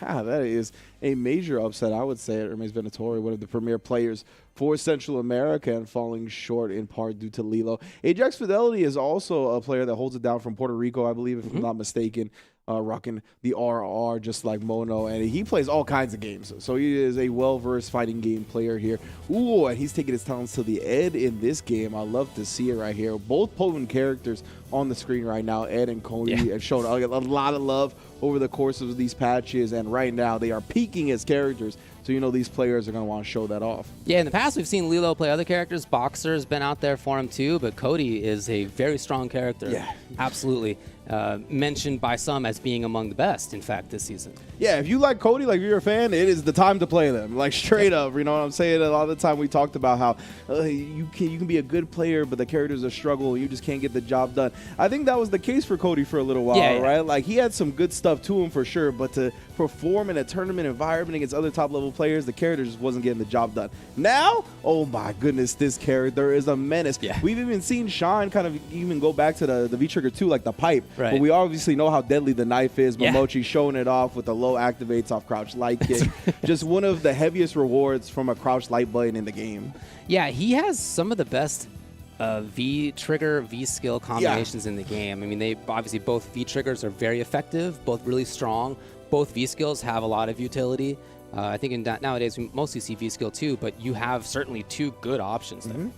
Yeah, that is a major upset, I would say. Hermes Venatori, one of the premier players for Central America, and falling short in part due to Lilo. Ajax Fidelity is also a player that holds it down from Puerto Rico, I believe, if I'm not mistaken. Rocking the RR just like Mono, and he plays all kinds of games. So he is a well-versed fighting game player here. Ooh, and he's taking his talents to the Ed in this game. I love to see it right here. Both potent characters on the screen right now, Ed and Cody, have shown a lot of love over the course of these patches, and right now they are peaking as characters. So these players are going to want to show that off. Yeah, in the past we've seen Lilo play other characters. Boxer's been out there for him too, but Cody is a very strong character. Yeah. Absolutely. Mentioned by some as being among the best, in fact, this season. Yeah, if you like Cody, like if you're a fan, it is the time to play them. Like straight up, you know what I'm saying? A lot of the time we talked about how you can be a good player, but the characters are struggle. You just can't get the job done. I think that was the case for Cody for a little while, right? Like he had some good stuff to him for sure, but to perform in a tournament environment against other top level players, the character just wasn't getting the job done. Now, oh my goodness, this character is a menace. Yeah. We've even seen Sean kind of even go back to the V-Trigger 2, like the pipe. Right. But we obviously know how deadly the knife is. Yeah. Momochi showing it off with the low activates off crouch light kick. Just one of the heaviest rewards from a crouch light button in the game. Yeah, he has some of the best V-trigger, V-skill combinations in the game. I mean, they obviously both V-triggers are very effective, both really strong. Both V-skills have a lot of utility. I think nowadays we mostly see V-skill too, but you have certainly two good options there.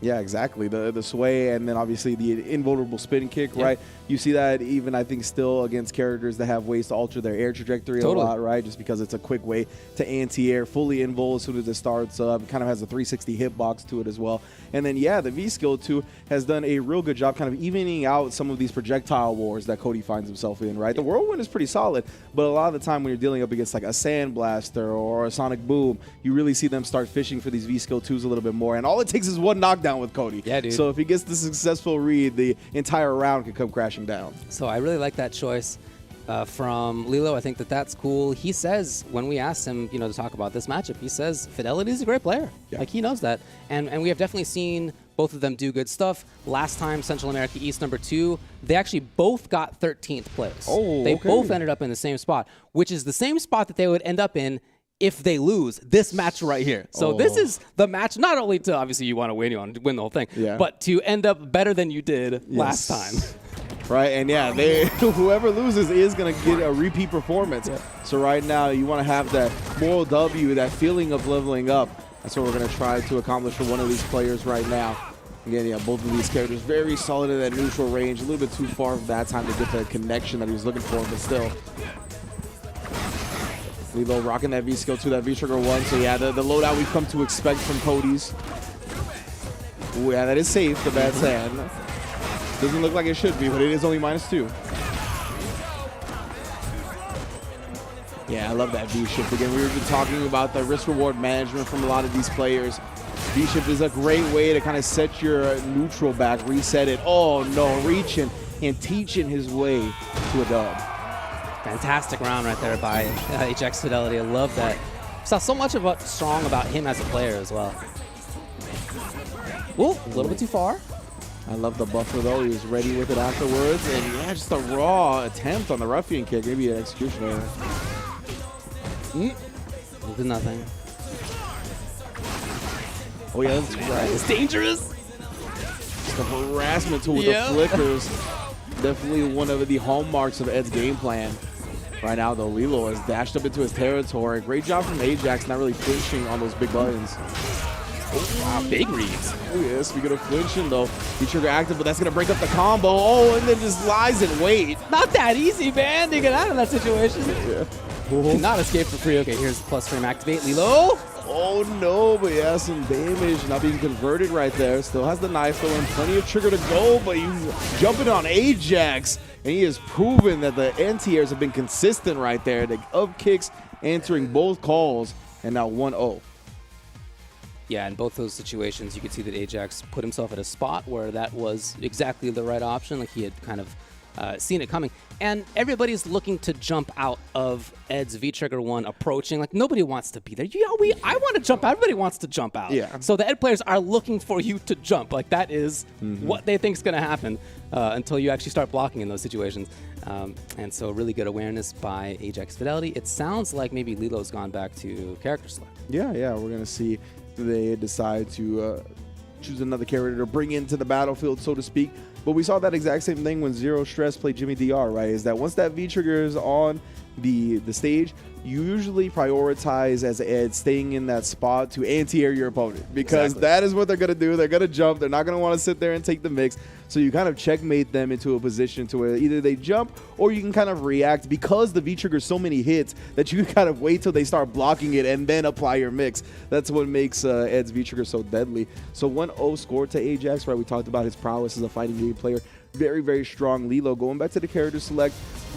Yeah, exactly. The sway and then obviously the invulnerable spin kick, right? You see that even, I think, still against characters that have ways to alter their air trajectory a lot, right? Just because it's a quick way to anti-air, fully invul as soon as it starts up. It kind of has a 360 hitbox to it as well. And then, yeah, the V-skill, too, has done a real good job kind of evening out some of these projectile wars that Cody finds himself in, right? The whirlwind is pretty solid, but a lot of the time when you're dealing up against like a sand blaster or a sonic boom, you really see them start fishing for these V-skill 2s a little bit more. And all it takes is one knockdown with Cody. Yeah, dude. So if he gets the successful read, the entire round could come crashing down. So I really like that choice from Lilo. I think that's cool. He says, when we asked him, to talk about this matchup, he says Fidelity is a great player. Yeah. Like, he knows that. And we have definitely seen both of them do good stuff. Last time, Central America East #2, they actually both got 13th place. Oh, They okay. both ended up in the same spot, which is the same spot that they would end up in if they lose this match right here. So this is the match, not only to, obviously you want to win the whole thing, but to end up better than you did last time. Right, and yeah, whoever loses is going to get a repeat performance. So right now, you want to have that moral W, that feeling of leveling up. That's what we're going to try to accomplish for one of these players right now. Again, yeah, both of these characters very solid in that neutral range. A little bit too far from that time to get the connection that he was looking for, but still. Lilo rocking that V-skill to that V-trigger 1. So yeah, the loadout we've come to expect from Cody's. Ooh, yeah, that is safe, the bad sand. Doesn't look like it should be, but it is only -2. Yeah, I love that V-shift. Again, we were just talking about the risk-reward management from a lot of these players. V-shift is a great way to kind of set your neutral back, reset it. Oh no, reaching and teaching his way to a dub. Fantastic round right there by HX Fidelity. I love that. Saw so much strong about him as a player as well. Whoa, a little bit too far. I love the buffer though. He was ready with it afterwards. And yeah, just a raw attempt on the ruffian kick. Maybe an execution error. Did nothing. Oh yeah, that's right. It's dangerous. Just the harassment tool with the flickers. Definitely one of the hallmarks of Ed's game plan. Right now, though, Lilo has dashed up into his territory. Great job from Ajax, not really flinching on those big buttons. Oh, wow, big reads. Oh, yeah, speaking of flinching, though, he trigger active, but that's going to break up the combo. Oh, and then just lies in wait. Not that easy, man, to get out of that situation. Yeah. Cannot escape for free. Okay, here's plus frame activate. Lilo. Oh, no, but yeah, some damage not being converted right there. Still has the knife, though, and plenty of trigger to go, but he's jumping on Ajax, and he has proven that the anti-airs have been consistent right there. The up kicks answering both calls, and now 1-0. Yeah, in both those situations, you could see that Ajax put himself at a spot where that was exactly the right option. Like, he had kind of seen it coming. And everybody's looking to jump out of Ed's V-Trigger 1 approaching. Like, nobody wants to be there. I want to jump out. Everybody wants to jump out. Yeah. So the Ed players are looking for you to jump. Like, that is what they think is going to happen until you actually start blocking in those situations. And so really good awareness by Ajax Fidelity. It sounds like maybe Lilo's gone back to character select. Yeah, we're going to see if they decide to choose another character to bring into the battlefield, so to speak. But we saw that exact same thing when Zero Stress played Jimmy DR, right? Is that once that V trigger is on the stage, you usually prioritize as Ed staying in that spot to anti-air your opponent, because that is what they're going to do. They're going to jump. They're not going to want to sit there and take the mix. So you kind of checkmate them into a position to where either they jump or you can kind of react, because the V triggers so many hits that you kind of wait till they start blocking it and then apply your mix. That's what makes Ed's V trigger so deadly. So 1-0 score to Ajax, right? We talked about his prowess as a fighting game player. Very, very strong. Lilo going back to the character select,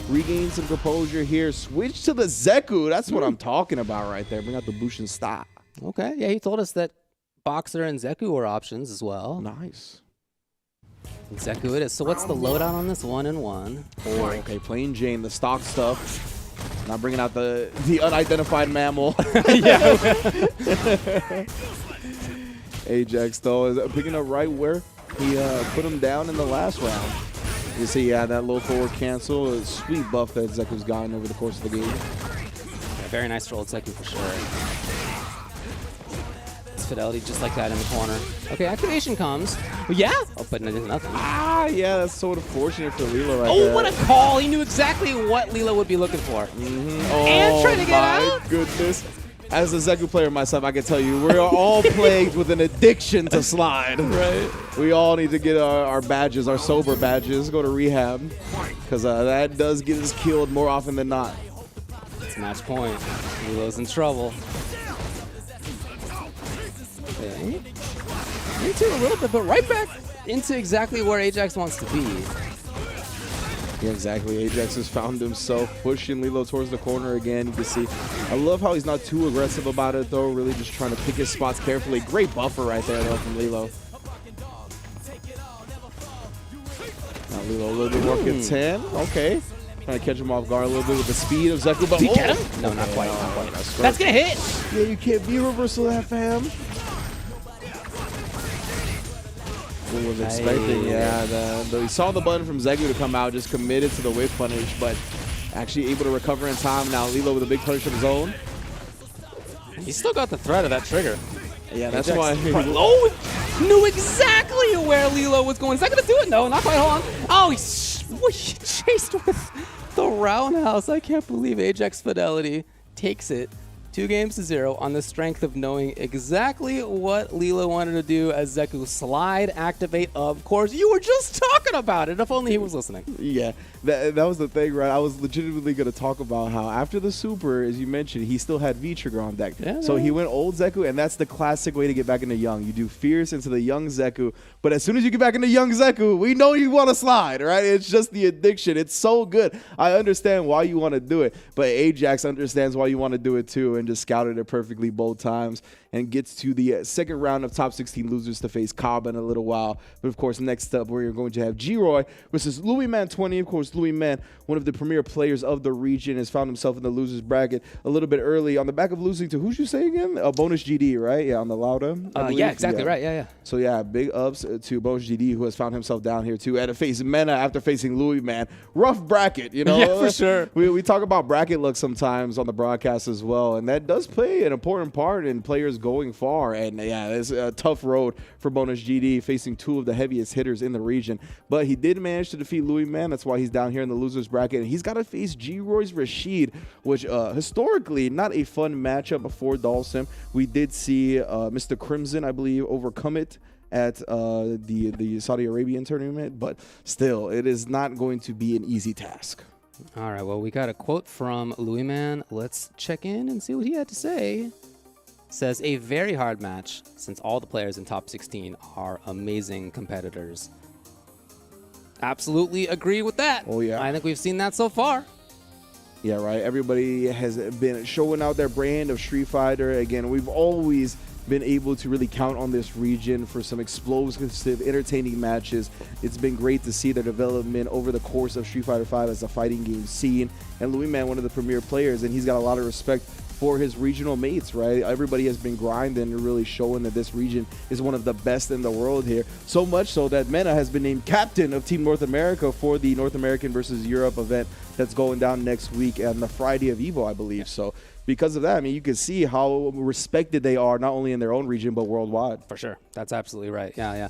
regain some composure here, switch to the Zeku. That's what I'm talking about right there. Bring out the Bushin style. Okay, yeah, he told us that Boxer and Zeku were options as well. Nice. And Zeku it is. So what's the loadout on this 1-1? Oh, okay, playing Jane, the stock stuff. Now bringing out the unidentified mammal. Ajax, though, is picking up right where he put him down in the last round. You see, that little forward cancel, a sweet buff that Zeku's gotten over the course of the game. Yeah, very nice roll, Zeku for sure. It's fidelity just like that in the corner. Okay, activation comes. Yeah. Oh, but nothing. Yeah, that's sort of fortunate for Lilo right Oh, there. what a call. He knew exactly what Lilo would be looking for. And trying to get out. My goodness. As a Zeku player myself, I can tell you, we're all plagued with an addiction to slide. Right. We all need to get our badges, our sober badges, go to rehab, because that does get us killed more often than not. It's match point. Lilo's in trouble. Okay. Into a little bit, but right back into exactly where Ajax wants to be. Yeah, exactly. Ajax has found himself pushing Lilo towards the corner again. You can see, I love how he's not too aggressive about it, though. Really just trying to pick his spots carefully. Great buffer right there, though, from Lilo. Now Lilo a little bit more content. Okay. Trying to catch him off guard a little bit with the speed of Zeku. But Did he get him? No, not quite. Not quite. That's going to hit. Yeah, you can't be a reversal of that, fam. What was expecting, he saw the button from Zeku to come out, just committed to the whip punish, but actually able to recover in time. Now Lilo with a big punish of his own. He's still got the threat of that trigger. Yeah, that's why. Knew exactly where Lilo was going. Is that going to do it? No, not quite. Hold on. Oh, he chased with the roundhouse. I can't believe Ajax Fidelity takes it 2-0 on the strength of knowing exactly what Lilo wanted to do as Zeku slide, activate. Of course, you were just talking about it. If only he was listening. Yeah, that was the thing, right? I was legitimately going to talk about how after the super, as you mentioned, he still had V-Trigger on deck. Yeah, so he went old Zeku, and that's the classic way to get back into young. You do fierce into the young Zeku, but as soon as you get back into young Zeku, we know you want to slide, right? It's just the addiction. It's so good. I understand why you want to do it, but Ajax understands why you want to do it too, and just scouted it perfectly both times and gets to the second round of top 16 losers to face Cobb in a little while. But of course, next up, we're going to have G-Roy versus Louis Man 20. Of course, Louis Man, one of the premier players of the region, has found himself in the losers bracket a little bit early on the back of losing to, who'd you say again? Bonus GD, right? Yeah, on the Lauda. Yeah, exactly right. Yeah. So yeah, big ups to Bonus GD, who has found himself down here too. Had to face Mena after facing Louis Man. Rough bracket, you know? Yeah, for sure. We talk about bracket luck sometimes on the broadcast as well, and that does play an important part in players going far. And yeah, it's a tough road for Bonus GD, facing two of the heaviest hitters in the region. But he did manage to defeat Louis Man. That's why he's down here in the losers bracket. And he's got to face G-Roy's Rashid, which historically not a fun matchup before Dalsim. We did see Mr. Crimson, I believe, overcome it at the Saudi Arabian tournament. But still, it is not going to be an easy task. All right, well, we got a quote from Louis Man. Let's check in and see what he had to say. Says, a very hard match since all the players in top 16 are amazing competitors. Absolutely agree with that. Oh, yeah. I think we've seen that so far. Yeah, right. Everybody has been showing out their brand of Street Fighter. Again, we've always been able to really count on this region for some explosive, entertaining matches. It's been great to see their development over the course of Street Fighter V as a fighting game scene. And Louis Man, one of the premier players, and he's got a lot of respect for his regional mates, right? Everybody has been grinding and really showing that this region is one of the best in the world here. So much so that Mena has been named captain of Team North America for the North American versus Europe event that's going down next week on the Friday of Evo, I believe. So because of that, I mean, you can see how respected they are, not only in their own region, but worldwide. For sure. That's absolutely right. Yeah.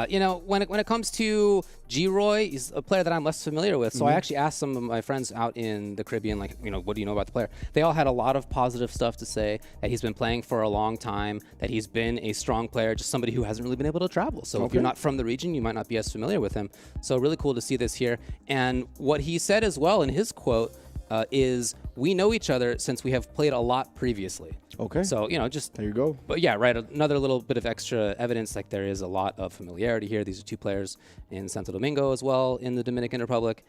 You know, when it comes to G-Roy, he's a player that I'm less familiar with. So I actually asked some of my friends out in the Caribbean, like, you know, what do you know about the player? They all had a lot of positive stuff to say, that he's been playing for a long time, that he's been a strong player, just somebody who hasn't really been able to travel. So if you're not from the region, you might not be as familiar with him. So really cool to see this here. And what he said as well in his quote is, we know each other since we have played a lot previously. Okay. So, you know, just there you go. But yeah, right. Another little bit of extra evidence, like there is a lot of familiarity here. These are two players in Santo Domingo as well in the Dominican Republic.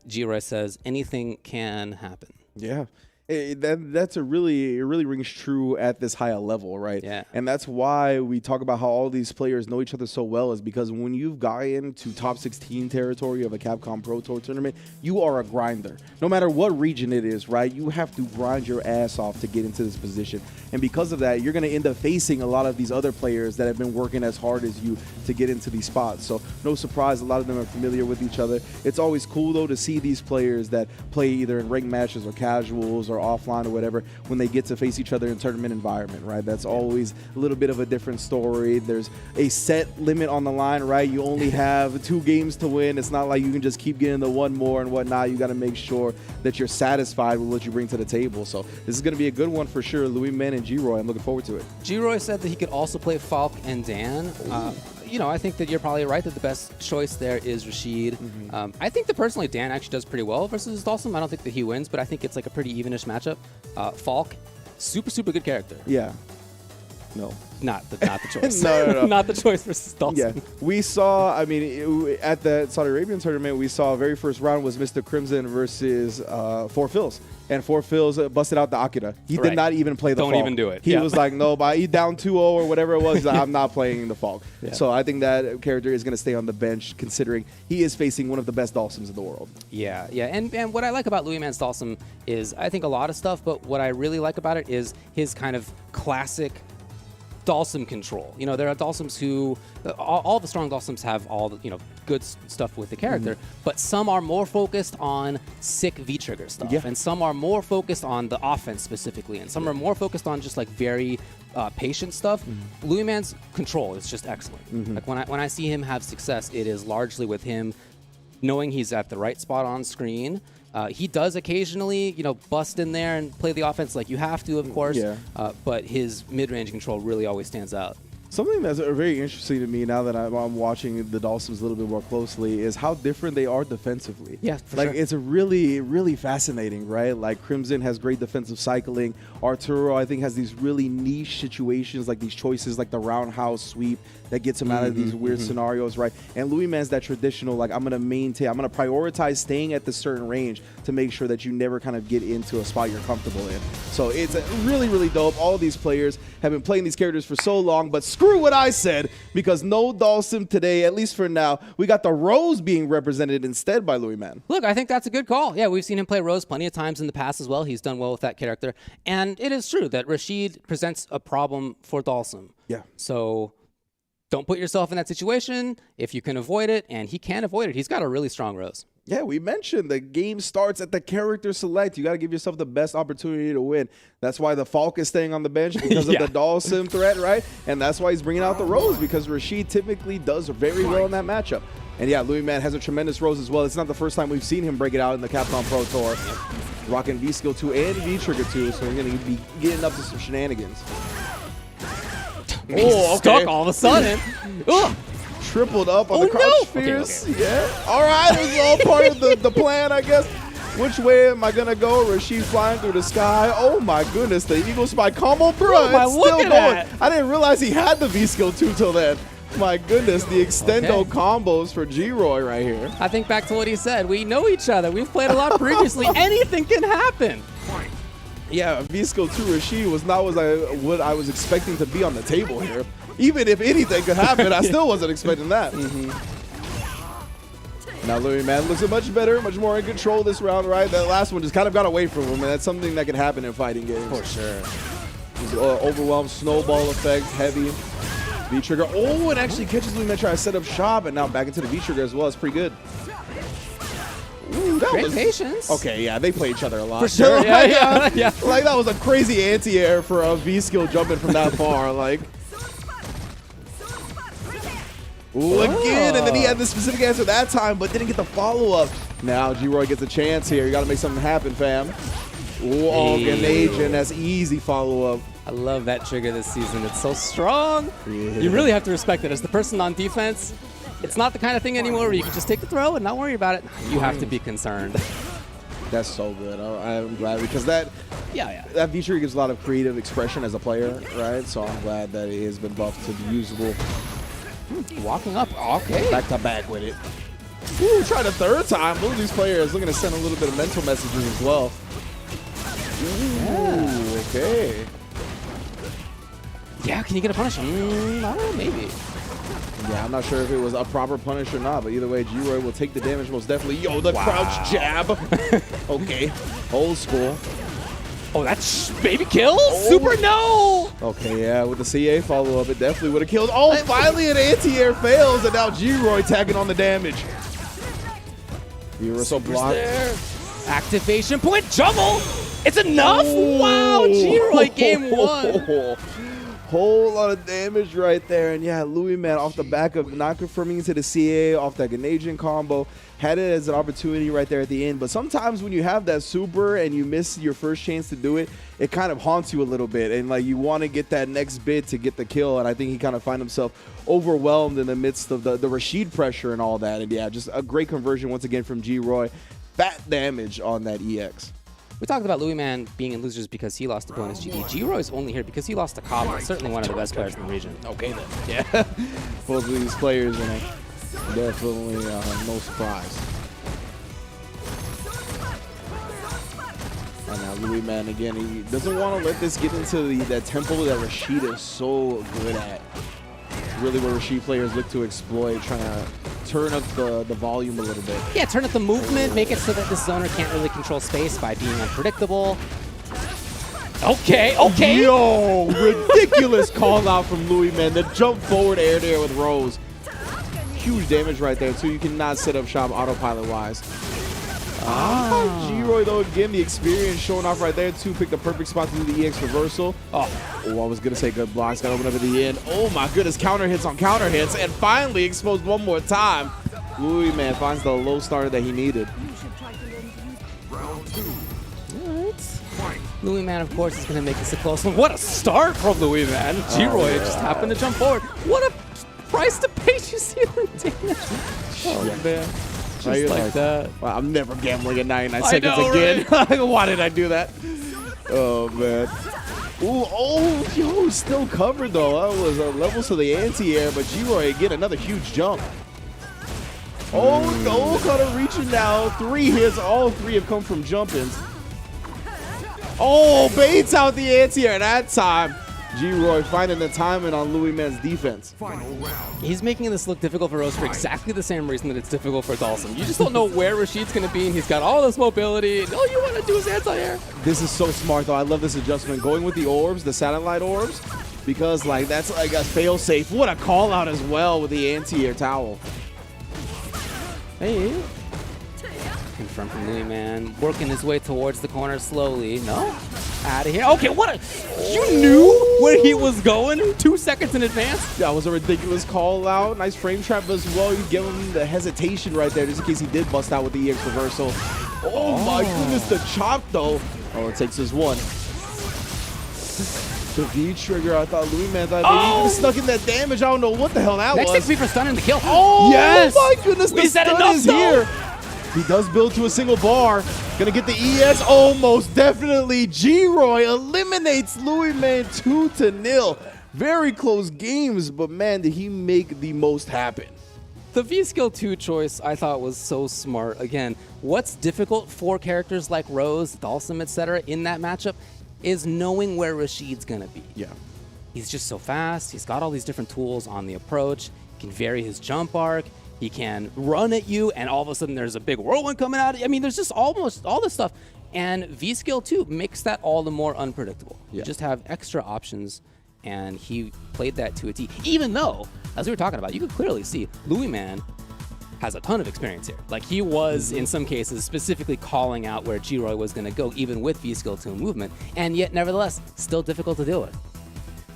G-Roy says anything can happen. Yeah. That's it really rings true at this higher level, right? Yeah. And that's why we talk about how all these players know each other so well, is because when you've gotten to top 16 territory of a Capcom Pro Tour tournament, you are a grinder. No matter what region it is, right? You have to grind your ass off to get into this position. And because of that, you're going to end up facing a lot of these other players that have been working as hard as you to get into these spots. So no surprise, a lot of them are familiar with each other. It's always cool, though, to see these players that play either in ranked matches or casuals or offline or whatever, when they get to face each other in tournament environment, right? That's always a little bit of a different story. There's a set limit on the line, right? You only have 2 games to win. It's not like you can just keep getting the one more and whatnot. You got to make sure that you're satisfied with what you bring to the table. So this is going to be a good one for sure. Louis Men and G-Roy, I'm looking forward to it. G-Roy said that he could also play Falk and Dan. You know, I think that you're probably right that the best choice there is Rashid. I think that personally Dan actually does pretty well versus Dalsum. I don't think that he wins, but I think it's like a pretty evenish matchup. Falk, super good character. Yeah. No. Not the choice. No. Not the choice versus Dalsum. Yeah, we saw, I mean, at the Saudi Arabian tournament, we saw very first round was Mr. Crimson versus Four Fills. And Four Fills busted out the Akira. He did not even play the Falk. Don't even do it. He was like, no, he down 2-0 or whatever it was. He's like, I'm not playing the Falk. Yeah. So I think that character is going to stay on the bench, considering he is facing one of the best Dalsums in the world. Yeah. And what I like about Louis Man's Dalsum is, I think a lot of stuff, but what I really like about it is his kind of classic Dalsum control. You know, there are Dalsums who, all the strong Dalsums have all the, you know, good stuff with the character, but some are more focused on sick V-trigger stuff, and some are more focused on the offense specifically, and some are more focused on just like very patient stuff. Louis Man's control is just excellent. Like when I see him have success, it is largely with him knowing he's at the right spot on screen. He does occasionally, you know, bust in there and play the offense like you have to, of course. But his mid-range control really always stands out. Something that's very interesting to me now that I'm watching the Dalsums a little bit more closely is how different they are defensively. Yeah, for like sure. It's a really fascinating, right? Like Crimson has great defensive cycling. Arturo, I think, has these really niche situations, like these choices, like the roundhouse sweep that gets him out of these weird scenarios, right? And Louis Man's that traditional, like, I'm going to prioritize staying at the certain range to make sure that you never kind of get into a spot you're comfortable in. So it's really dope. All of these players have been playing these characters for so long, but screw what I said, because no Dalsum today, at least for now. We got the Rose being represented instead by Louis Man. Look, I think that's a good call. Yeah, we've seen him play Rose plenty of times in the past as well. He's done well with that character. And it is true that Rashid presents a problem for Dalsum. Yeah. So don't put yourself in that situation if you can avoid it, and he can avoid it. He's got a really strong Rose. Yeah, we mentioned the game starts at the character select. You got to give yourself the best opportunity to win. That's why the Falk is staying on the bench, because of the Dalsum threat, right? And that's why he's bringing out the Rose, because Rashid typically does very well in that matchup. And yeah, Louis Man has a tremendous Rose as well. It's not the first time we've seen him break it out in the Capcom Pro Tour. Rocking V-Skill 2 and V-Trigger 2, so we're going to be getting up to some shenanigans. Stuck all of a sudden. Tripled up on the crouch fierce. Yeah. All right, it was all part of the plan, I guess. Which way am I going to go? Rashid flying through the sky. Oh, my goodness. The Eagle Spy combo, bro. It's still going. I didn't realize he had the V-Skill 2 till then. My goodness, the extendo combos for G-Roy right here. I think back to what he said. We know each other. We've played a lot previously. Anything can happen. Yeah, V-Skill 2 Rashid was not what I was expecting to be on the table here. Even if anything could happen, I still wasn't expecting that. Now Louis Man looks much better, much more in control this round, right? That last one just kind of got away from him, and that's something that can happen in fighting games. For sure. Overwhelmed snowball effect, heavy. V-Trigger. Oh, it actually catches Louis Man trying to set up shop, and now back into the V-Trigger as well. It's pretty good. Ooh, that Great patience. Okay, yeah, they play each other a lot. For sure. Yeah. Like, that was a crazy anti-air for a V-Skill jumping from that far. Like, Ooh, again, and then he had the specific answer that time, but didn't get the follow-up. Now G-Roy gets a chance here. You got to make something happen, fam. Ooh, grenade, and that's easy follow-up. I love that trigger this season. It's so strong. Yeah. You really have to respect it. As the person on defense, it's not the kind of thing anymore where you can just take the throw and not worry about it. You have to be concerned. That's so good. I'm glad because that V-trigger gives a lot of creative expression as a player, right? So I'm glad that it has been buffed to be usable. Walking up, okay. Back to back with it. Ooh, try the third time. Both of these players looking to send a little bit of mental messages as well. Ooh, okay. Yeah, can you get a punish? I don't know, maybe. Yeah, I'm not sure if it was a proper punish or not, but either way, G-Roy will take the damage most definitely. Yo, the crouch jab. Okay, old school. Oh, that's baby kill? Super no! Okay, yeah, with the CA follow-up, it definitely would have killed. Oh, finally an anti-air fails, and now G-Roy tagging on the damage. Universal block. Activation point, juggle! It's enough? Wow, G-Roy game 1. Whole lot of damage right there. And yeah, Louis, man, off the back of not confirming into the CA, off that Grenadian combo, had it as an opportunity right there at the end. But sometimes when you have that super and you miss your first chance to do it, it kind of haunts you a little bit. And like you want to get that next bit to get the kill. And I think he kind of find himself overwhelmed in the midst of the Rashid pressure and all that. And yeah, just a great conversion once again from G-Roy. Fat damage on that EX. We talked about Louis Man being in losers because he lost to bonus GD. G-Roy's only here because he lost to Cobb, certainly one of the best players in the region. Okay then. Yeah. Both of these players, you know, definitely no surprise. And now Louis Man again, he doesn't want to let this get into that tempo that Rashid is so good at. Really what Rashid players look to exploit, trying to turn up the volume a little bit. Yeah, turn up the movement, make it so that this zoner can't really control space by being unpredictable. Okay. Yo, ridiculous call out from Louis, man. The jump forward air there with Rose. Huge damage right there, too. You cannot set up shop autopilot-wise. G-Roy, though, again, the experience showing off right there, too. Picked the perfect spot to do the EX reversal. Oh, I was going to say good blocks. Got to open up at the end. Oh, my goodness. Counter hits on counter hits. And finally exposed one more time. Louis, man, finds the low starter that he needed. Louis Man, of course, is going to make this a close one. What a start from Louis Man. G-Roy just happened to jump forward. What a price to pay. You see the damage. Oh, man. Just like that. Well, I'm never gambling at 99 seconds again. Right? Why did I do that? Oh, man. Ooh, oh, yo, still covered, though. That was levels to the anti-air, but G-Roy, again, another huge jump. Oh, no, kind of reaching now. 3 hits. All 3 have come from jump-ins. Oh, baits out the anti-air that time. G-Roy finding the timing on Louis Man's defense. He's making this look difficult for Rose for exactly the same reason that it's difficult for Dawson. You just don't know where Rashid's going to be, and he's got all this mobility, and all you want to do is anti-air. This is so smart, though. I love this adjustment. Going with the orbs, the satellite orbs, because like that's like a fail-safe. What a call-out as well with the anti-air towel. Hey. Confirmed from Louis Man, working his way towards the corner slowly. No? Out of here. Okay, what a... You knew where he was going 2 seconds in advance? That was a ridiculous call out. Nice frame trap as well. You give him the hesitation right there just in case he did bust out with the EX reversal. Oh my goodness, the chop though. Oh, it takes his one. The V trigger, I thought Louis Man thought he was stuck in that damage. I don't know what the hell that was. Next 6 for stunning the kill. Oh yes! My goodness, the stun is here. He does build to a single bar. Gonna get the EX almost definitely. G-Roy eliminates Louis Man 2-0. Very close games, but man, did he make the most happen. The V-Skill 2 choice I thought was so smart. Again, what's difficult for characters like Rose, Dalsum, etc. in that matchup is knowing where Rashid's gonna be. Yeah. He's just so fast. He's got all these different tools on the approach. He can vary his jump arc. He can run at you, and all of a sudden there's a big whirlwind coming out. I mean, there's just almost all this stuff. And V-Skill 2 makes that all the more unpredictable. Yeah. You just have extra options, and he played that to a T. Even though, as we were talking about, you could clearly see Louis Man has a ton of experience here. Like, he was, in some cases, specifically calling out where G-Roy was going to go, even with V-Skill 2 movement, and yet, nevertheless, still difficult to deal with.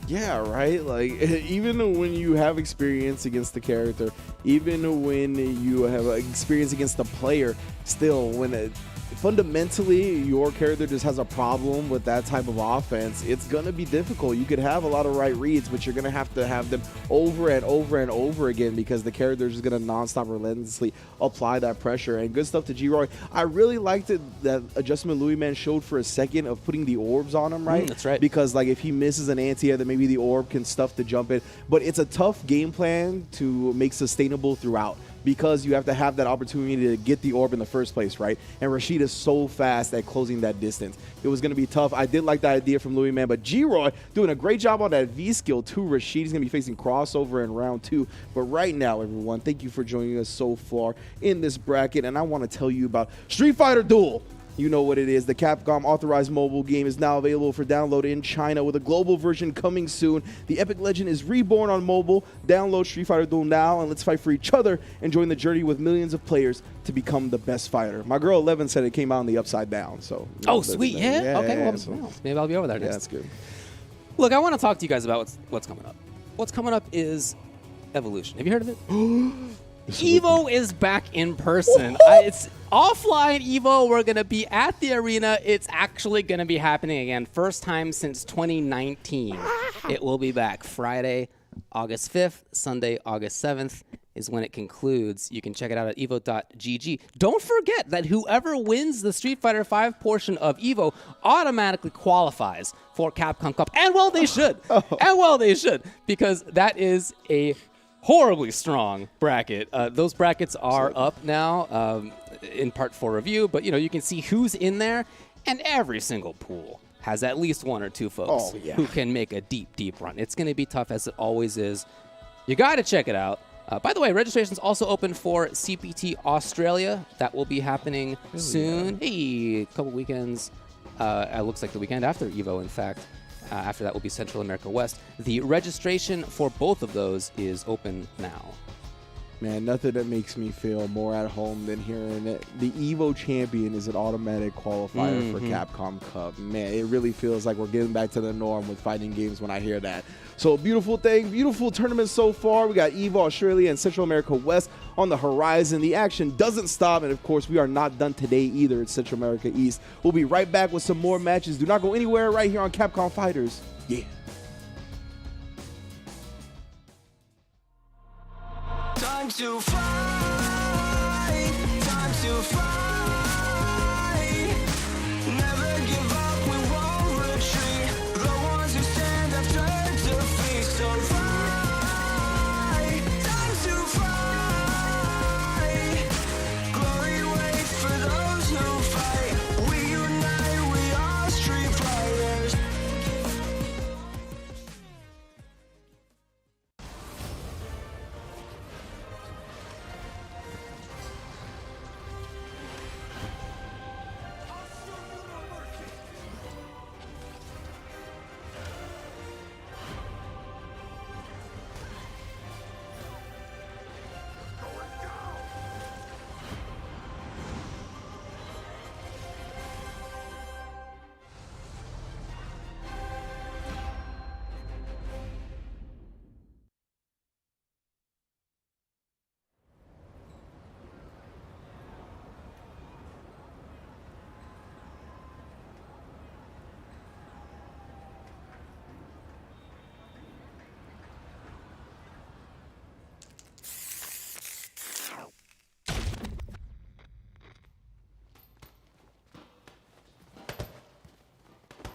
Yeah, right? Like, even when you have experience against the character, even when you have experience against the player, still, when fundamentally your character just has a problem with that type of offense, it's going to be difficult. You could have a lot of right reads, but you're going to have them over and over and over again because the character is just going to nonstop relentlessly apply that pressure. And good stuff to G-Roy. I really liked it, that adjustment Louis Man showed for a second of putting the orbs on him, right? That's right. Because like if he misses an anti-air, then maybe the orb can stuff to jump in. But it's a tough game plan to make sustainable throughout, because you have to have that opportunity to get the orb in the first place, right? And Rashid is so fast at closing that distance. It was going to be tough. I did like the idea from Louis Man, but G-Roy doing a great job on that V skill too. Rashid is going to be facing crossover in round 2. But right now, everyone, thank you for joining us so far in this bracket. And I want to tell you about Street Fighter Duel. You know what it is. The Capcom authorized mobile game is now available for download in China with a global version coming soon. The epic legend is reborn on mobile. Download Street Fighter Duel now and let's fight for each other and join the journey with millions of players to become the best fighter. My girl 11 said it came out on the upside down. So Oh, sweet. Yeah. Okay. Well, so, maybe I'll be over there yeah, next. that's good. Look, I want to talk to you guys about what's coming up. What's coming up is Evolution. Have you heard of it? Evo is back in person. It's offline Evo. We're going to be at the arena. It's actually going to be happening again. First time since 2019. It will be back Friday, August 5th, Sunday, August 7th is when it concludes. You can check it out at evo.gg. Don't forget that whoever wins the Street Fighter V portion of Evo automatically qualifies for Capcom Cup. And well, they should. And well, they should. Because that is a horribly strong bracket. Those brackets are up now, in part for review, but you can see who's in there, and every single pool has at least one or two folks who can make a deep, deep run. It's going to be tough, as it always is. You got to check it out. By the way, registration's also open for CPT Australia. That will be happening soon. Hey, a couple weekends. It looks like the weekend after Evo, in fact. After that will be Central America West. The registration for both of those is open now. Man, nothing that makes me feel more at home than hearing that the Evo champion is an automatic qualifier for Capcom Cup. Man, it really feels like we're getting back to the norm with fighting games when I hear that. So beautiful thing, beautiful tournament so far. We got Evo Australia and Central America West on the horizon. The action doesn't stop, and of course, we are not done today either at Central America East. We'll be right back with some more matches. Do not go anywhere right here on Capcom Fighters. Yeah. Time to fight, time to fight. Never give up, we won't retreat. The ones who stand have turned to feast. So fight, time to fight. Glory waits for those who fight. We unite, we are street fighters.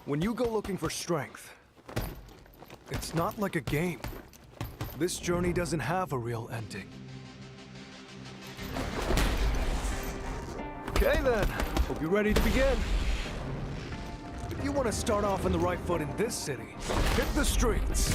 When you go looking for strength, it's not like a game. This journey doesn't have a real ending. Okay then, hope you're ready to begin. If you want to start off on the right foot in this city, hit the streets.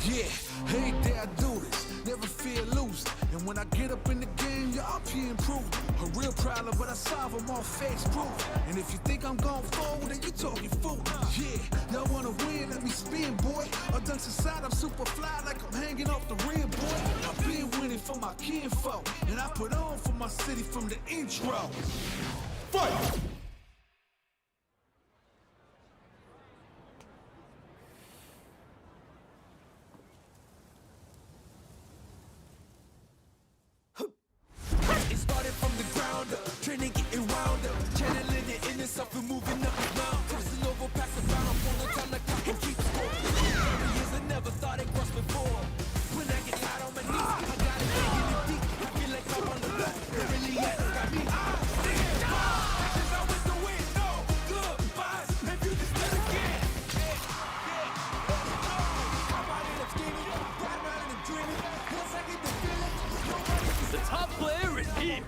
Yeah, hey there, I do this. Never fear losing. And when I get up in the game, y'all be improved. A real problem, but I solve them all face proof. And if you think I'm going forward, then you talking fool. Yeah, y'all wanna win, let me spin, boy. I done society, I'm super fly like I'm hanging off the rim, boy. I've been winning for my kinfolk, and I put on for my city from the intro. Fight!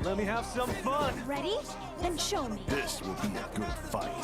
Let me have some fun. Ready? Then show me. This will be a good fight.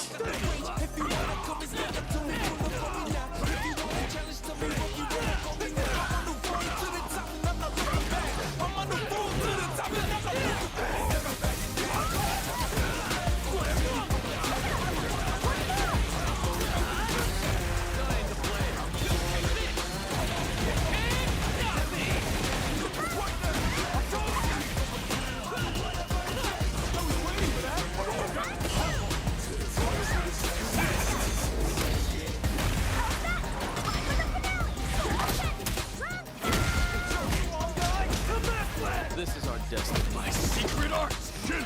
This is our destiny. My secret art, Street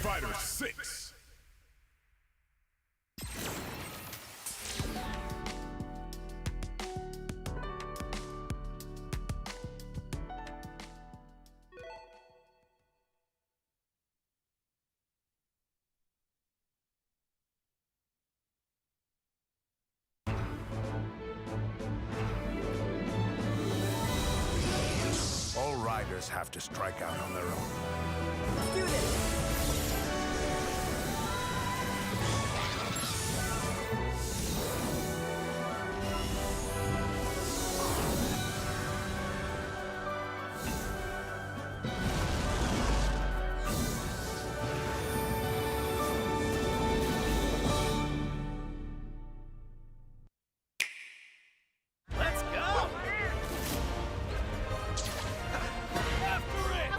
Fighter VI. All riders have to strike out on their own. Let's do this. Let's go. After it.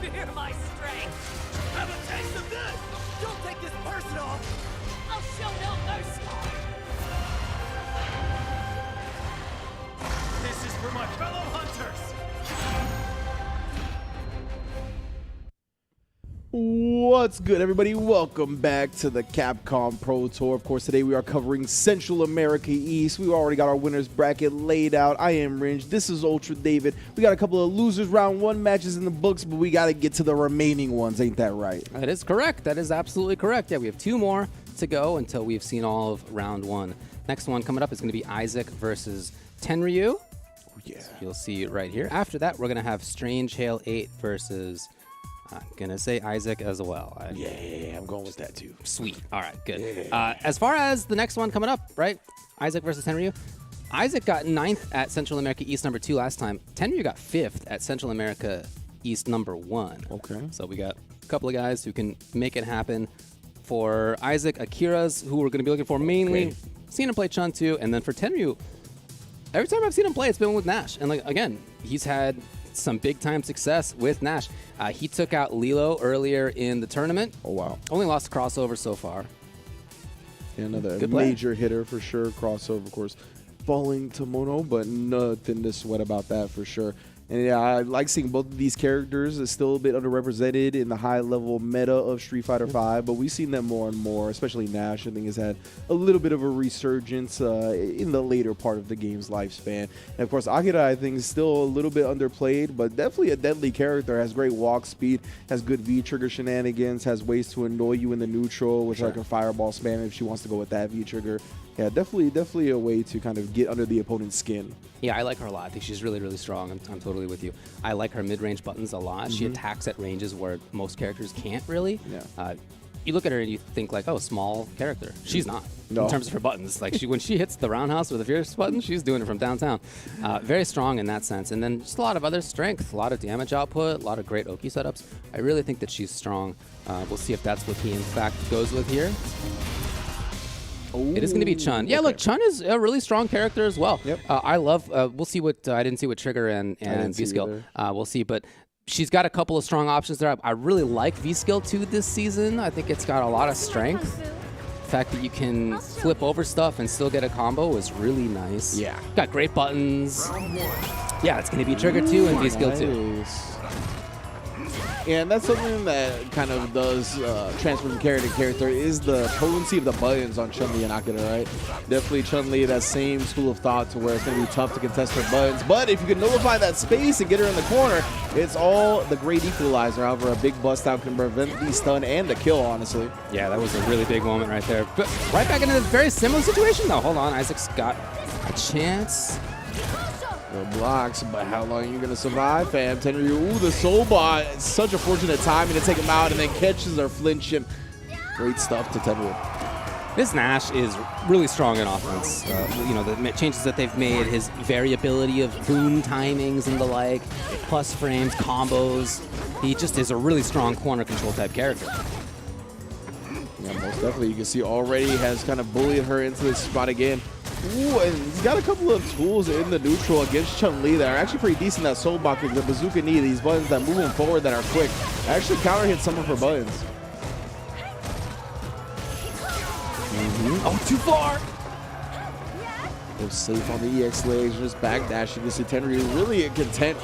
Fear my strength. Have a taste of this. Don't take this personal. I'll show no mercy. This is for my fellow hunters. What's good, everybody? Welcome back to the Capcom Pro Tour. Of course, today we are covering Central America East. We already got our winners bracket laid out. I am Ringe. This is Ultra David. We got a couple of losers round one matches in the books, but we got to get to the remaining ones. Ain't that right? That is correct. That is absolutely correct. Yeah, we have 2 more to go until we've seen all of round 1. Next one coming up is going to be Isaac versus Tenryu. Yeah. You'll see right here. After that, we're going to have Strange Hail 8 versus, I'm going to say Isaac as well. Yeah, I'm going with that too. Sweet. All right, good. Yeah. As far as the next one coming up, right? Isaac versus Tenryu. Isaac got 9th at Central America East number 2 last time. Tenryu got 5th at Central America East number 1. Okay. So we got a couple of guys who can make it happen. For Isaac, Akira's, who we're going to be looking for mainly. Seen him play Chun too. And then for Tenryu, every time I've seen him play, it's been with Nash. And like again, he's had some big-time success with Nash. He took out Lilo earlier in the tournament. Oh, wow. Only lost crossover so far. Yeah, another Good play. major hitter for sure. Crossover, of course, falling to Mono, but nothing to sweat about that for sure. And yeah, I like seeing both of these characters. It's still a bit underrepresented in the high-level meta of Street Fighter V, but we've seen them more and more, especially Nash. I think has had a little bit of a resurgence in the later part of the game's lifespan. And of course, Akira, I think, is still a little bit underplayed, but definitely a deadly character. Has great walk speed, has good V-trigger shenanigans, has ways to annoy you in the neutral, which like a fireball spam if she wants to go with that V-trigger. Yeah, definitely a way to kind of get under the opponent's skin. Yeah, I like her a lot. I think she's really, really strong. I'm totally with you. I like her mid-range buttons a lot. She attacks at ranges where most characters can't really. Yeah. You look at her and you think like, oh, small character. She's not No. in terms of her buttons. Like when she hits the roundhouse with a fierce button, she's doing it from downtown. Very strong in that sense. And then just a lot of other strength, a lot of damage output, a lot of great Oki setups. I really think that she's strong. We'll see if that's what he in fact goes with here. It is going to be Chun. Yeah, look, Chun is a really strong character as well. Yep. I love, we'll see what, I didn't see what Trigger and V-Skill. We'll see, but she's got a couple of strong options there. I really like V-Skill 2 this season. I think it's got a lot of strength. The fact that you can flip over stuff and still get a combo is really nice. Yeah. Got great buttons. Yeah, it's going to be Trigger 2 and V-Skill 2. And that's something that kind of does transfer from character to character is the potency of the buttons on Chun-Li and Akira, right? Definitely Chun-Li, that same school of thought to where it's going to be tough to contest her buttons. But if you can nullify that space and get her in the corner, it's all the great equalizer. However, a big bust out can prevent the stun and the kill, honestly. Yeah, that was a really big moment right there. But right back into a very similar situation, though. Hold on, Isaac's got a chance. The blocks, but how long are you going to survive, fam? Tenryu, ooh, the soul bot. It's such a fortunate timing to take him out and then catches or flinch him. Great stuff to Tenryu. This Nash is really strong in offense. You know, the changes that they've made, his variability of boom timings and the like, plus frames, combos. He just is a really strong corner control type character. Yeah, most definitely. You can see already has kind of bullied her into this spot again. Ooh, and he's got a couple of tools in the neutral against Chun-Li that are actually pretty decent. That soul bot kick, the bazooka knee, these buttons that move him forward that are quick. Actually counter hit some of her buttons. Oh, too far! They're safe on the EX legs, just backdashing. You see Tenryu really content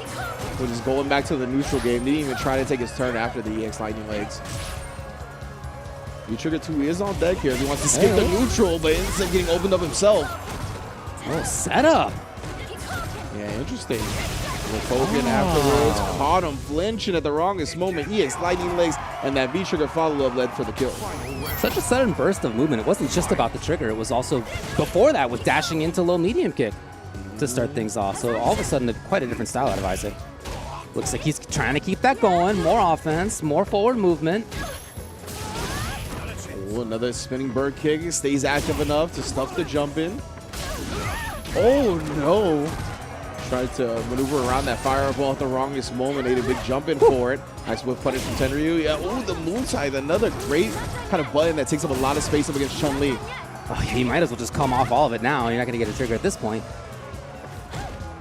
with just going back to the neutral game. Didn't even try to take his turn after the EX lightning legs. V-Trigger 2 is on deck here. He wants to skip the neutral, but ends up getting opened up himself. Oh, setup. Yeah, interesting. The token afterwards caught him flinching at the wrongest moment. EX lightning legs, and that V-Trigger follow-up led for the kill. Such a sudden burst of movement. It wasn't just about the trigger. It was also, before that, with dashing into low medium kick to start things off. So all of a sudden, quite a different style out of Isaac. Looks like he's trying to keep that going. More offense, more forward movement. Oh, another spinning bird kick. Stays active enough to stuff the jump in. Oh, no. Tried to maneuver around that fireball at the wrongest moment. Ate a big jump in for it. Nice whip punish from Tenryu. Yeah, ooh, the moonside. Another great kind of button that takes up a lot of space up against Chun-Li. Oh, he might as well just come off all of it now. You're not going to get a trigger at this point.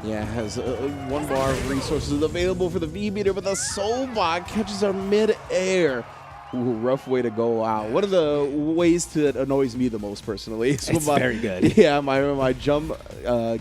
Yeah, has one bar of resources available for the V-meter, but the soul bot catches her mid-air. Ooh, rough way to go out. One of the ways that annoys me the most personally. It's very good. Yeah, my jump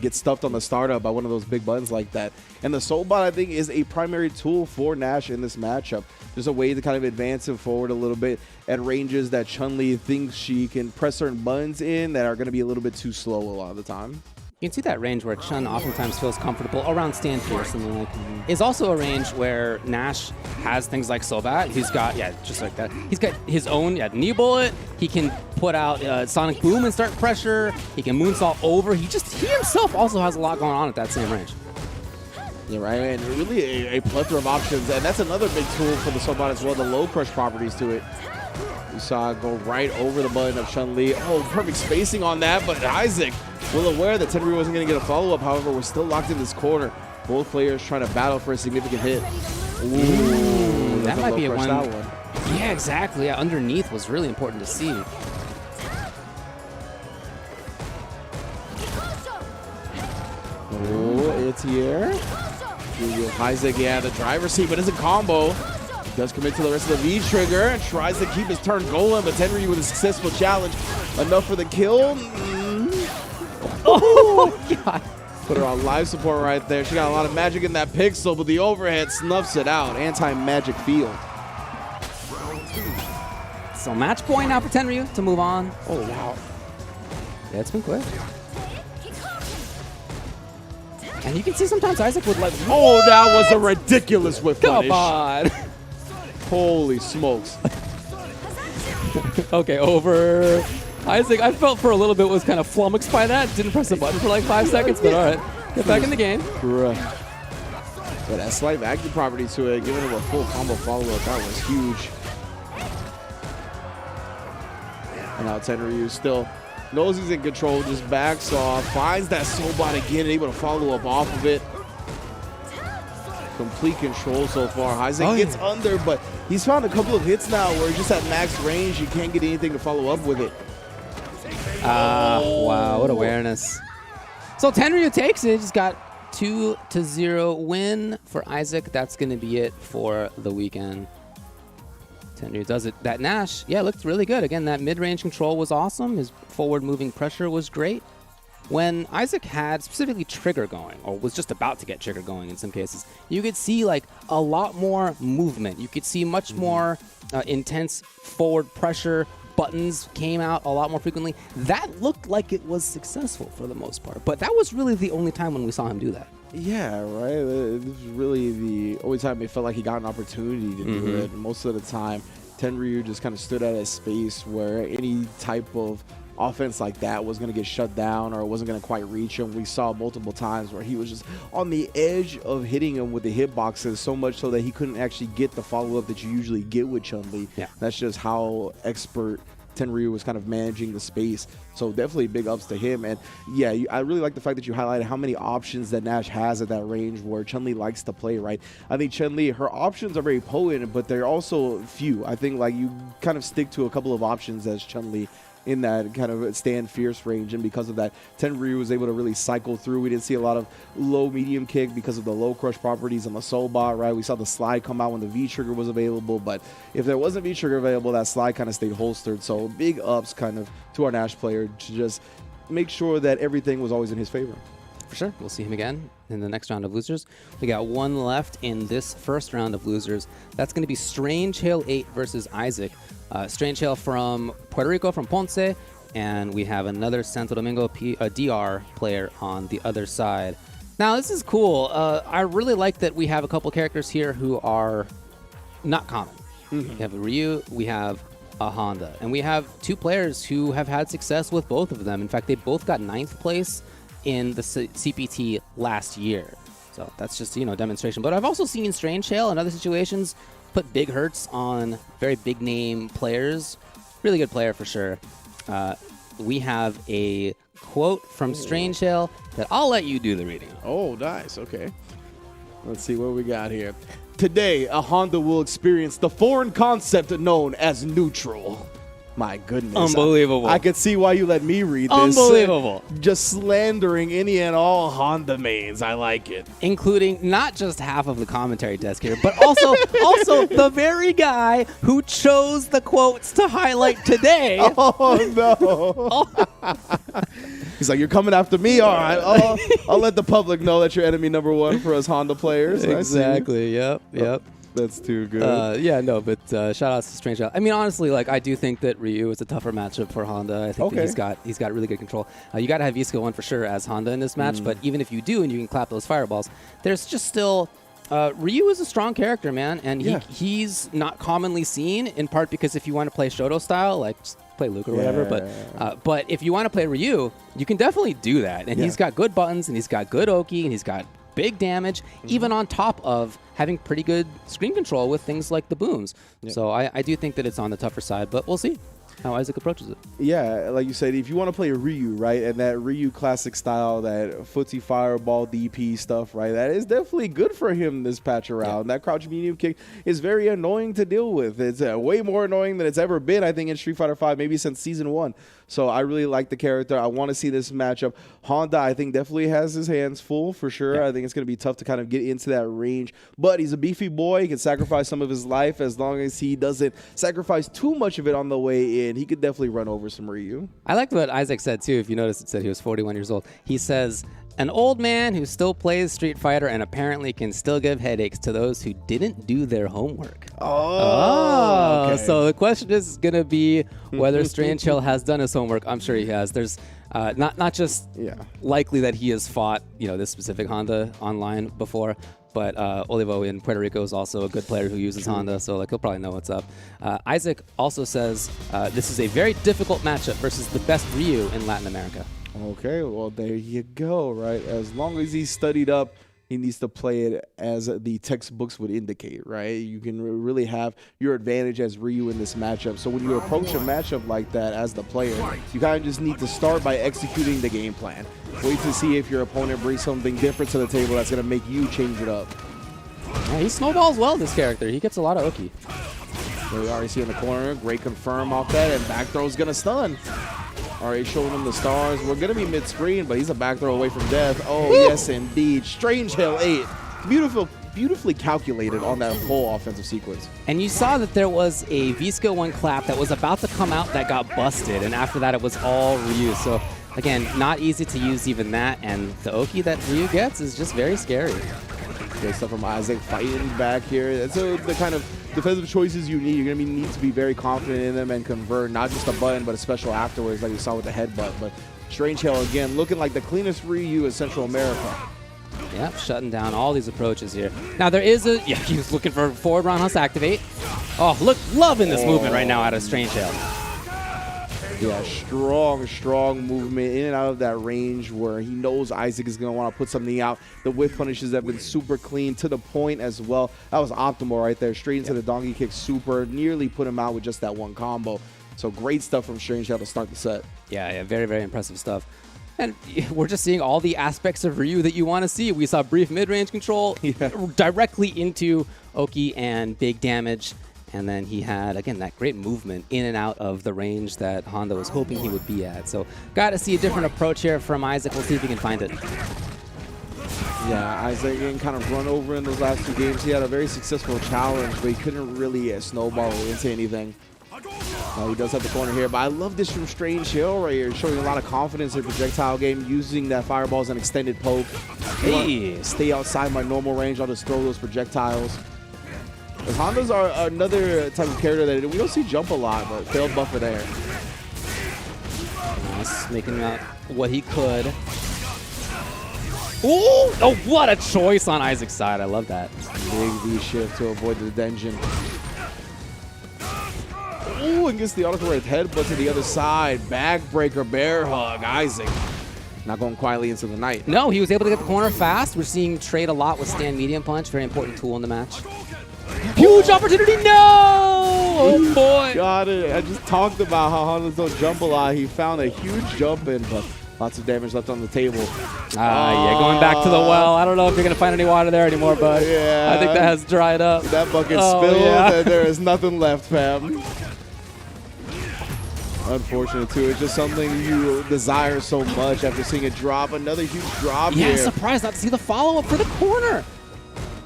gets stuffed on the startup by one of those big buttons like that. And the soul bot, I think, is a primary tool for Nash in this matchup. There's a way to kind of advance him forward a little bit at ranges that Chun-Li thinks she can press certain buttons in that are going to be a little bit too slow a lot of the time. You can see that range where Chun oftentimes feels comfortable around stand here, something like is also a range where Nash has things like Sobat. He's got, yeah, just like that. He's got his own knee bullet. He can put out Sonic Boom and start pressure. He can moonsault over. He himself also has a lot going on at that same range. Yeah, right, and really a plethora of options. And that's another big tool for the Sobat as well, the low crush properties to it. You saw it go right over the button of Chun-Li. Oh, perfect spacing on that, but Isaac, well aware that Tenryu wasn't going to get a follow-up. However, we're still locked in this corner. Both players trying to battle for a significant hit. Ooh, that might be a one. Yeah, exactly. Yeah, underneath was really important to see. Oh, it's here. Isaac, yeah, the driver's seat, but it's a combo. Does commit to the rest of the V-trigger and tries to keep his turn going, but Tenryu with a successful challenge. Enough for the kill. Oh, God. Put her on life support right there. She got a lot of magic in that pixel, but the overhead snuffs it out. Anti-magic field. So match point now for Tenryu to move on. Oh, wow. Yeah, it's been quick. And you can see sometimes Isaac would like... Oh, that was a ridiculous whip punish. Come on. Holy smokes. Okay, over. Isaac, I felt for a little bit was kind of flummoxed by that. Didn't press the button for like 5 seconds, but all right. Get back in the game. Bruh. Yeah, that slight vacuum property to it, giving him a full combo follow-up, that was huge. And now Tenryu still knows he's in control, just backs off, finds that soul bot again, able to follow up off of it. Complete control so far. Isaac gets under, but he's found a couple of hits now where he's just at max range. You can't get anything to follow up with it. Wow, what awareness. So Tenryu takes it. He's got 2-0 win for Isaac. That's going to be it for the weekend. Tenryu does it. That Nash, yeah, looked really good. Again, that mid-range control was awesome. His forward-moving pressure was great. when Isaac had specifically trigger going, or was just about to get trigger going in some cases, you could see like a lot more movement. You could see much more intense forward pressure. Buttons came out a lot more frequently. That looked like it was successful for the most part, but that was really the only time when we saw him do that. Yeah, right. This was really the only time it felt like he got an opportunity to do it. Most of the time, Tenryu just kind of stood at a space where any type of offense like that was going to get shut down or wasn't going to quite reach him. We saw multiple times where he was just on the edge of hitting him with the hitboxes, so much so that he couldn't actually get the follow-up that you usually get with Chun-Li. Yeah. That's just how expert Tenryu was kind of managing the space. So definitely big ups to him. And yeah, I really like the fact that you highlighted how many options that Nash has at that range where Chun-Li likes to play, right? I think Chun-Li, her options are very potent, but they're also few. I think like you kind of stick to a couple of options as Chun-Li in that kind of stand fierce range, and because of that, Tenryu was able to really cycle through. We didn't see a lot of low medium kick because of the low crush properties on the soul bot, right? We saw the slide come out when the V trigger was available, but if there wasn't V trigger available, that slide kind of stayed holstered. So big ups kind of to our Nash player to just make sure that everything was always in his favor. For sure. We'll see him again in the next round of losers. We got one left in this first round of losers. That's going to be Strange Hail 8 versus Isaac. Strange Hail from Puerto Rico, from Ponce, and we have another Santo Domingo DR player on the other side. Now, this is cool. I really like that we have a couple characters here who are not common. We have a Ryu, we have a Honda, and we have two players who have had success with both of them. In fact, they both got 9th place in the CPT last year. So that's just, demonstration. But I've also seen Strange Hail in other situations put big hurts on very big name players. Really good player for sure. We have a quote from Strange Hail that I'll let you do the reading of. Oh, nice. Okay. Let's see what we got here. Today, a Honda will experience the foreign concept known as neutral. My goodness. Unbelievable. I could see why you let me read this. Unbelievable. Just slandering any and all Honda mains. I like it. Including not just half of the commentary desk here, but also the very guy who chose the quotes to highlight today. Oh, no. He's like, you're coming after me? All right. I'll let the public know that you're enemy number one for us Honda players. Exactly. Yep. That's too good. Shout out to Strange Hail. I mean, honestly, I do think that Ryu is a tougher matchup for Honda. I think that he's got really good control. You got to have Visca 1 for sure as Honda in this match, but even if you do and you can clap those fireballs, there's just still... Ryu is a strong character, man, and he's not commonly seen, in part because if you want to play Shoto style, like just play Luke or whatever, but if you want to play Ryu, you can definitely do that, and he's got good buttons, and he's got good Oki, and he's got big damage, even on top of having pretty good screen control with things like the booms. So I do think that it's on the tougher side, but we'll see how Isaac approaches it. Yeah, like you said, if you want to play Ryu, right, and that Ryu classic style, that footsie fireball DP stuff, right, that is definitely good for him this patch around. That crouch medium kick is very annoying to deal with. It's way more annoying than it's ever been, I think, in Street Fighter V, maybe since Season 1. So I really like the character. I want to see this matchup. Honda, I think, definitely has his hands full for sure. I think it's going to be tough to kind of get into that range. But he's a beefy boy. He can sacrifice some of his life as long as he doesn't sacrifice too much of it on the way in. He could definitely run over some Ryu. I liked what Isaac said, too. If you notice, it said he was 41 years old. He says, an old man who still plays Street Fighter and apparently can still give headaches to those who didn't do their homework. Okay. So the question is going to be whether Strange Hail has done his homework. I'm sure he has. There's not just likely that he has fought this specific Honda online before, but Olivo in Puerto Rico is also a good player who uses Honda, so he'll probably know what's up. Isaac also says this is a very difficult matchup versus the best Ryu in Latin America. Okay, well, there you go, right? As long as he's studied up, he needs to play it as the textbooks would indicate, right? You can really have your advantage as Ryu in this matchup. So when you approach a matchup like that as the player, you kind of just need to start by executing the game plan. Wait to see if your opponent brings something different to the table that's going to make you change it up. Yeah, he snowballs well, this character. He gets a lot of Oki. There we already see in the corner. Great confirm off that, and back throw's going to stun. Already showing him the stars. We're going to be mid-screen, but he's a back throw away from death. Oh, yes, indeed. Strange Hail 8. Beautifully calculated on that whole offensive sequence. And you saw that there was a Visca 1 clap that was about to come out that got busted, and after that it was all Ryu. So Again, not easy to use even that, and the Oki that Ryu gets is just very scary. Great stuff from Isaac fighting back here. That's the kind of defensive choices you need. You're going to need to be very confident in them and convert not just a button, but a special afterwards like we saw with the headbutt. But Strange Hell, again, looking like the cleanest Ryu in Central America. Yep, shutting down all these approaches here. Now there is a, yeah, he was looking for forward roundhouse activate. Oh, look, loving this movement right now out of Strange Hell. Yeah, strong movement in and out of that range where he knows Isaac is going to want to put something out. The whiff punishes have been super clean, to the point as well. That was optimal right there. Straight into the donkey kick, super. Nearly put him out with just that one combo. So great stuff from Strange Hell to start the set. Yeah, very, very impressive stuff. And we're just seeing all the aspects of Ryu that you want to see. We saw brief mid-range control directly into Oki and big damage. And then he had, again, that great movement in and out of the range that Honda was hoping he would be at. So got to see a different approach here from Isaac. We'll see if he can find it. Yeah, Isaac getting kind of run over in those last 2 games. He had a very successful challenge, but he couldn't really snowball into anything. He does have the corner here, but I love this from Strange Hill right here, showing a lot of confidence in projectile game, using that fireball as an extended poke. Hey, stay outside my normal range, I'll just throw those projectiles. The Hondas are another type of character that we don't see jump a lot, but failed buffer there. Nice, making out what he could. Ooh! Oh, what a choice on Isaac's side. I love that. Big V shift to avoid the dungeon. Ooh, and gets the auto-correct headbutt to the other side. Backbreaker, bear hug. Isaac not going quietly into the night. No, he was able to get the corner fast. We're seeing trade a lot with stand medium punch. Very important tool in the match. Huge opportunity. No! Oh, boy. Got it. I just talked about how Hondas don't jump a lot. He found a huge jump in, but lots of damage left on the table. Yeah, going back to the well. I don't know if you're going to find any water there anymore, bud. Yeah. I think that has dried up. That bucket spilled, and there is nothing left, fam. Unfortunate, too. It's just something you desire so much after seeing it drop. Another huge drop here. Yeah, surprised not to see the follow-up for the corner.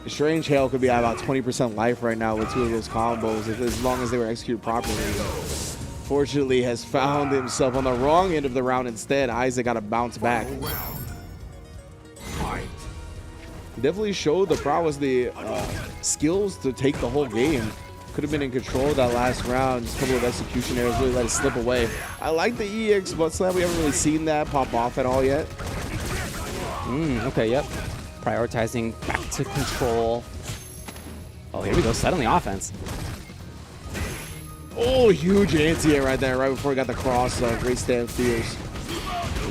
Strange Hell could be at about 20% life right now with 2 of those combos, as long as they were executed properly. Fortunately, has found himself on the wrong end of the round instead. Isaac got to bounce back. Definitely showed the prowess, the skills to take the whole game. Could have been in control of that last round. Just a couple of execution errors really let it slip away. I like the EX butt slam. We haven't really seen that pop off at all yet. Okay, yep. Prioritizing back to control. Oh, here we go. Set on the offense. Oh, huge anti-air right there, right before he got the cross. Great stand fears.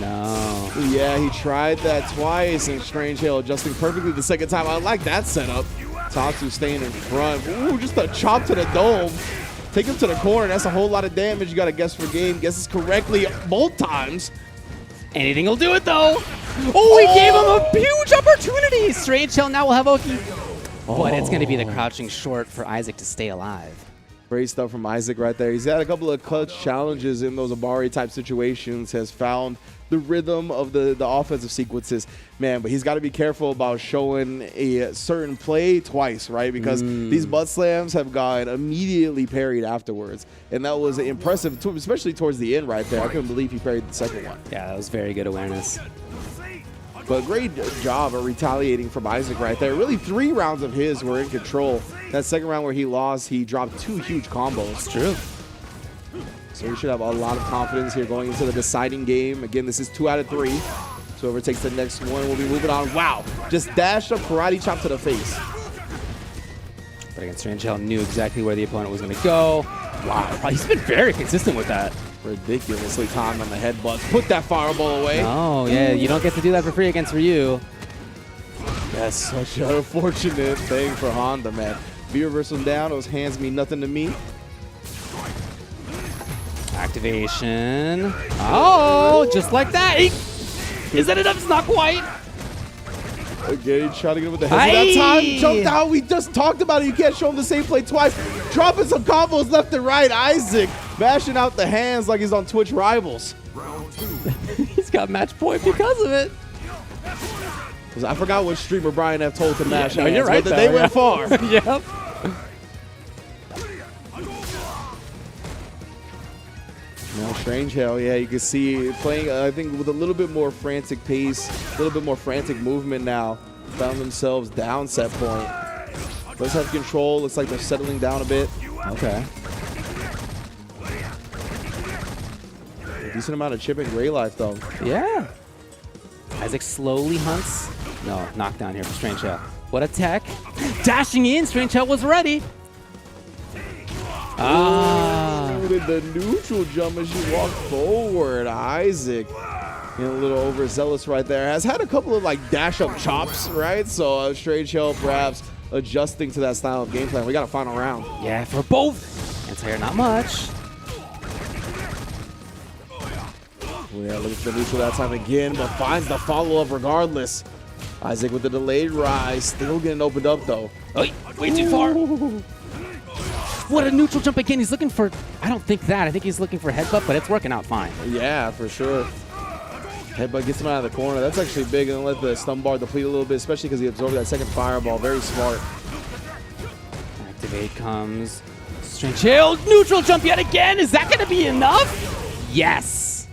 No. Yeah, he tried that twice, and Strange Hill adjusting perfectly the second time. I like that setup. Tatsu staying in front. Ooh, just a chop to the dome. Take him to the corner. That's a whole lot of damage. You got to guess for game. Guesses correctly both times. Anything will do it, though. Oh, he gave him a huge opportunity. Strange Hell now will have Oki. But it's going to be the crouching short for Isaac to stay alive. Great stuff from Isaac right there. He's had a couple of clutch challenges in those Abari-type situations, has found the rhythm of the offensive sequences. Man, but he's got to be careful about showing a certain play twice, right? Because these butt slams have gotten immediately parried afterwards. And that was impressive, especially towards the end right there. I couldn't believe he parried the second one. Yeah, that was very good awareness. But great job of retaliating from Isaac right there. Really 3 rounds of his were in control. That second round where he lost, he dropped 2 huge combos. It's true. So he should have a lot of confidence here going into the deciding game. Again, this is 2 out of 3. So whoever takes the next one will be moving on. Wow, just dashed a karate chop to the face. But again, Strange Hell knew exactly where the opponent was going to go. Wow, he's been very consistent with that. Ridiculously timed on the headbutts. Put that fireball away. Oh, yeah, you don't get to do that for free against Ryu. That's such an unfortunate thing for Honda, man. V reversal down, those hands mean nothing to me. Activation. Oh, just like that. Is that enough? It's not quite. Again, trying to get him with the head. That time, jumped out. We just talked about it. You can't show him the same play twice. Dropping some combos left and right. Isaac bashing out the hands like he's on Twitch Rivals. He's got match point because of it. I forgot what streamer Brian F told to mash hands, you're right, but they went far. Yep. Now Strange Hell, yeah, you can see playing, I think, with a little bit more frantic pace, a little bit more frantic movement now. Found themselves down set point. Let's have control. Looks like they're settling down a bit. Okay. A decent amount of chip and gray life, though. Yeah. Isaac slowly hunts. No, knockdown here for Strange Hell. What a tech. Dashing in, Strange Hell was ready. Did the neutral jump as you walk forward. Isaac, a little overzealous right there. Has had a couple of like dash up chops, right? So Strange Hell perhaps adjusting to that style of game plan. We got a final round. Yeah, for both. Anti-air, not much. Yeah, looking for the neutral that time again, but finds the follow-up regardless. Isaac with the delayed rise, still getting opened up though. Oh, way too far. What a neutral jump again. He's looking for, I don't think that. I think he's looking for headbutt, but it's working out fine. Yeah, for sure. Headbutt gets him out of the corner. That's actually big, and let the stun bar deplete a little bit, especially because he absorbed that second fireball. Very smart. Activate comes. Strange Hell, neutral jump yet again. Is that going to be enough? Yes.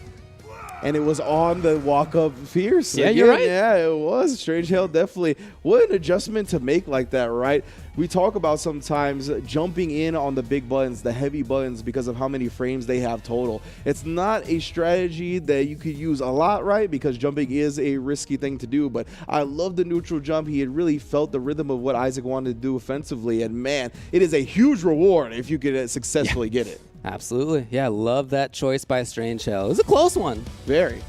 And it was on the walk-up fierce. Yeah, again. you're right. Yeah, it was. Strange Hell definitely. What an adjustment to make like that, right? We talk about sometimes jumping in on the big buttons, the heavy buttons, because of how many frames they have total. It's not a strategy that you could use a lot, right? Because jumping is a risky thing to do. But I love the neutral jump. He had really felt the rhythm of what Isaac wanted to do offensively. And man, it is a huge reward if you could successfully get it. Absolutely. Yeah, love that choice by Strange Hell. It was a close one. Very.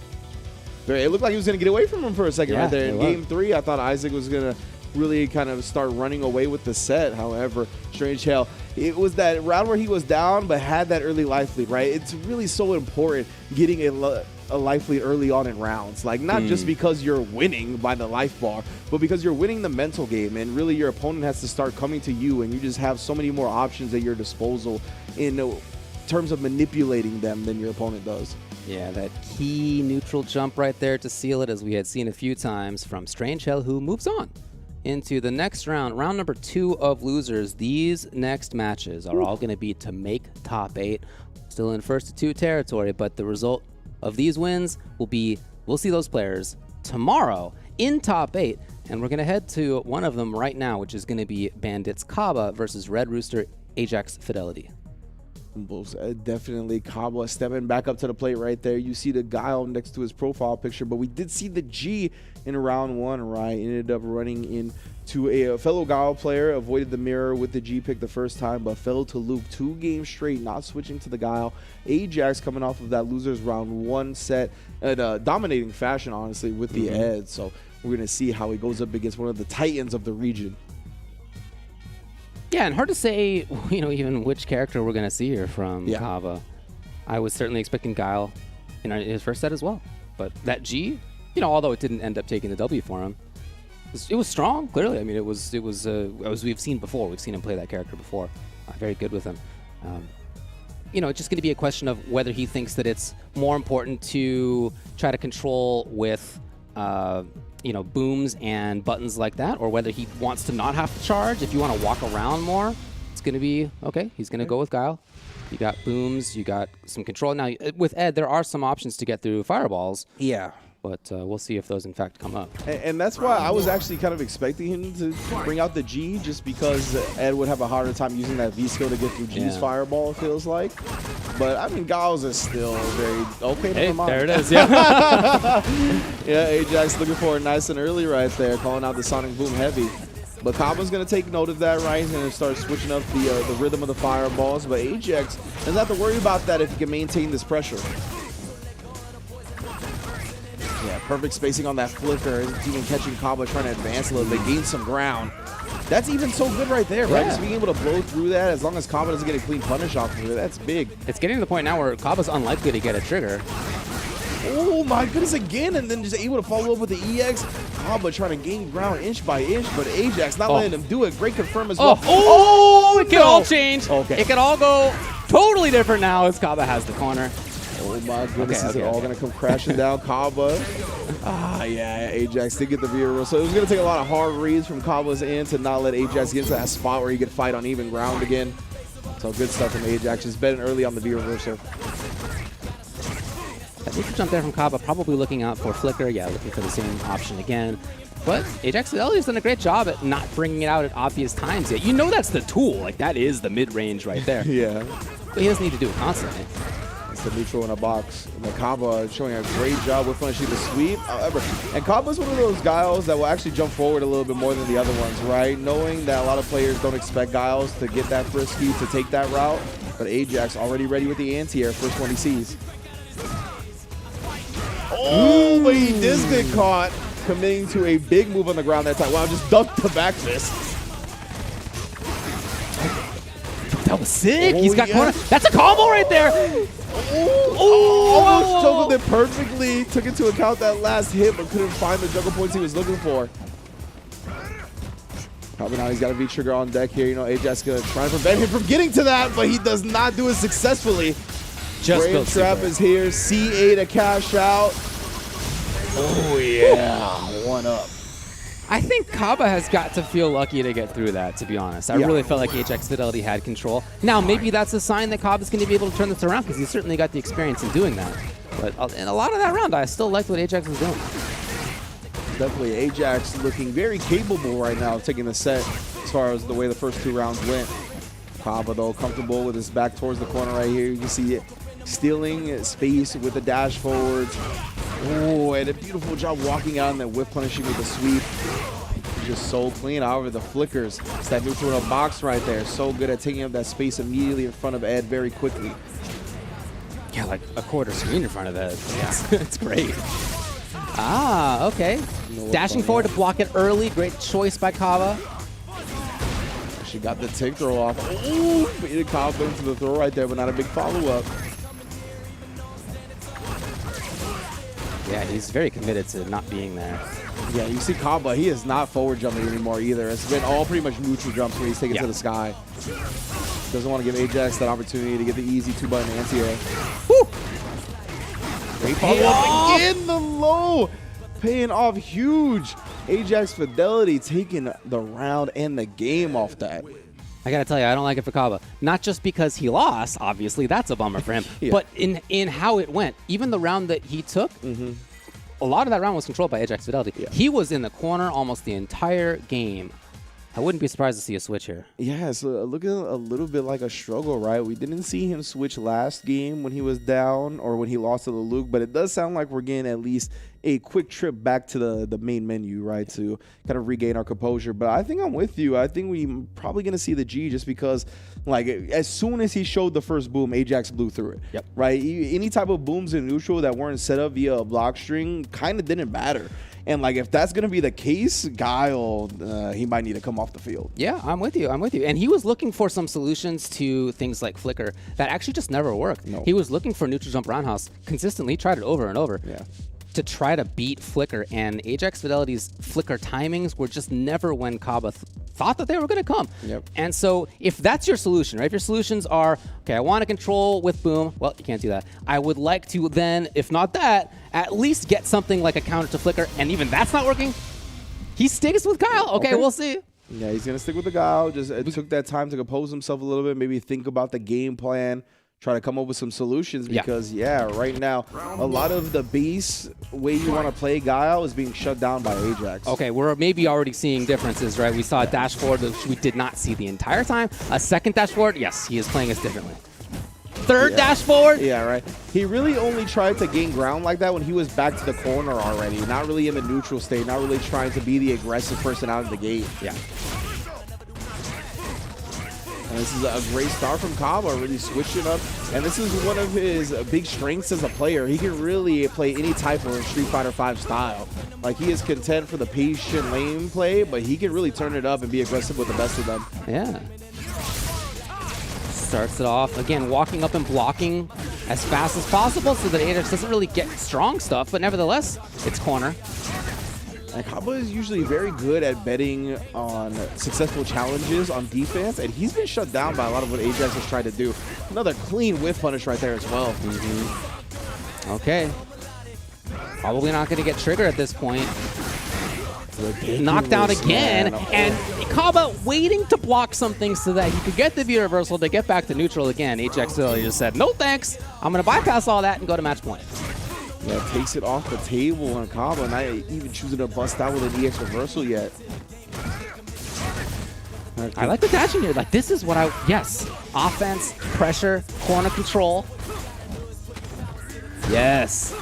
It looked like he was going to get away from him for a second right there. In was. game 3, I thought Isaac was going to really kind of start running away with the set. However, Strange Hell, it was that round where he was down but had that early life lead, right? It's really so important getting a life lead early on in rounds. Like, not just because you're winning by the life bar, but because you're winning the mental game, and really your opponent has to start coming to you, and you just have so many more options at your disposal in terms of manipulating them than your opponent does. Yeah, that key neutral jump right there to seal it, as we had seen a few times from Strange Hell, who moves on into the next round, round number 2 of losers. These next matches are all going to be to make top 8. Still in first to 2 territory, but the result of these wins will be, we'll see those players tomorrow in top 8, and we're going to head to one of them right now, which is going to be Bandits Kaba versus Red Rooster Ajax Fidelity. Definitely Kaba stepping back up to the plate right there. You see the guile next to his profile picture, but we did see the G in round 1, right? Ended up running into a fellow guile player, avoided the mirror with the G pick the first time, but fell to Luke 2 games straight, not switching to the guile. Ajax coming off of that losers round 1 set at a dominating fashion, honestly, with the Ed. So we're going to see how he goes up against one of the titans of the region. Yeah, and hard to say, even which character we're going to see here from Kaba. I was certainly expecting Guile in his first set as well. But that G, although it didn't end up taking the W for him, it was strong, clearly. I mean, it was as we've seen before. We've seen him play that character before. Very good with him. It's just going to be a question of whether he thinks that it's more important to try to control with booms and buttons like that, or whether he wants to not have to charge. If you want to walk around more, it's going to be okay. He's going to go with Guile. You got booms, you got some control. Now, with Ed, there are some options to get through fireballs. Yeah. But we'll see if those, in fact, come up. And that's why I was actually kind of expecting him to bring out the G, just because Ed would have a harder time using that V skill to get through G's fireball, it feels like. But, I mean, Giles is still very okay. Hey, never mind. there it is, yeah. Yeah, Ajax looking for it nice and early right there, calling out the Sonic Boom heavy. But Kaba's going to take note of that, right? He's going to start switching up the rhythm of the fireballs. But Ajax doesn't have to worry about that if he can maintain this pressure. Yeah, perfect spacing on that flicker. It's even catching Kaba trying to advance a little bit, gain some ground. That's even so good right there, right? Just being able to blow through that, as long as Kaba doesn't get a clean punish off of it, that's big. It's getting to the point now where Kaba's unlikely to get a trigger. Oh my goodness, again, and then just able to follow up with the EX. Kaba trying to gain ground inch by inch, but Ajax not letting him do it. Great confirm as well. Oh, it can all change. Okay. It can all go totally different now as Kaba has the corner. Oh my goodness, is it all going to come crashing down Kaba? Yeah, Ajax did get the veer. So it was going to take a lot of hard reads from Kaba's end to not let Ajax get into that spot where he could fight on even ground again. So good stuff from Ajax. Just betting early on the V reversal. That neutral jump there from Kaba, probably looking out for Flicker. Yeah, looking for the same option again. But Ajax Fidelity's done a great job at not bringing it out at obvious times yet. You know that's the tool. Like, that is the mid-range right there. Yeah. But he doesn't need to do it constantly. It's the neutral in a box. And the Kaba showing a great job with finishing the sweep. However, and Kaba's one of those Guiles that will actually jump forward a little bit more than the other ones, right? Knowing that a lot of players don't expect Guiles to get that frisky, to take that route. But Ajax already ready with the anti-air, first one he sees. Oh, but he does get caught, committing to a big move on the ground that time. Wow, just ducked the back fist. That was sick. He's got corner. That's a combo right there. Almost juggled it perfectly. Took into account that last hit, but couldn't find the juggle points he was looking for. Probably now he's got a V-trigger on deck here. You know, Ajax gonna try to prevent him from getting to that, but he does not do it successfully. Brave Trap is here. CA to cash out. Oh, yeah. One up. I think Kaba has got to feel lucky to get through that, to be honest. I really felt like Ajax Fidelity had control. Now, maybe that's a sign that Kaba's going to be able to turn this around, because he's certainly got the experience in doing that. But in a lot of that round, I still liked what Ajax was doing. Definitely Ajax looking very capable right now of taking the set as far as the way the first 2 rounds went. Kaba, though, comfortable with his back towards the corner right here. You can see it stealing space with the dash forwards. Oh, and a beautiful job walking out and then whip punishing with the sweep. Just so clean. However, the flickers, it's that neutral in a box right there. So good at taking up that space immediately in front of Ed very quickly. Yeah, like a quarter screen in front of Ed. Yeah, it's great. Ah, okay. Dashing forward to block it early. Great choice by Kaba. She got the tick throw off. Ooh, baited Kaba into the throw right there, but not a big follow-up. Yeah, he's very committed to not being there. Yeah, you see Kaba, he is not forward jumping anymore either. It's been all pretty much neutral jumps where he's taken to the sky. Doesn't want to give Ajax that opportunity to get the easy 2-button anti-air. Woo! Great follow-up again, the low. Paying off huge. Ajax Fidelity taking the round and the game off that. I gotta tell you, I don't like it for Kaba. Not just because he lost, obviously, that's a bummer for him, but in how it went. Even the round that he took, a lot of that round was controlled by Ajax Fidelity. He was in the corner almost the entire game. I wouldn't be surprised to see a switch here. Yeah, so looking a little bit like a struggle, right? We didn't see him switch last game when he was down or when he lost to the Luke, but it does sound like we're getting at least a quick trip back to the main menu, right, to kind of regain our composure. But I think I'm with you. I think we're probably going to see the G just because, like, as soon as he showed the first boom, Ajax blew through it, right? Any type of booms in neutral that weren't set up via a block string kind of didn't matter. And, like, if that's going to be the case, Guile, he might need to come off the field. Yeah, I'm with you. I'm with you. And he was looking for some solutions to things like Flicker that actually just never worked. No. He was looking for neutral jump roundhouse consistently, tried it over and over to try to beat Flicker. And Ajax Fidelity's Flicker timings were just never when Kaba thought that they were going to come. And so if that's your solution, right? If your solutions are, okay, I want to control with boom. Well, you can't do that. I would like to then, if not that, at least get something like a counter to Flicker. And even that's not working. He sticks with Guile. Okay, we'll see. Yeah, he's going to stick with the Guile. Just took that time to compose himself a little bit, maybe think about the game plan, try to come up with some solutions because, right now, a lot of the base way you want to play Guile is being shut down by Ajax. Okay, we're maybe already seeing differences, right? We saw a dash forward, which we did not see the entire time. A second dash forward, yes, he is playing us differently. Third dash forward? Yeah, right. He really only tried to gain ground like that when he was back to the corner already, not really in the neutral state, not really trying to be the aggressive person out of the gate. Yeah. And this is a great start from Kaba, really switching up. And this is one of his big strengths as a player. He can really play any type of Street Fighter V style. Like, he is content for the patient lane play, but he can really turn it up and be aggressive with the best of them. Yeah. Starts it off, again, walking up and blocking as fast as possible so that Ajax doesn't really get strong stuff, but nevertheless, it's corner. And Kaba is usually very good at betting on successful challenges on defense, and he's been shut down by a lot of what Ajax has tried to do. Another clean whiff punish right there as well. Okay. Probably not going to get triggered at this point. Knocked out again, and Kaba waiting to block something so that he could get the V reversal to get back to neutral again. Ajax just said, no thanks, I'm going to bypass all that and go to match point. Yeah, takes it off the table on Kaba, not even choosing to bust out with an EX reversal yet. I like the dashing here. Like, this is what yes. Offense, pressure, corner control. Yes.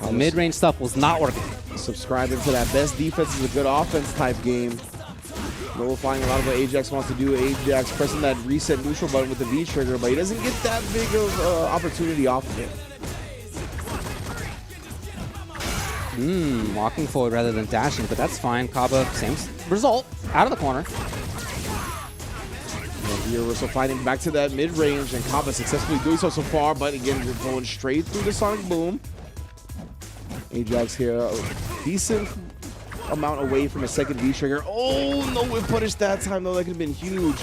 The mid-range stuff was not working. Subscribing to that best defense is a good offense type game. Nullifying a lot of what Ajax wants to do. Ajax pressing that reset neutral button with the V trigger, but he doesn't get that big of opportunity off of it. Walking forward rather than dashing, but that's fine. Kaba, same result, out of the corner. And here we're still fighting back to that mid-range, and Kaba successfully doing so far, but again, we're going straight through the Sonic Boom. Ajax here, a decent amount away from a second V-trigger. Oh, no, it punished that time, though. That could have been huge.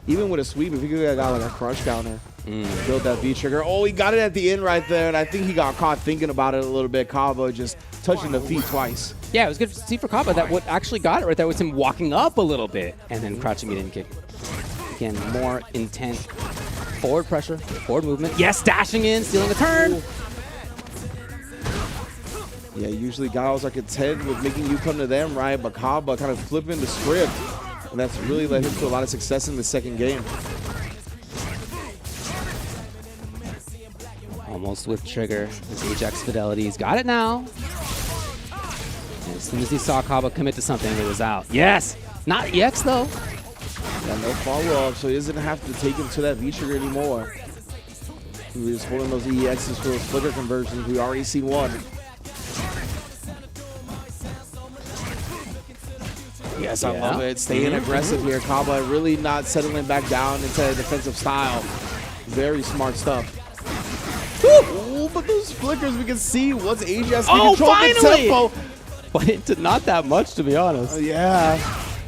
Even with a sweep, if he could have got like a crush counter, build that V-trigger. Oh, he got it at the end right there, and I think he got caught thinking about it a little bit. Kaba just touching the feet twice. Yeah, it was good to see for Kaba that what actually got it right there was him walking up a little bit and then crouching it in kick. Again, more intense forward pressure, forward movement. Yes, dashing in, stealing a turn. Yeah, usually guys are content with making you come to them, right? But Kaba kind of flipping the script, and that's really led him to a lot of success in the second game. Almost with trigger. His Ajax fidelity. He's got it now. And as soon as he saw Kaba commit to something, it was out. Yes! Not EX though. Yeah, no follow-up, so he doesn't have to take him to that V-trigger anymore. He was just holding those EXs for those flicker conversions. We already seen one. Yes, I love it. Staying aggressive here. Kaba really not settling back down into a defensive style. Very smart stuff. Ooh, but those flickers, we can see once Ajax can control the tempo. But it did not that much, to be honest. Yeah.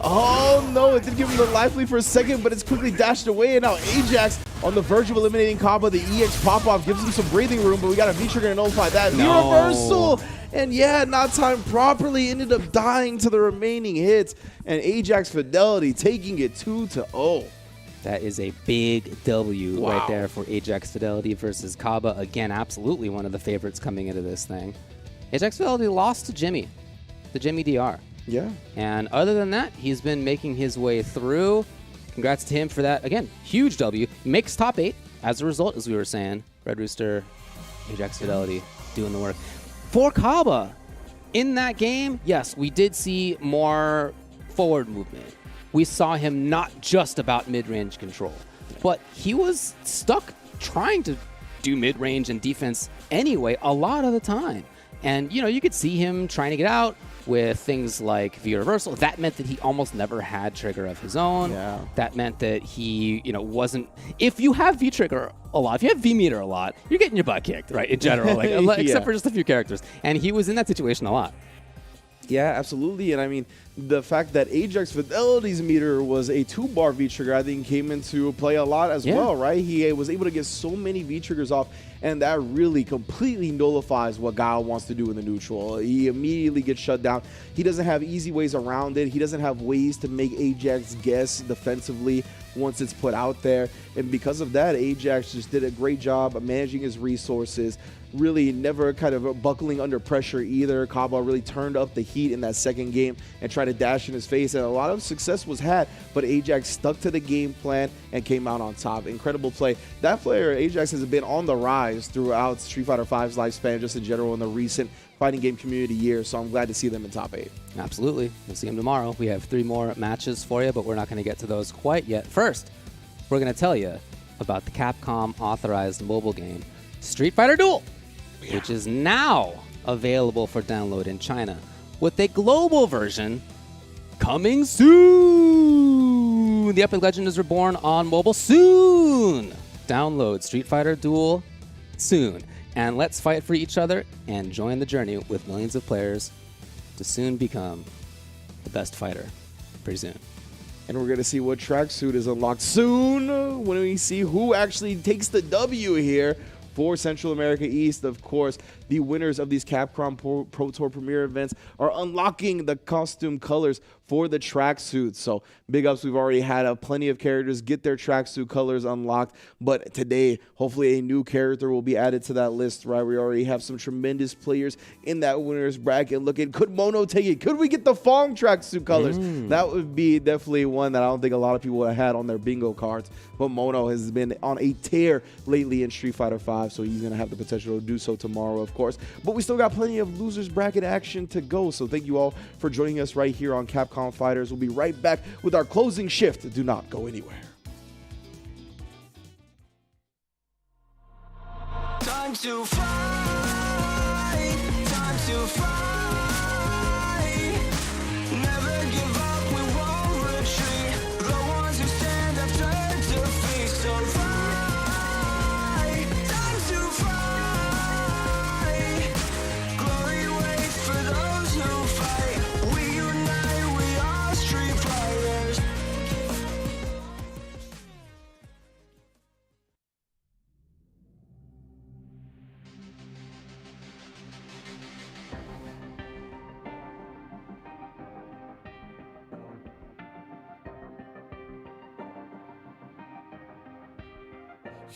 Oh, no, it did give him the life lead for a second, but it's quickly dashed away, and now Ajax on the verge of eliminating Kaba. The EX pop-off gives him some breathing room, but we got a V-trigger to nullify that. The reversal, and yeah, not timed properly, ended up dying to the remaining hits, and Ajax Fidelity taking it 2-0. That is a big W right there for Ajax Fidelity versus Kaba. Again, absolutely one of the favorites coming into this thing. Ajax Fidelity lost to Jimmy DR. Yeah. And other than that, he's been making his way through. Congrats to him for that. Again, huge W. Makes top 8 as a result, as we were saying. Red Rooster, Ajax Fidelity doing the work. For Kaba, in that game, yes, we did see more forward movement. We saw him not just about mid-range control, but he was stuck trying to do mid-range and defense anyway a lot of the time. And, you know, you could see him trying to get out with things like V reversal. That meant that he almost never had trigger of his own. Yeah. That meant that he, you know, wasn't... If you have V trigger a lot, if you have V meter a lot, you're getting your butt kicked, right, in general, like, except for just a few characters. And he was in that situation a lot. Yeah, absolutely. And I mean, the fact that Ajax Fidelity's meter was a 2-bar V-trigger, I think came into play a lot as well, right? He was able to get so many V-triggers off, and that really completely nullifies what Guile wants to do in the neutral. He immediately gets shut down. He doesn't have easy ways around it. He doesn't have ways to make Ajax guess defensively once it's put out there. And because of that, Ajax just did a great job of managing his resources, really never kind of buckling under pressure either. Kaba really turned up the heat in that second game and tried to dash in his face, and a lot of success was had, but Ajax stuck to the game plan and came out on top. Incredible play. That player, Ajax, has been on the rise throughout Street Fighter V's lifespan, just in general in the recent fighting game community years, so I'm glad to see them in top 8. Absolutely. We'll see them tomorrow. We have 3 more matches for you, but we're not going to get to those quite yet. First, we're going to tell you about the Capcom authorized mobile game, Street Fighter Duel, which is now available for download in China, with a global version coming soon. The epic legend is reborn on mobile soon. Download Street Fighter Duel soon. And let's fight for each other and join the journey with millions of players to soon become the best fighter pretty soon. And we're going to see what tracksuit is unlocked soon when we see who actually takes the W here For Central America East, of course, the winners of these Capcom Pro Tour Premier events are unlocking the costume colors for the tracksuits. So big ups, we've already had plenty of characters get their tracksuit colors unlocked, but today, hopefully a new character will be added to that list, right? We already have some tremendous players in that winners bracket. Looking, could Mono take it? Could we get the Fong tracksuit colors? That would be definitely one that I don't think a lot of people have had on their bingo cards, but Mono has been on a tear lately in Street Fighter V, so he's going to have the potential to do so tomorrow, of course. But we still got plenty of losers bracket action to go, so thank you all for joining us right here on Capcom Fighters. We'll be right back with our closing shift. Do not go anywhere. Time to fight, time to fight. Never give up, we won't retreat. The ones who stand have turned to defeat. So fight, time to fight. Glory waits for those who fight. We unite, we are street fighters.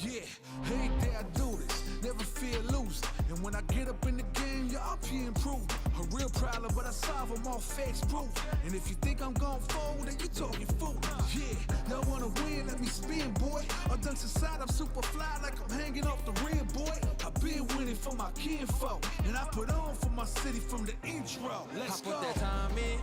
Yeah, hey there, I do this. Never fear losing. And when I get up in the game, y'all be improved. A real problem, but I solve them all facts proof. And if you think I'm gon' fold, then you talking fool. Yeah, y'all wanna win, let me spin, boy. All done inside, I'm super fly like I'm hanging off the rim, boy. I've been winning for my kinfolk, and I put on for my city from the intro. Let's go. I put that time in.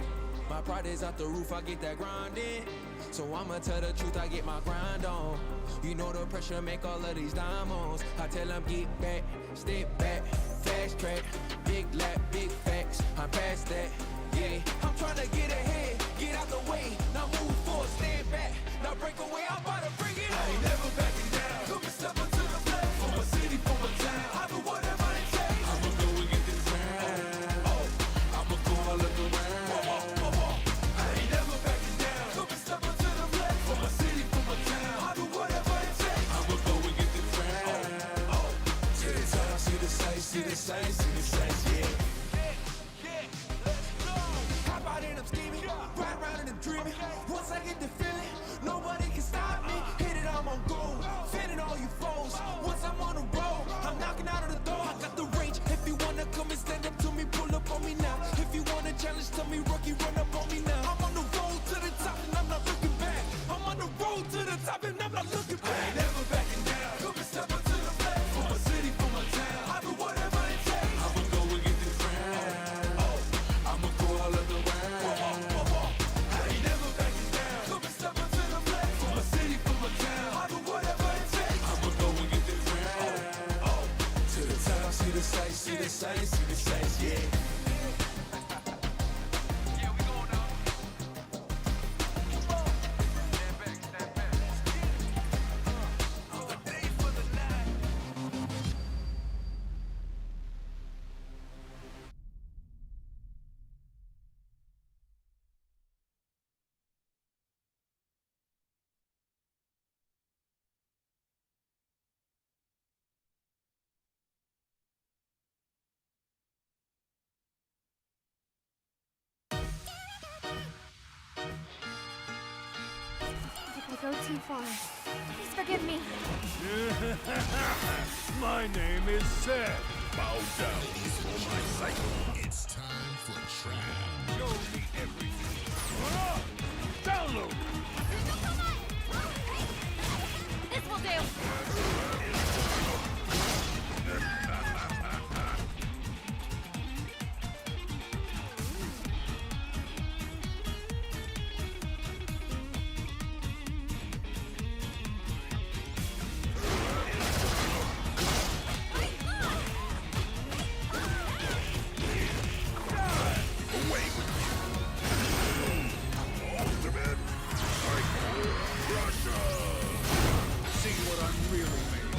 My pride is out the roof, I get that grind in. So I'ma tell the truth, I get my grind on. You know the pressure make all of these diamonds. I tell them get back, step back, fast track, big lap, big facts. I'm past that, yeah. I'm trying to get ahead, get out the way. Now move forward, stand back, now break away. I'm about to bring it on. I ain't never backing down. Come and step up to the plate. For my city, for my town. I do whatever it takes. I'ma go and get this round. Oh, I'ma go all of the round. See the sights, yeah. Let's go. Hop out and I'm scheming, ride around and I'm dreaming. Once I get the feeling, nobody can stop me. Hit it, I'm on gold, fending all you foes. Once I'm on the road, I'm knocking out of the door. I got the range. If you wanna come and stand up to me, pull up on me now. If you wanna challenge, tell me, rookie, run up on me now. I'm on the road to the top and I'm not looking back. I'm on the road to the top and I'm not looking back. I ain't never backing down. Come and step up to the plate. For my city, for my town. I do whatever. See the sights, yeah. Yeah, we going now. Stand back, stand back. A day for the night. I go too far. Please forgive me. My name is Seth. Bow down for my cycle. It's time for trash. Show me everything. Download. This will do. See what I'm really made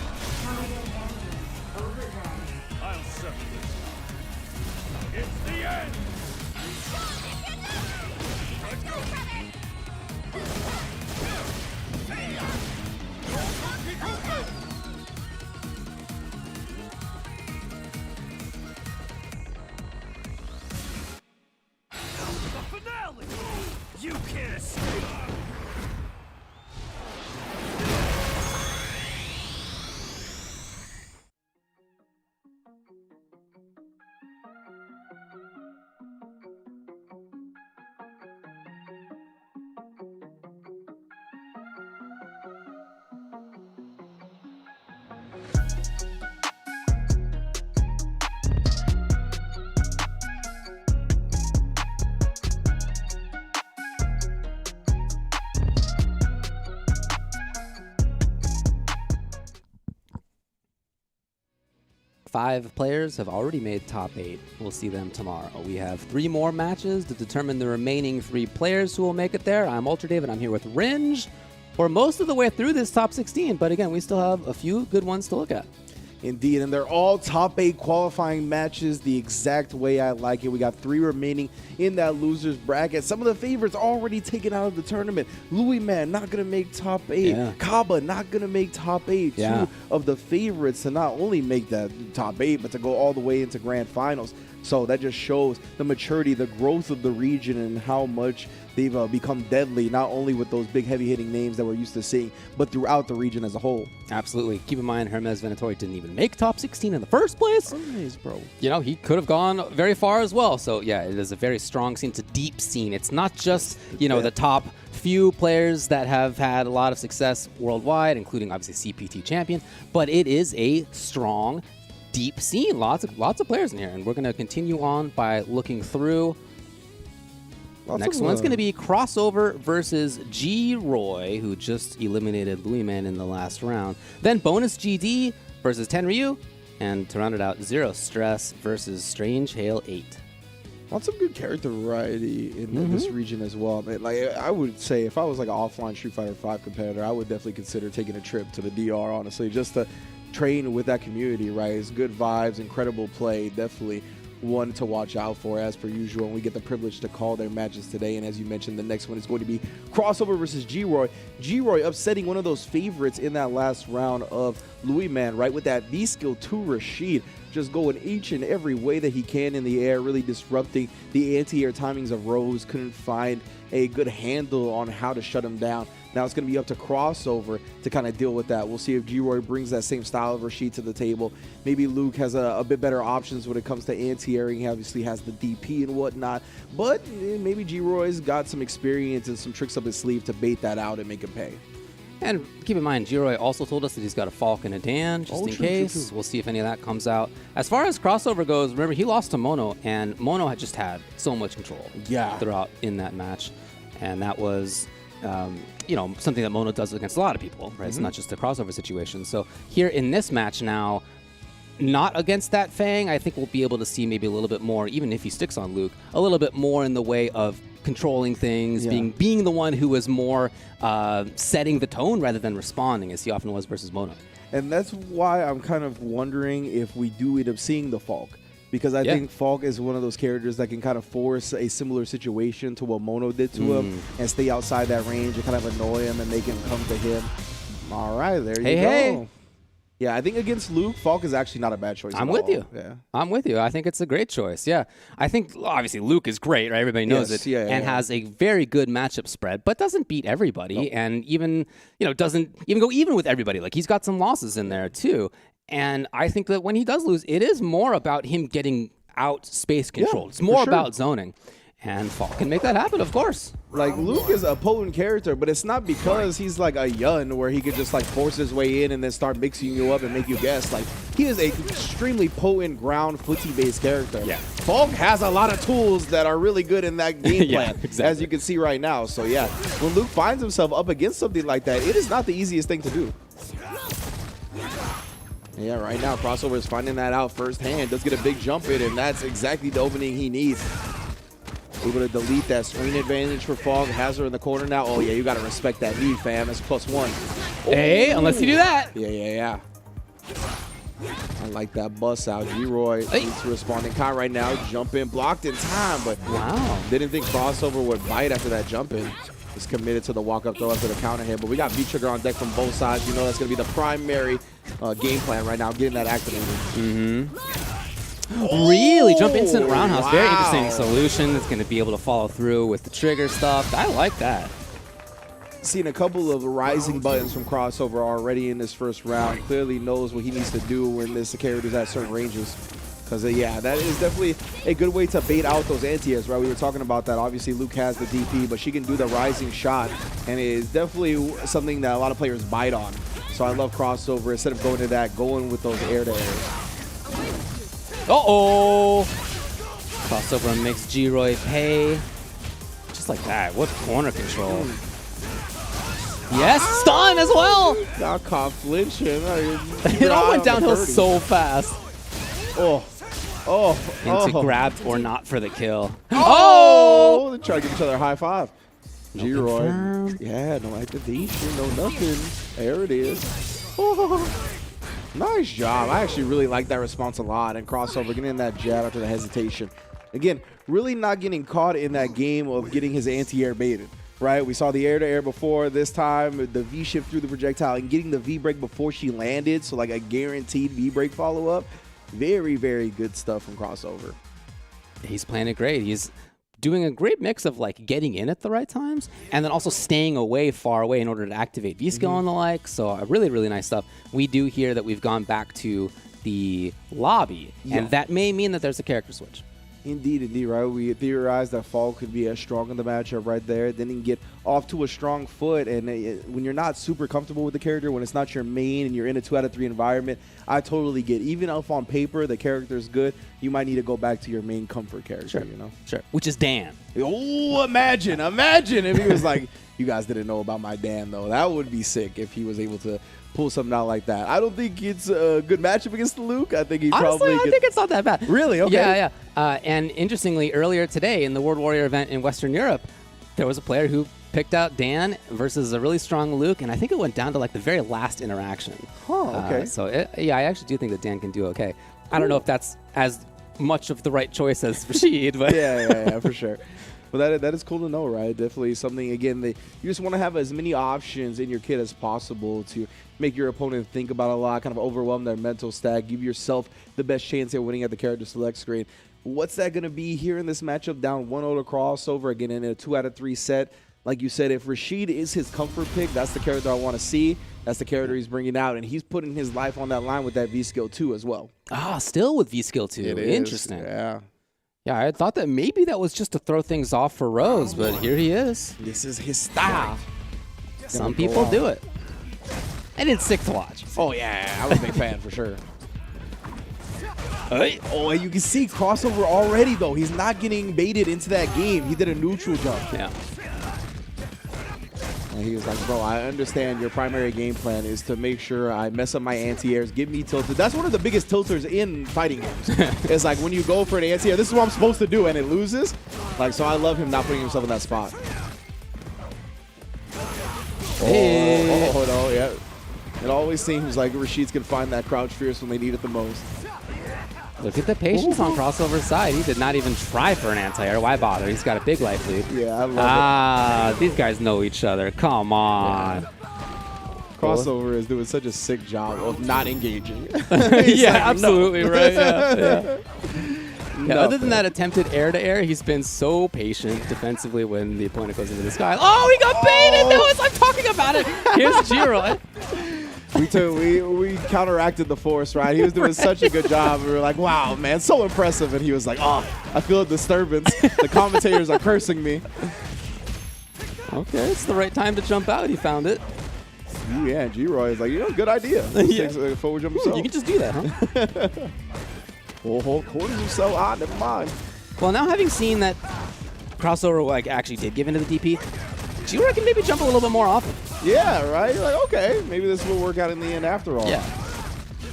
5 players have already made top 8. We'll see them tomorrow. We have 3 more matches to determine the remaining 3 players who will make it there. I'm Ultra Dave, and I'm here with Ringe for most of the way through this top 16. But again, we still have a few good ones to look at. Indeed, and they're all top 8 qualifying matches the exact way I like it. We got 3 remaining in that losers bracket. Some of the favorites already taken out of the tournament. Louis Man not going to make top 8. Yeah. Kaba not going to make top 8. Yeah. 2 of the favorites to not only make that top 8, but to go all the way into grand finals. So that just shows the maturity, the growth of the region, and how much they've become deadly, not only with those big heavy-hitting names that we're used to seeing, but throughout the region as a whole. Absolutely. Keep in mind, Hermes Venatori didn't even make top 16 in the first place. Hermes, bro. You know, he could have gone very far as well. So, yeah, it is a very strong scene. It's a deep scene. It's not just, you know, the top few players that have had a lot of success worldwide, including, obviously, CPT champion, but it is a strong, deep scene. Lots of players in here, and we're going to continue on by looking through. Next one's going to be Crossover versus G-Roy, who just eliminated Louis Man in the last round. Then Bonus GD versus Tenryu, and to round it out, Zero Stress versus Strange Hail 8. Lots of good character variety in this region as well. Like, I would say if I was like an offline Street Fighter V competitor, I would definitely consider taking a trip to the DR, honestly, just to train with that community, right? It's good vibes, incredible play, definitely one to watch out for as per usual, and we get the privilege to call their matches today. And as you mentioned, the next one is going to be Crossover versus G-Roy. G-Roy upsetting one of those favorites in that last round of Louis Man, right, with that V-skill to Rashid, just going each and every way that he can in the air, really disrupting the anti-air timings of Rose. Couldn't find a good handle on how to shut him down. Now it's going to be up to Crossover to kind of deal with that. We'll see if G-Roy brings that same style of Rashid to the table. Maybe Luke has a bit better options when it comes to anti-airing. He obviously has the DP and whatnot. But maybe G-Roy's got some experience and some tricks up his sleeve to bait that out and make him pay. And keep in mind, G-Roy also told us that he's got a Falk and a Dan, just in case. True. We'll see if any of that comes out. As far as Crossover goes, remember, he lost to Mono, and Mono had just had so much control throughout in that match. And that was, you know, something that Mono does against a lot of people, right? It's not just a Crossover situation. So here in this match now, not against that Fang, I think we'll be able to see maybe a little bit more, even if he sticks on Luke, a little bit more in the way of controlling things, being the one who was more setting the tone rather than responding, as he often was versus Mono. And that's why I'm kind of wondering if we do end up seeing the Falk. Because I think Falk is one of those characters that can kind of force a similar situation to what Mono did to him and stay outside that range and kind of annoy him and make him come to him. All right, there you go. Yeah, I think against Luke, Falk is actually not a bad choice. I'm with you. Yeah. I'm with you. I think it's a great choice. Yeah. I think, obviously, Luke is great, right? Everybody knows it. And has a very good matchup spread, but doesn't beat everybody. And even, you know, doesn't even go even with everybody. Like, he's got some losses in there, too. And I think that when he does lose, it is more about him getting out space control. It's more about zoning. And Falk can make that happen, of course. Like, Luke is a potent character, but it's not because he's like a Yun where he could just like force his way in and then start mixing you up and make you guess. Like, he is a extremely potent ground footsie-based character. Yeah. Falk has a lot of tools that are really good in that game plan, as you can see right now. So yeah, when Luke finds himself up against something like that, it is not the easiest thing to do. Yeah, right now, Crossover is finding that out firsthand. Does get a big jump in, and that's exactly the opening he needs. Able to delete that screen advantage for Falk. Has her in the corner now. Oh, yeah, you got to respect that lead, fam. That's +1. Hey, unless you do that. Yeah. I like that bust out. G-Roy needs to respond in kind right now. Jump in, blocked in time, but didn't think Crossover would bite after that jump in. Is committed to the walk-up throw after the counter hit, but we got V-Trigger on deck from both sides. You know that's going to be the primary game plan right now, getting that activated. Really? Jump instant roundhouse. Very interesting solution. It's going to be able to follow through with the trigger stuff. I like that. Seen a couple of rising buttons from Crossover already in this first round. Clearly knows what he needs to do when this character's at certain ranges. Because, yeah, that is definitely a good way to bait out those anti-airs, right? We were talking about that. Obviously, Luke has the DP, but she can do the rising shot, and it is definitely something that a lot of players bite on. So I love Crossover. Instead of going to that, going with those air-to-airs. Uh-oh! Crossover makes G-Roy pay. Just like that. What corner control. Yes, stun as well! Got caught flinching. It all went downhill so fast. Into grabbed or not for the kill. Oh! They try to give each other a high five. G-Roy. Yeah, no activation, no nothing. There it is. Oh, nice job. I actually really like that response a lot. And crossover, getting in that jab after the hesitation. Again, really not getting caught in that game of getting his anti-air baited. Right, we saw the air-to-air before. This time, the V-shift through the projectile and getting the V-break before she landed. So like a guaranteed V-break follow-up. Very, very good stuff from crossover. He's playing it great. He's doing a great mix of like getting in at the right times and then also staying away, far away in order to activate V-skill and the like. So really, really nice stuff. We do hear that we've gone back to the lobby, and that may mean that there's a character switch. Indeed, right? We theorized that Fall could be as strong in the matchup right there. Then he can get off to a strong foot. And when you're not super comfortable with the character, when it's not your main and you're in a 2 out of 3 environment, I totally get it. Even if on paper the character is good, you might need to go back to your main comfort character, you know? Sure. Which is Dan. Oh, imagine if he was like, you guys didn't know about my Dan, though. That would be sick if he was able to pull something out like that. I don't think it's a good matchup against Luke. I think he Honestly, I think it's not that bad. Really? Okay. Yeah. And interestingly, earlier today in the World Warrior event in Western Europe, there was a player who picked out Dan versus a really strong Luke, and I think it went down to like the very last interaction. Oh, okay. I actually do think that Dan can do okay. I don't know if that's as much of the right choice as Rashid, but yeah, for sure. Well, that is cool to know, right? Definitely something, again, that you just want to have as many options in your kit as possible to make your opponent think about a lot, kind of overwhelm their mental stack, give yourself the best chance at winning at the character select screen. What's that going to be here in this matchup? Down 1-0 to crossover, again, in a 2 out of 3 set. Like you said, if Rashid is his comfort pick, that's the character I want to see. That's the character he's bringing out, and he's putting his life on that line with that V-skill 2 as well. Still with V-skill 2. It is. Interesting. Yeah, I thought that maybe that was just to throw things off for Rose, but here he is. This is his style. Some people do it. And it's sick to watch. Oh, yeah. I was a big fan for sure. Oh, and you can see crossover already, though. He's not getting baited into that game. He did a neutral jump. Yeah. And he was like, bro, I understand your primary game plan is to make sure I mess up my anti-airs, get me tilted. That's one of the biggest tilters in fighting games. It's like when you go for an anti-air, this is what I'm supposed to do, and it loses. Like, so I love him not putting himself in that spot. Oh, no, yeah. It always seems like Rashid's can find that crouch fierce when they need it the most. Look at the patience on crossover's side. He did not even try for an anti-air. Why bother? He's got a big life lead. Yeah, I love it. These guys know each other. Come on. Yeah. Crossover is doing such a sick job of not engaging. Yeah, absolutely right. Yeah, other than that attempted air-to-air, he's been so patient defensively when the opponent goes into the sky. Oh, he got baited! No, I'm talking about it. Here's G-Roy. We counteracted the force, right? He was doing such a good job. We were like, wow, man, so impressive. And he was like, oh, I feel a disturbance. The commentators are cursing me. Okay, it's the right time to jump out. He found it. Yeah, G-Roy is like, good idea. Yeah. Takes a forward jump himself. You can just do that, huh? Oh, corners himself. Never mind. Well, now having seen that crossover actually did give into the DP, G-Roy can maybe jump a little bit more often. Yeah, right? Like, okay, maybe this will work out in the end after all. Yeah.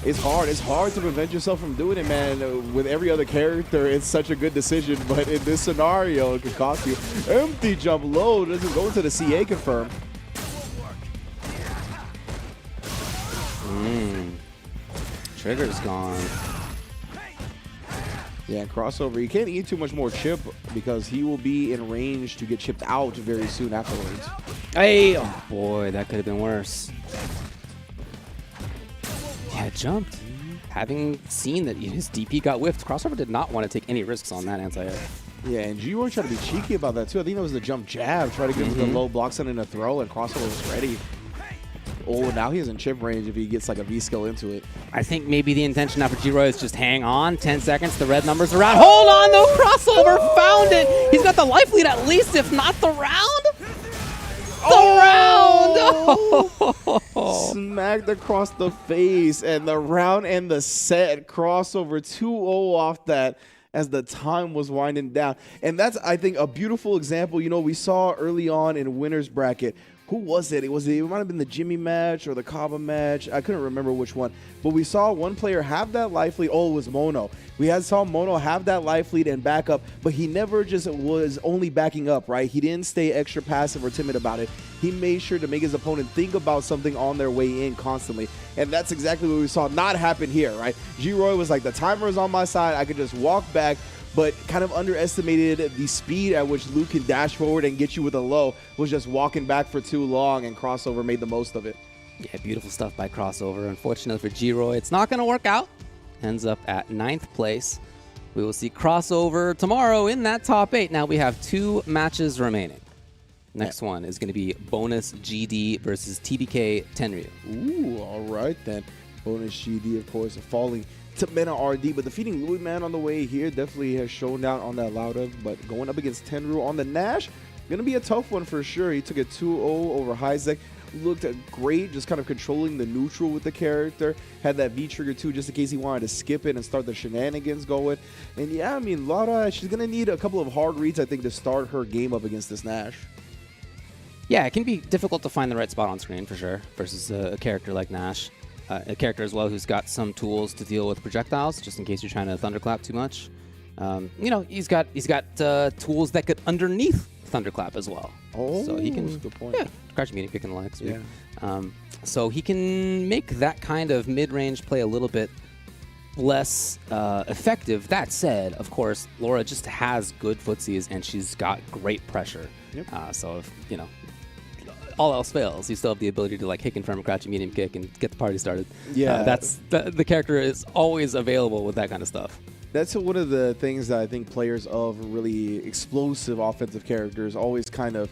It's hard. It's hard to prevent yourself from doing it, man. With every other character, it's such a good decision. But in this scenario, it could cost you. Empty jump low. Doesn't go into the CA confirm. Trigger's gone. Yeah, crossover. You can't eat too much more chip because he will be in range to get chipped out very soon afterwards. Hey! Oh, boy, that could have been worse. Yeah, it jumped. Having seen that his DP got whiffed, crossover did not want to take any risks on that anti-air. Yeah, and G-Roy tried to be cheeky about that, too. I think that was the jump jab. Try to give him the low block send in a throw, and crossover was ready. Oh, now he's in chip range if he gets like a V-skill into it. I think maybe the intention now for G-Roy is just hang on. 10 seconds. The red numbers are out. Hold on, though. Crossover found it. He's got the life lead at least, if not the round. Smacked across the face, and the round and the set. Crossover 2-0 off that as the time was winding down. And that's, I think, a beautiful example. We saw early on in winner's bracket who was it? It might have been the Jimmy match or the Kaba match. I couldn't remember which one. But we saw one player have that life lead. Oh, it was Mono. We saw Mono have that life lead and back up, but he never just was only backing up, right? He didn't stay extra passive or timid about it. He made sure to make his opponent think about something on their way in constantly. And that's exactly what we saw not happen here, right? G-Roy was like, the timer is on my side. I could just walk back, but kind of underestimated the speed at which Luke can dash forward and get you with a low. Was just walking back for too long, and Crossover made the most of it. Yeah, beautiful stuff by Crossover. Unfortunately for G-Roy, it's not going to work out. Ends up at 9th place. We will see Crossover tomorrow in that top 8. Now we have 2 matches remaining. Next one is going to be Bonus GD versus TBK Tenryu. Ooh, all right then. Bonus GD, of course, falling to Mena RD, but defeating Louis Man on the way here definitely has shown down on that Lauda. But going up against Tenryu on the Nash, going to be a tough one for sure. He took a 2-0 over Hyzek. Looked great, just kind of controlling the neutral with the character. Had that V-trigger too, just in case he wanted to skip it and start the shenanigans going. And yeah, I mean, Lauda, she's going to need a couple of hard reads, I think, to start her game up against this Nash. Yeah, it can be difficult to find the right spot on screen for sure, versus a character like Nash. A character as well who's got some tools to deal with projectiles, just in case you're trying to thunderclap too much. You know, he's got tools that could underneath thunderclap as well. Oh, so he can, that's a good point. Yeah, crouch medium kick in the legs. Yeah. So he can make that kind of mid-range play a little bit less effective. That said, of course, Laura just has good footsies and she's got great pressure. Yep. So if, you know, all else fails, you still have the ability to like kick confirm, crouch medium kick, and get the party started. Yeah, that's the character is always available with that kind of stuff. That's one of the things that I think players of really explosive offensive characters always kind of,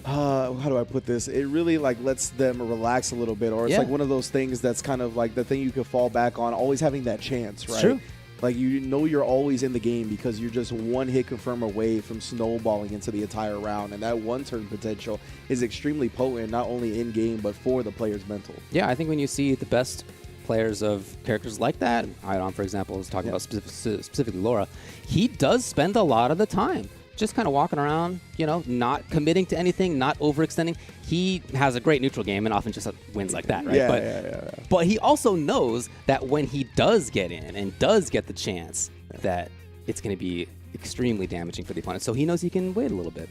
how do I put this? It really like lets them relax a little bit, or it's like one of those things that's kind of like the thing you could fall back on, always having that chance, right? It's true. Like you know you're always in the game because you're just one hit confirm away from snowballing into the entire round, and that one turn potential is extremely potent, not only in game but for the player's mental. Yeah, I think when you see the best players of characters like that, Idon, for example, is talking about specifically Laura, he does spend a lot of the time just kind of walking around, you know, not committing to anything, not overextending. He has a great neutral game and often just wins like that, right? But he also knows that when he does get in and does get the chance, that it's going to be extremely damaging for the opponent. So he knows he can wait a little bit.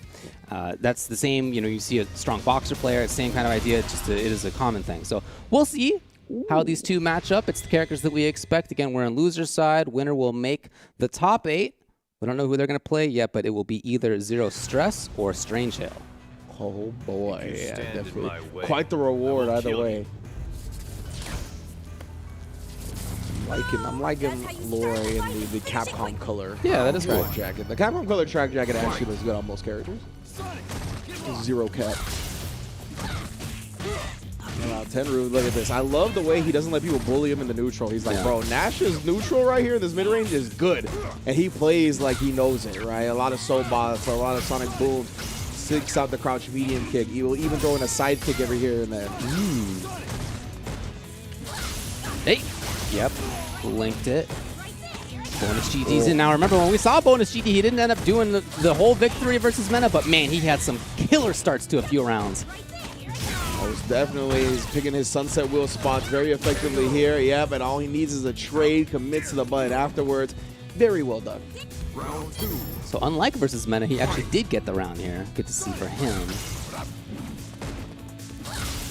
That's the same, you know, you see a strong boxer player, it's the same kind of idea, just it is a common thing. So we'll see how these two match up. It's the characters that we expect. Again, we're on loser's side. Winner will make the top 8. We don't know who they're going to play yet, but it will be either Zero Stress or Strange Hail. Oh boy, yeah, definitely. Quite the reward either way. I'm liking Laura in the Capcom color. Yeah, that is track cool. jacket. The Capcom color track jacket actually looks good on most characters. Zero cap. Tenryu, look at this. I love the way he doesn't let people bully him in the neutral. He's like, bro, Nash's neutral right here in this mid-range is good. And he plays like he knows it, right? A lot of soul bots, a lot of sonic booms, six out the crouch medium kick. He will even throw in a side kick every here and there. Hey. Yep. Linked it. Bonus GD's in. Now, remember, when we saw Bonus GD, he didn't end up doing the whole victory versus Mena, but man, he had some killer starts to a few rounds. Most definitely. He's picking his sunset wheel spots very effectively here. Yeah, but all he needs is a trade, commits to the button afterwards. Very well done. Round 2. So unlike versus Mena, he actually did get the round here. Good to see for him.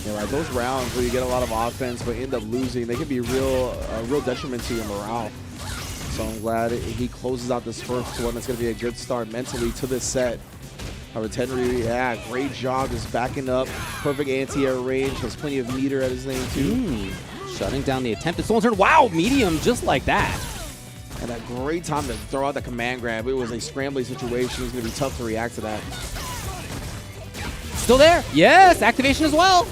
Yeah, right. Those rounds where you get a lot of offense but end up losing, they can be a real detriment to your morale. So I'm glad he closes out this first one. It's going to be a good start mentally to this set. Tenryu, yeah, great job just backing up. Perfect anti-air range. Has plenty of meter at his name, too. Shutting down the attempted soul turn. Wow, medium just like that. And a great time to throw out the command grab. It was a scrambling situation. It's going to be tough to react to that. Still there. Yes, activation as well.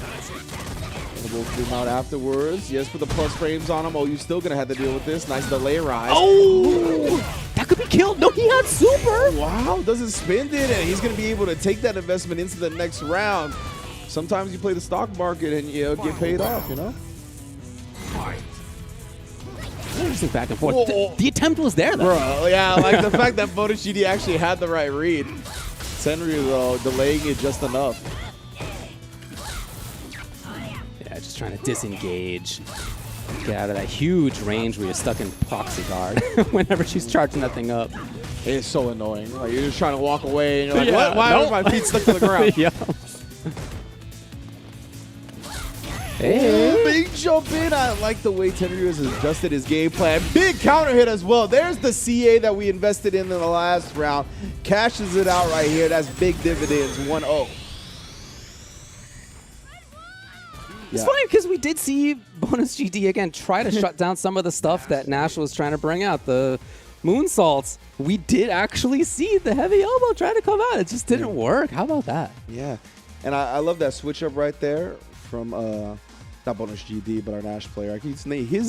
We'll zoom out afterwards. Yes, put the plus frames on him. Oh, you're still going to have to deal with this. Nice delay rise. Oh! That could be killed. No, he had super. Wow, doesn't spend it, and he's going to be able to take that investment into the next round. Sometimes you play the stock market and you get paid off, you know? Interesting back and forth. The attempt was there, though. Bro, yeah, like the fact that Bonus GD actually had the right read. Tenryu, though, delaying it just enough. Just trying to disengage. Get out of that huge range where you're stuck in proxy guard whenever she's charging that thing up. It's so annoying. Like, you're just trying to walk away, and you're like, Yeah, why nope. are my feet stuck to the ground? Yeah. Hey. Big jump in. I like the way Tenryu has adjusted his game plan. Big counter hit as well. There's the CA that we invested in the last round. Cashes it out right here. That's big dividends, 1-0. It's funny because we did see Bonus GD again try to shut down some of the stuff that Nash was trying to bring out. The moonsaults, we did actually see the heavy elbow try to come out. It just didn't work. How about that? Yeah. And I love that switch up right there from not Bonus GD, but our Nash player. His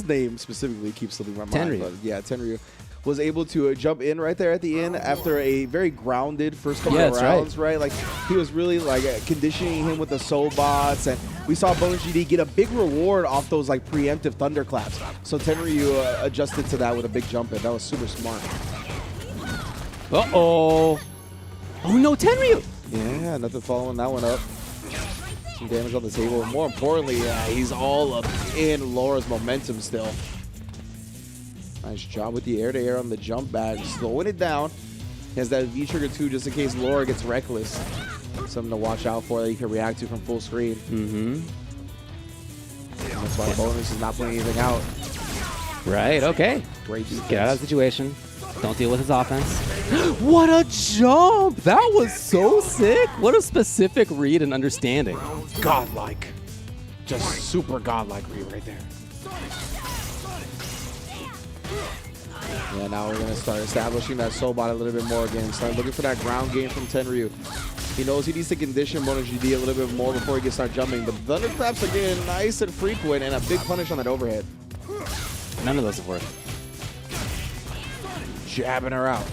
name specifically keeps slipping my mind. Tenryu. But yeah, Tenryu was able to jump in right there at the end after a very grounded first couple of rounds, right? Like, he was really like conditioning him with the soul bots, and we saw Bonus GD get a big reward off those like preemptive thunderclaps. So Tenryu adjusted to that with a big jump in. That was super smart. Uh-oh. Oh no, Tenryu! Yeah, nothing following that one up. Some damage on the table, and more importantly, he's all up in Laura's momentum still. Nice job with the air-to-air on the jump back, slowing it down. He has that V-trigger too, just in case Laura gets reckless. Something to watch out for that you can react to from full screen. Mm-hmm. That's why Bonus is not putting anything out. Right, okay. Great defense. Get out of the situation. Don't deal with his offense. What a jump! That was so sick. What a specific read and understanding. Godlike. Just super godlike read right there. Yeah, now we're going to start establishing that soul bot a little bit more again. Start looking for that ground game from Tenryu. He knows he needs to condition Bonus GD a little bit more before he can start jumping. But thunderclaps are getting nice and frequent, and a big punish on that overhead. None of those have worked. Jabbing her out.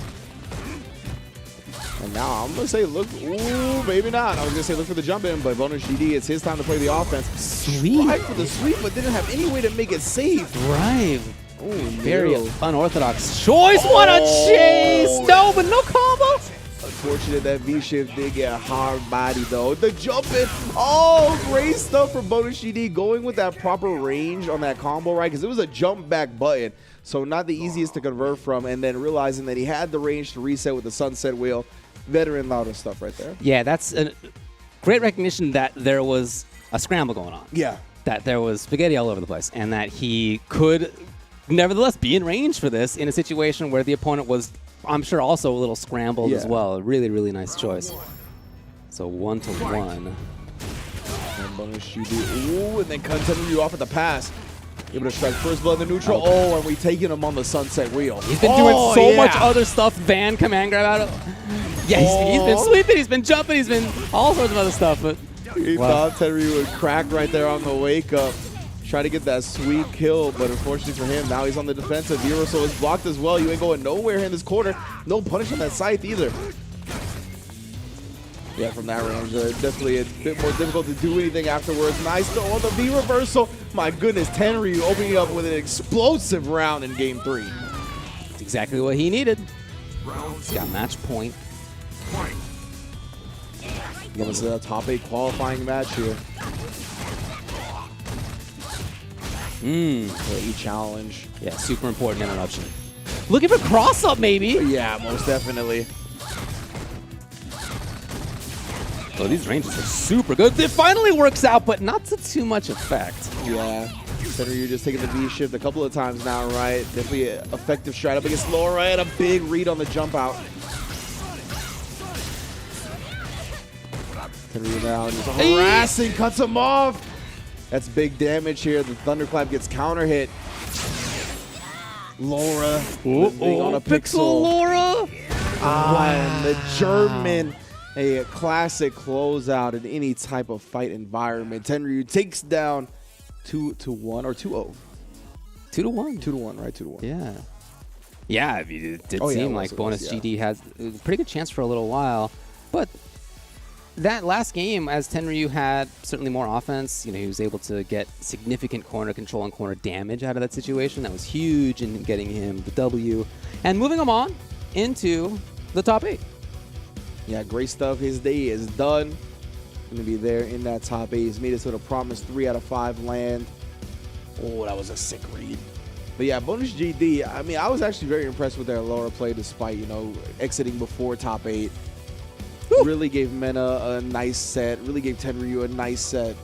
And now I'm going to say, look, ooh, maybe not. I was going to say look for the jump in, but Bonus GD, it's his time to play the offense. Sweet. Right for the sweep, but didn't have any way to make it safe. Right. Ooh, Very no. unorthodox choice. What a chase! No, but no combo. Unfortunate that V-shift did get hard body though. The jump in. Oh, great stuff from Bonus GD, going with that proper range on that combo, right? Because it was a jump back button. So not the easiest to convert from, and then realizing that he had the range to reset with the sunset wheel. Veteran louder stuff right there. Yeah, that's a great recognition that there was a scramble going on. Yeah. That there was spaghetti all over the place, and that he could nevertheless be in range for this in a situation where the opponent was, I'm sure, also a little scrambled as well. Really, really nice choice. So 1-1. And Bonus GD. Ooh, and then Tenryu off at the pass. Able to strike first blood in the neutral. Oh, and we taking him on the sunset wheel. He's been doing so much other stuff. Van command grab out of. Yeah, he's been sweeping, he's been jumping, he's been all sorts of other stuff. But he thought Tenryu would crack right there on the wake up. Try to get that sweet kill, but unfortunately for him, now he's on the defensive. Viroso is blocked as well. You ain't going nowhere in this quarter. No punish on that scythe either. Yeah, from that range, definitely a bit more difficult to do anything afterwards. Nice throw on the V reversal. My goodness, Tenryu opening up with an explosive round in game 3. That's exactly what he needed. He's got match point. Gonna see a top 8 qualifying match here. challenge. Yeah, super important interruption. Looking for cross up, maybe. Yeah, most definitely. Oh, these ranges are super good. It finally works out, but not to too much effect. Yeah. Tenryu just taking the V shift a couple of times now, right? Definitely an effective strat up against Laura and a big read on the jump out. Tenryu now just harassing, cuts him off. That's big damage here. The thunderclap gets counter hit. Laura on a pixel. Laura. And the German, a classic closeout in any type of fight environment. Tenryu takes down 2-1 or 2-0. 2-1. 2-1, right? 2-1. Yeah. Yeah, it did seem like Bonus GD has a pretty good chance for a little while, but that last game, as Tenryu had certainly more offense, you know, he was able to get significant corner control and corner damage out of that situation. That was huge in getting him the W and moving him on into the top 8. Yeah, great stuff. His day is done. going to be there in that top 8. He's made it to the promised 3 out of 5 land. Oh, that was a sick read. But yeah, bonus GD, I mean, I was actually very impressed with their lower play despite, you know, exiting before top 8. Woo! Really gave Mena a nice set, really gave Tenryu a nice set.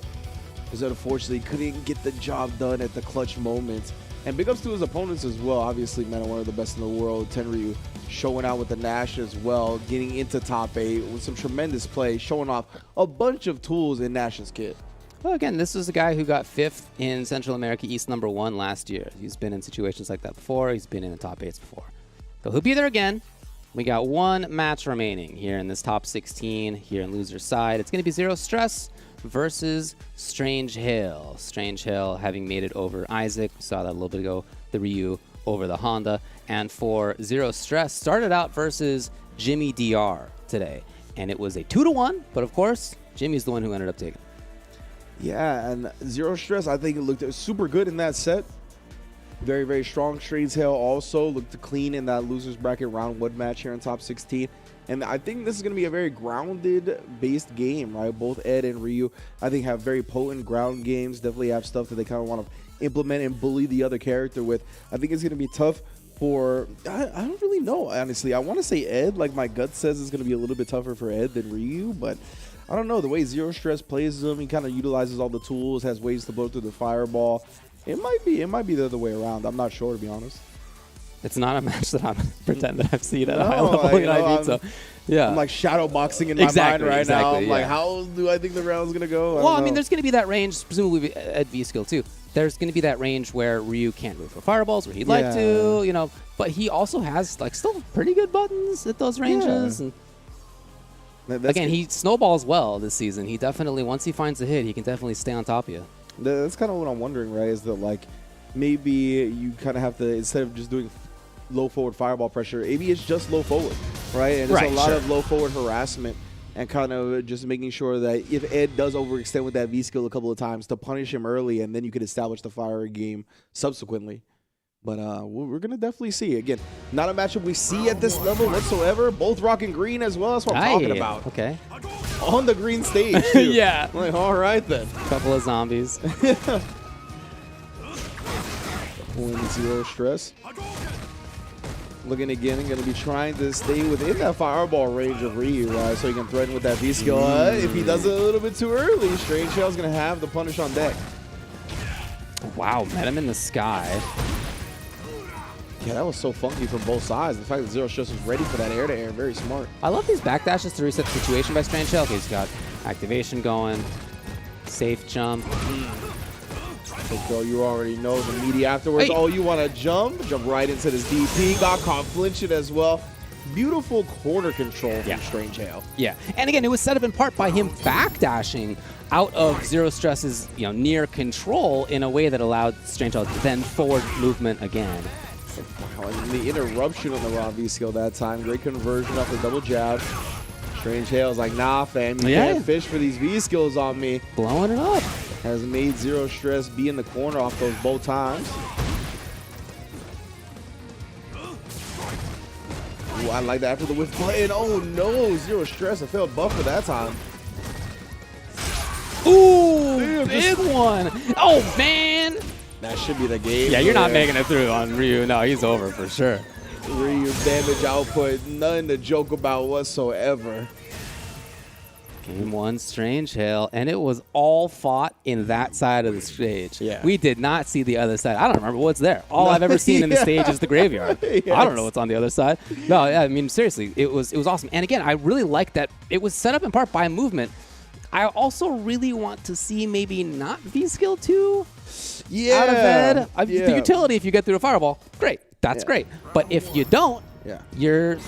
Because unfortunately couldn't get the job done at the clutch moment. And big ups to his opponents as well. Obviously, Mena, one of the best in the world. Tenryu showing out with the Nash as well, getting into top 8 with some tremendous play, showing off a bunch of tools in Nash's kit. Well, again, this is a guy who got 5th in Central America East #1 last year. He's been in situations like that before. He's been in the top 8s before. So he'll be there again. We got 1 match remaining here in this top 16 here in loser's side. It's going to be Zero Stress versus Strange Hill. Strange Hill having made it over Isaac. We saw that a little bit ago. The Ryu over the Honda. And for Zero Stress, started out versus Jimmy DR today. And it was a 2-1, but of course, Jimmy's the one who ended up taking it. Yeah, and Zero Stress, I think it looked super good in that set. Very, very strong. Strange Hill also looked clean in that loser's bracket round 1 match here in top 16. And I think this is going to be a very grounded-based game, right? Both Ed and Ryu, I think, have very potent ground games. Definitely have stuff that they kind of want to implement and bully the other character with. I think it's going to be tough for... I don't really know, honestly. I want to say Ed. Like, my gut says it's going to be a little bit tougher for Ed than Ryu, but... I don't know. The way Zero Stress plays them, he kind of utilizes all the tools, has ways to blow through the fireball. It might be the other way around. I'm not sure, to be honest. It's not a match that I'm pretend that I've seen at a high level. So, yeah. I'm like shadow boxing in my mind right now. I'm like, how do I think the round's going to go? Well, I mean, there's going to be that range, presumably at V-Skill too. There's going to be that range where Ryu can't move for fireballs, where he'd like to, you know. But he also has, like, still pretty good buttons at those ranges. And again, he snowballs well this season. He definitely, once he finds a hit, he can definitely stay on top of you. That's kind of what I'm wondering, right? Is that, like, maybe you kind of have to, instead of just doing low forward fireball pressure, maybe it's just low forward, right? And there's a lot of low forward harassment and kind of just making sure that if Ed does overextend with that V-skill a couple of times, to punish him early, and then you could establish the fire game subsequently. But we're going to definitely see. Again, not a matchup we see at this level whatsoever. Both rocking green as well. That's what I'm talking about. Okay. On the green stage, too. Yeah. Like, all right, then. Couple of zombies. Pulling Zero Stress. Looking again, going to be trying to stay within that fireball range of Ryu, right? So he can threaten with that V-skill. If he does it a little bit too early, Strange Hill's going to have the punish on deck. Wow, met him in the sky. Yeah, that was so funky from both sides. The fact that Zero Stress was ready for that air-to-air, very smart. I love these backdashes to reset the situation by Strange Hill. Okay, he's got activation going, safe jump. So you already know the meaty afterwards. Hey. Oh, you want to jump right into this DP. Got caught flinching as well. Beautiful corner control from Strange Hill. Yeah, and again, it was set up in part by him backdashing out of Zero Stress's near control in a way that allowed Strange Hill to then forward movement again. Wow, and the interruption on the raw V-skill that time. Great conversion off the double jab. Strange Hill's like, nah, fam, you can't fish for these V-skills on me. Blowing it up. Has made Zero Stress be in the corner off those both times. Ooh, I like that after the whiff play. And oh no, Zero Stress. I felt buffer that time. Ooh, big one. Oh, man. That should be the game. Yeah, you're not making it through on Ryu. No, he's over for sure. Ryu damage output, nothing to joke about whatsoever. Game 1, Strange Hill, and it was all fought in that side of the stage. Yeah. We did not see the other side. I don't remember what's there. All I've ever seen in the stage is the graveyard. I don't know what's on the other side. No, I mean, seriously, it was awesome. And again, I really like that it was set up in part by movement. I also really want to see maybe not V-Skill 2 out of Ed. The utility, if you get through a fireball, great. That's great. But if you don't, you're...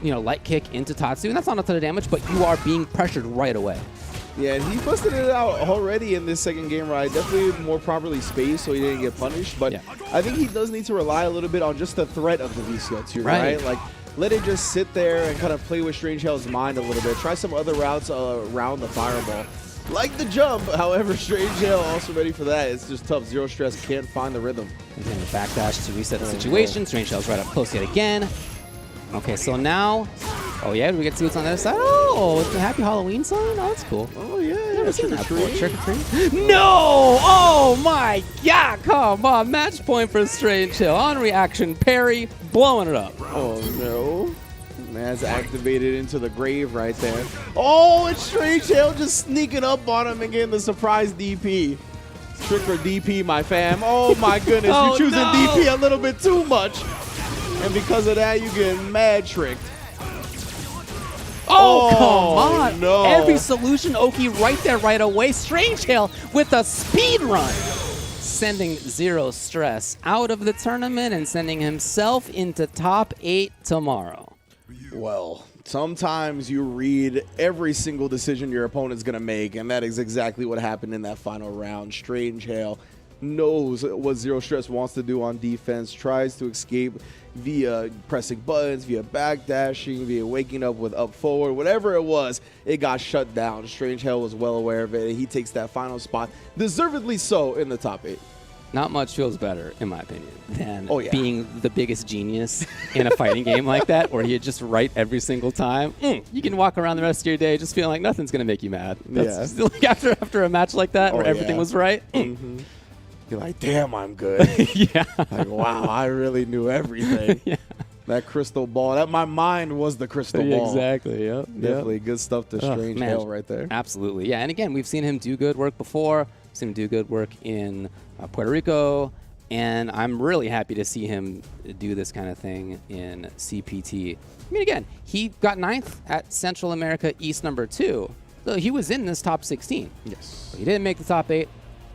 light kick into Tatsu, and that's not a ton of damage, but you are being pressured right away. Yeah, and he busted it out already in this second game, right? Definitely more properly spaced so he didn't get punished, but I think he does need to rely a little bit on just the threat of the V-skill too, right? Like, let it just sit there and kind of play with Strange Hill's mind a little bit. Try some other routes around the fireball. Like the jump, however, Strange Hill also ready for that. It's just tough. Zero Stress can't find the rhythm. Again, the backdash to reset the situation. Strange Hill's right up close yet again. Okay, so now, we get to see what's on the other side. Oh, Oh, it's a Happy Halloween song? Oh, that's cool. Oh, yeah. Never seen that before. Trick or treat? No! Oh, my God. Come on. Match point for Strange Hill. On reaction, parry, blowing it up. Oh, no. Man's activated into the grave right there. Oh, it's Strange Hill just sneaking up on him and getting the surprise DP. Trick or DP, my fam. Oh, my goodness. Oh, You're choosing no. DP a little bit too much. And because of that, you get mad tricked. Oh, come on. No. Every solution, Oki right there right away. Strange Hill with a speed run. Sending Zero Stress out of the tournament and sending himself into top 8 tomorrow. Well, sometimes you read every single decision your opponent's going to make, and that is exactly what happened in that final round. Strange Hill knows what Zero Stress wants to do on defense, tries to escape via pressing buttons, via backdashing, via waking up with up forward, whatever it was, it got shut down. Strange Hill was well aware of it, and he takes that final spot, deservedly so, in the top 8. Not much feels better, in my opinion, than being the biggest genius in a fighting game like that, where you just right every single time. You can walk around the rest of your day just feeling like nothing's going to make you mad. That's like after a match like that, where everything was right. You're like, damn, I'm good. Yeah. Like, wow, I really knew everything. Yeah. That crystal ball. That my mind was the crystal ball. Exactly. Yep. Definitely good stuff to Strange Hill right there. Absolutely. Yeah. And again, we've seen him do good work before. Seen him do good work in Puerto Rico, and I'm really happy to see him do this kind of thing in CPT. I mean, again, he got 9th at Central America East #2, so he was in this top 16. Yes. But he didn't make the top 8.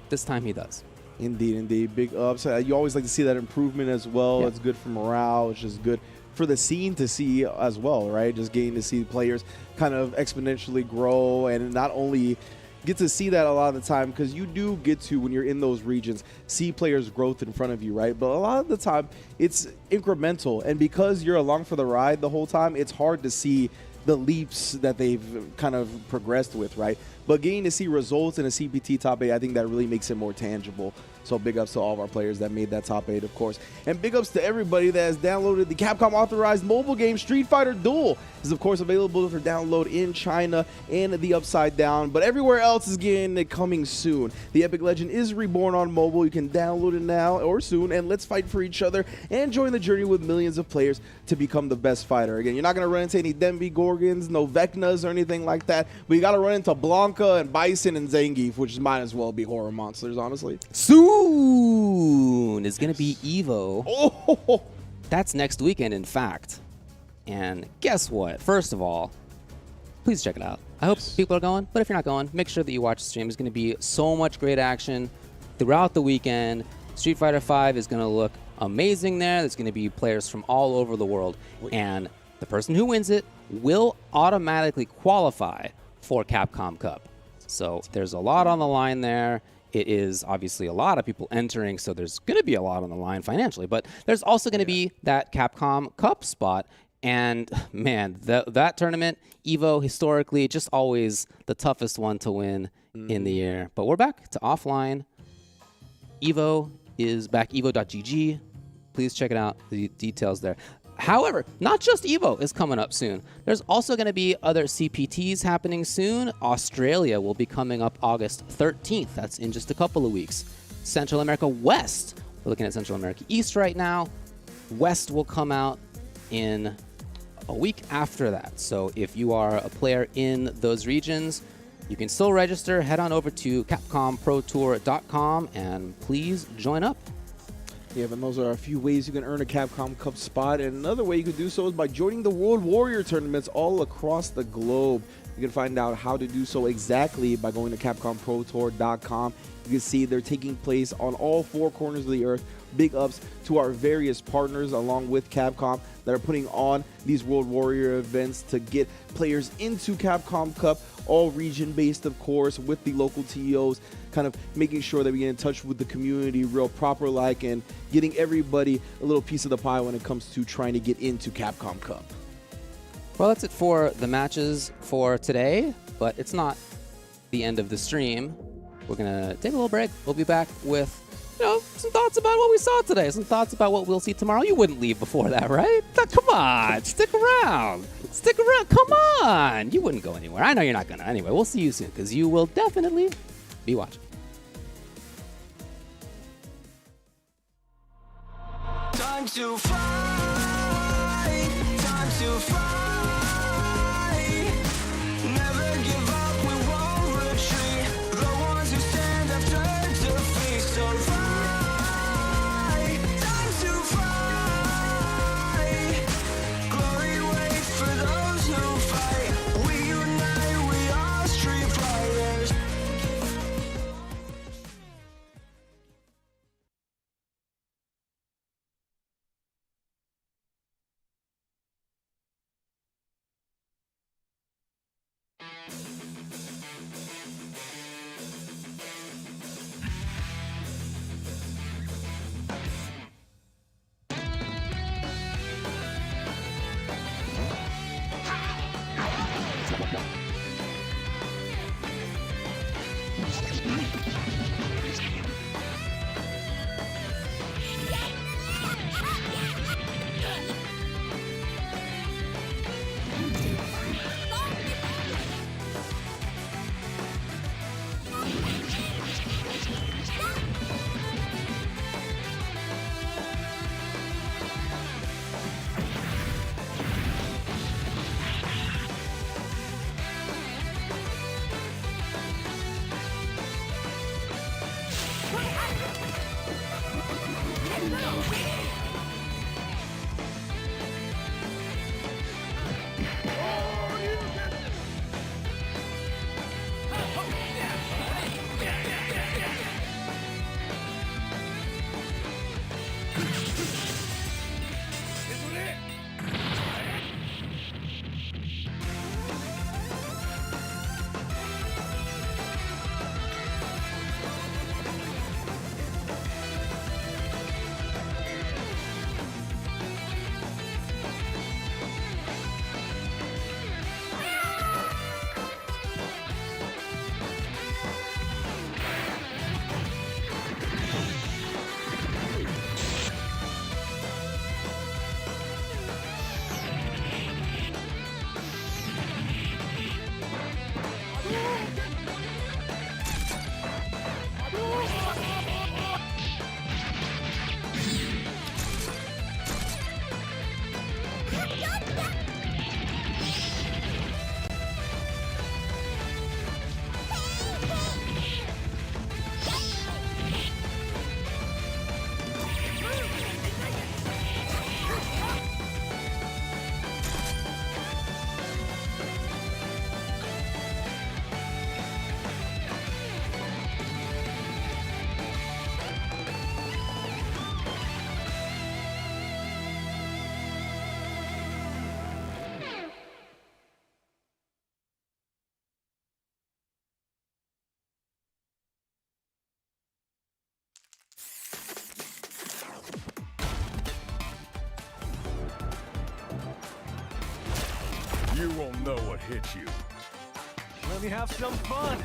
This time he does. Indeed, indeed. Big ups. You always like to see that improvement as well. Yeah. It's good for morale. It's just good for the scene to see as well, right? Just getting to see players kind of exponentially grow, and not only get to see that a lot of the time, because you do get to, when you're in those regions, see players' growth in front of you, right? But a lot of the time, it's incremental. And because you're along for the ride the whole time, it's hard to see the leaps that they've kind of progressed with, right? But getting to see results in a CPT top 8, I think that really makes it more tangible. So big ups to all of our players that made that top 8, of course. And big ups to everybody that has downloaded the Capcom authorized mobile game Street Fighter Duel. Is of course available for download in China and the Upside Down, but everywhere else is getting it coming soon. The Epic Legend is reborn on mobile. You can download it now or soon, and let's fight for each other and join the journey with millions of players to become the best fighter. Again, you're not going to run into any Denby Gorgons, no Vecnas or anything like that, but you got to run into Blanca and Bison and Zangief, which might as well be horror monsters, honestly. Soon is going to be EVO. Oh, that's next weekend, in fact. And guess what? First of all, please check it out. I hope people are going, but if you're not going, make sure that you watch the stream. There's going to be so much great action throughout the weekend. Street Fighter V is going to look amazing there. There's going to be players from all over the world, and the person who wins it will automatically qualify for Capcom Cup. So there's a lot on the line there. It is obviously a lot of people entering, so there's going to be a lot on the line financially, but there's also going to be that Capcom Cup spot. And man, that tournament, EVO, historically, just always the toughest one to win in the year. But we're back to offline. EVO is back, evo.gg. Please check it out, the details there. However, not just EVO is coming up soon. There's also going to be other CPTs happening soon. Australia will be coming up August 13th. That's in just a couple of weeks. Central America West. We're looking at Central America East right now. West will come out in a week after that. So if you are a player in those regions, you can still register. Head on over to CapcomProTour.com and please join up. Yeah, but those are a few ways you can earn a Capcom Cup spot. And another way you can do so is by joining the World Warrior tournaments all across the globe. You can find out how to do so exactly by going to CapcomProTour.com. You can see they're taking place on all 4 corners of the earth. Big ups to our various partners along with Capcom that are putting on these World Warrior events to get players into Capcom Cup, all region-based, of course, with the local TOs, kind of making sure that we get in touch with the community real proper-like and getting everybody a little piece of the pie when it comes to trying to get into Capcom Cup. Well, that's it for the matches for today, but it's not the end of the stream. We're going to take a little break. We'll be back with some thoughts about what we saw today, some thoughts about what we'll see tomorrow. You wouldn't leave before that, right? Come on, stick around. Stick around. Come on. You wouldn't go anywhere. I know you're not going to. Anyway, we'll see you soon because you will definitely be watching. Time to fight. Time to fight. Never give up. We won't retreat. The ones who stand have turned to feast. So fight. Time to fight. Glory waits for those who fight. We unite. We are street fighters. You won't know what hit you. Let me have some fun.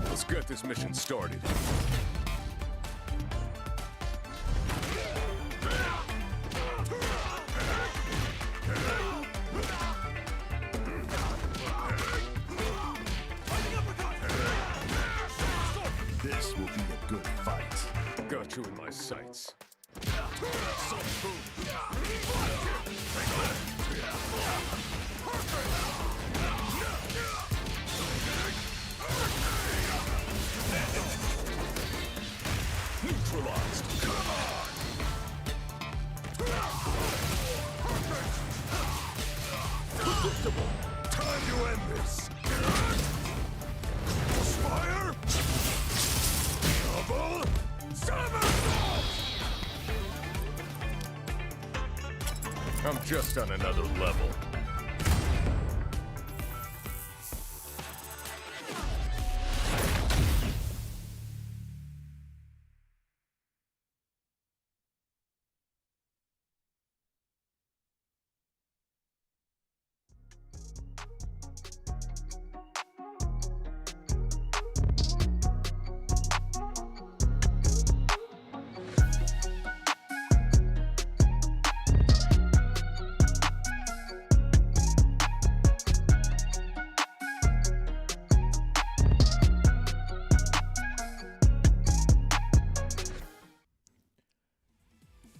Let's get this mission started. This will be a good fight. Got you in my sights. Neutralized. Predictable. Time to end this. Fire. Double. Somersault. I'm just on another level.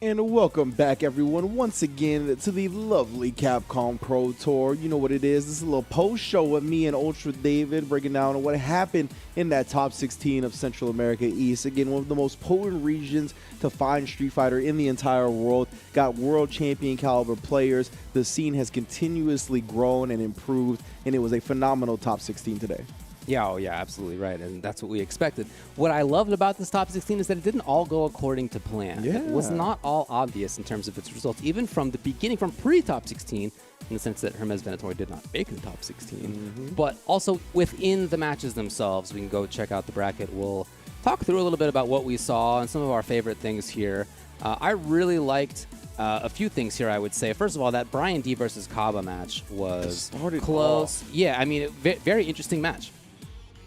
And welcome back, everyone, once again to the lovely Capcom Pro Tour. You know what it is. This is a little post-show with me and Ultra David breaking down what happened in that top 16 of Central America East. Again, one of the most potent regions to find Street Fighter in the entire world. Got world champion caliber players. The scene has continuously grown and improved, and it was a phenomenal top 16 today. Yeah, oh yeah, absolutely right, and that's what we expected. What I loved about this top 16 is that it didn't all go according to plan. Yeah. It was not all obvious in terms of its results, even from the beginning, from pre-top 16, in the sense that Hermes Venatori did not make the top 16, but also within the matches themselves. We can go check out the bracket. We'll talk through a little bit about what we saw and some of our favorite things here. I really liked a few things here, I would say. First of all, that Brian D versus Kaba match was close. Yeah, I mean, very interesting match.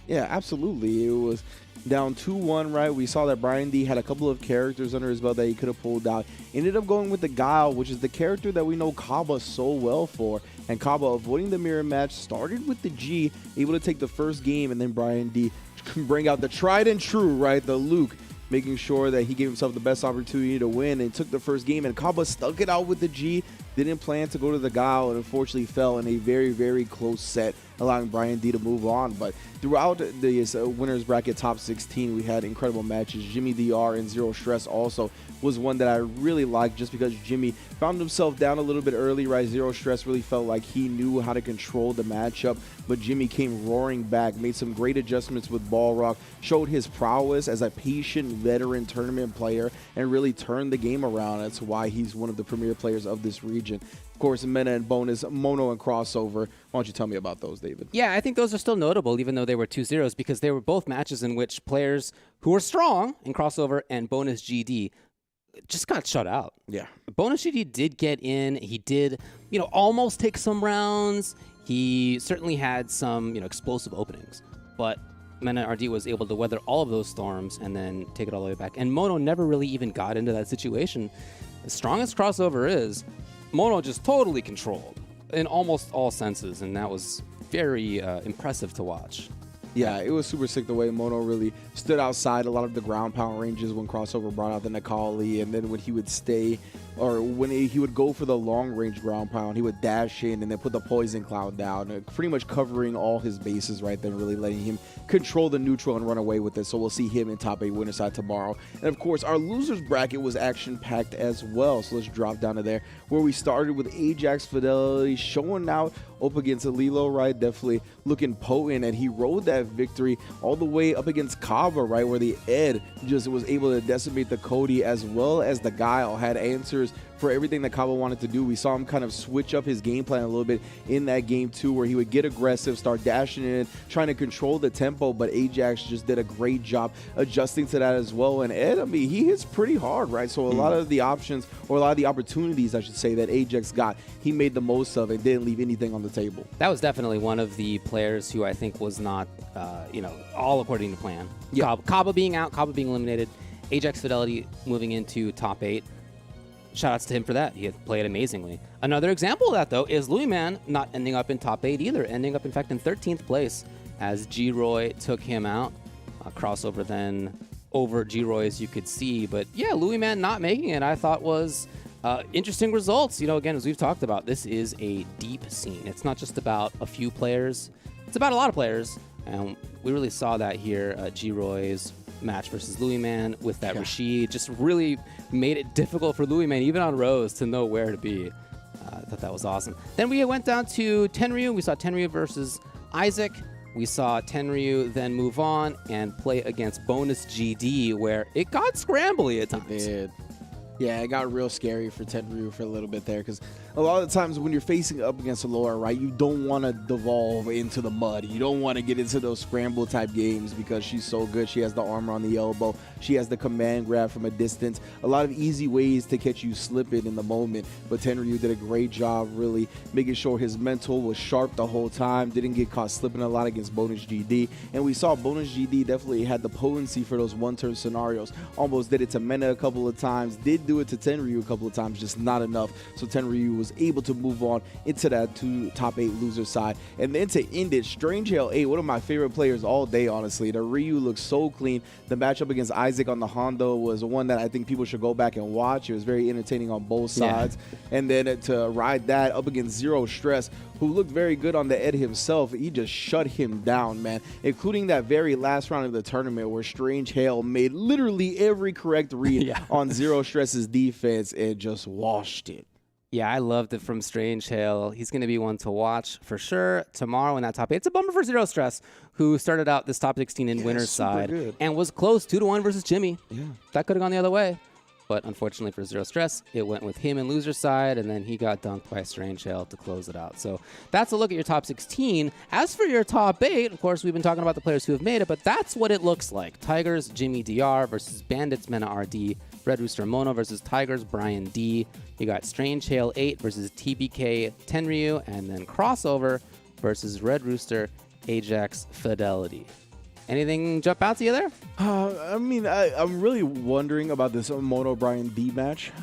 Yeah, absolutely. It was down 2-1, right? We saw that Brian D had a couple of characters under his belt that he could have pulled out. Ended up going with the Guile, which is the character that we know Kaba so well for. And Kaba, avoiding the mirror match, started with the G, able to take the first game, and then Brian D can bring out the tried and true, right? The Luke, making sure that he gave himself the best opportunity to win and took the first game. And Kaba stuck it out with the G, didn't plan to go to the Guile, and unfortunately fell in a very, very close set, allowing Brian D to move on. But throughout this winners bracket top 16, we had incredible matches. Jimmy DR and Zero Stress also was one that I really liked, just because Jimmy found himself down a little bit early, right? Zero Stress really felt like he knew how to control the matchup, but Jimmy came roaring back, made some great adjustments with ball rock, showed his prowess as a patient veteran tournament player, and really turned the game around. That's why he's one of the premier players of this region. Of course, Mena and Bonus, Mono and Crossover. Why don't you tell me about those, David? Yeah, I think those are still notable, even though they were 2-0s, because they were both matches in which players who were strong in Crossover and Bonus GD just got shut out. Yeah. Bonus GD did get in. He did, almost take some rounds. He certainly had some, explosive openings. But Mena RD was able to weather all of those storms and then take it all the way back. And Mono never really even got into that situation. As strong as Crossover is, Mono just totally controlled in almost all senses, and that was very impressive to watch. Yeah, it was super sick the way Mono really stood outside a lot of the ground pound ranges when Crossover brought out the Nakali, and then when he would stay, or when he would go for the long range ground pound, he would dash in and then put the poison cloud down, pretty much covering all his bases right there, really letting him control the neutral and run away with it. So we'll see him in top 8 winner side tomorrow. And of course, our losers bracket was action packed as well. So let's drop down to there, where we started with Ajax Fidelity showing out up against Alilo, right? Definitely looking potent, and he rode that victory all the way up against Kaba, right, where the Ed just was able to decimate the Cody, as well as the Guile had answers for everything that Kaba wanted to do. We saw him kind of switch up his game plan a little bit in that game too, where he would get aggressive, start dashing in, trying to control the tempo, but Ajax just did a great job adjusting to that as well. And Ed, I mean, he hits pretty hard, right? So a lot of the options, or a lot of the opportunities, I should say, that Ajax got, he made the most of and didn't leave anything on the table. That was definitely one of the players who I think was not, all according to plan. Yeah. Kaba being out, Kaba being eliminated, Ajax Fidelity moving into top 8. Shoutouts to him for that. He had played amazingly. Another example of that, though, is Louis Man not ending up in top 8 either, ending up, in fact, in 13th place as G-Roy took him out. Crossover then over G-Roy, as you could see. But, yeah, Louis Man not making it, I thought, was interesting results. Again, as we've talked about, this is a deep scene. It's not just about a few players. It's about a lot of players. And we really saw that here. G-Roy's match versus Louis Man with that Rashid just really made it difficult for Louis Man, even on Rose, to know where to be. I thought that was awesome. Then we went down to Tenryu. We saw Tenryu versus Isaac. We saw Tenryu then move on and play against Bonus GD, where it got scrambly at times. It did. Yeah, it got real scary for Tenryu for a little bit there, because a lot of the times when you're facing up against Alora, right, you don't want to devolve into the mud. You don't want to get into those scramble type games, because she's so good. She has the armor on the elbow. She has the command grab from a distance. A lot of easy ways to catch you slipping in the moment. But Tenryu did a great job really making sure his mental was sharp the whole time. Didn't get caught slipping a lot against Bonus GD. And we saw Bonus GD definitely had the potency for those one-turn scenarios. Almost did it to Mena a couple of times. Did do it to Tenryu a couple of times, just not enough. So Tenryu was able to move on into that top 8 loser side. And then to end it, Strange Hale 8, one of my favorite players all day, honestly. The Ryu looks so clean. The matchup against Isaac on the Hondo was one that I think people should go back and watch. It was very entertaining on both sides. And then to ride that up against Zero Stress, who looked very good on the Ed himself, he just shut him down, man. Including that very last round of the tournament where Strange Hale made literally every correct read on Zero Stress's defense and just washed it. Yeah, I loved it from Strange Hale. He's going to be one to watch for sure tomorrow in that top 8. It's a bummer for Zero Stress, who started out this top 16 in winner's side and was close 2-1 versus Jimmy. Yeah. That could have gone the other way. But unfortunately for Zero Stress, it went with him in loser side, and then he got dunked by Strange Hale to close it out. So that's a look at your top 16. As for your top 8, of course, we've been talking about the players who have made it, but that's what it looks like. Tigers, Jimmy DR versus Bandits, Mena RD. Red Rooster Mono versus Tigers, Brian D. You got Strange Hale 8 versus TBK Tenryu, and then Crossover versus Red Rooster Ajax Fidelity. Anything jump out to you there? I mean, I'm really wondering about this Mono Brian D match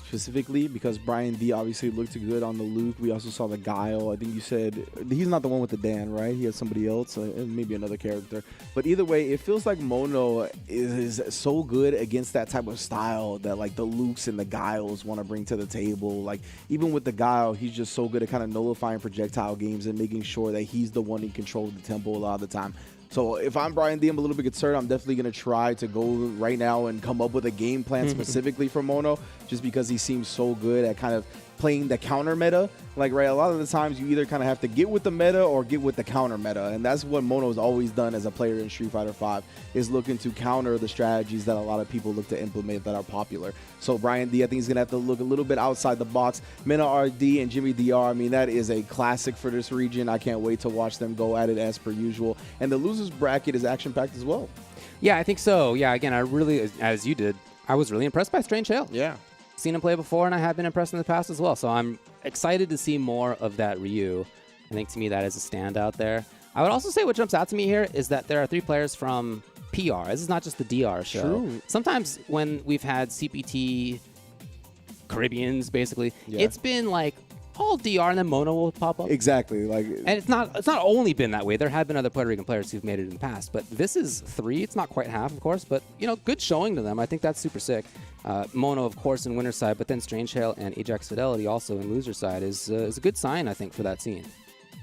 specifically because Brian D obviously looked good on the Luke. We also saw the Guile. I think you said he's not the one with the Dan, right? He has somebody else, maybe another character. But either way, it feels like Mono is so good against that type of style that like the Lukes and the Guiles want to bring to the table. Like even with the Guile, he's just so good at kind of nullifying projectile games and making sure that he's the one in control of the tempo a lot of the time. So if I'm Brian D, I'm a little bit concerned. I'm definitely going to try to go right now and come up with a game plan specifically for Mono, just because he seems so good at kind of playing the counter meta. Like, right, a lot of the times you either kind of have to get with the meta or get with the counter meta. And that's what Mono's always done as a player in Street Fighter V, is looking to counter the strategies that a lot of people look to implement that are popular. So Brian D, I think he's going to have to look a little bit outside the box. Mena RD and Jimmy DR, I mean, that is a classic for this region. I can't wait to watch them go at it as per usual. And the losers bracket is action-packed as well. Yeah, I think so. Yeah, again, I really, as you did, I was really impressed by Strange Hale. Yeah. Seen him play before, and I have been impressed in the past as well. So I'm excited to see more of that Ryu. I think to me that is a standout there. I would also say what jumps out to me here is that there are 3 players from PR. This is not just the DR show. True. Sometimes when we've had CPT Caribbeans, basically, it's been like all DR and then Mono will pop up. Exactly. Like, and it's not only been that way. There have been other Puerto Rican players who've made it in the past, but this is 3. It's not quite half, of course, but you know, good showing to them. I think that's super sick. Mono, of course, in winner side, but then Strange Hale and Ajax Fidelity also in loser side is a good sign, I think, for that scene.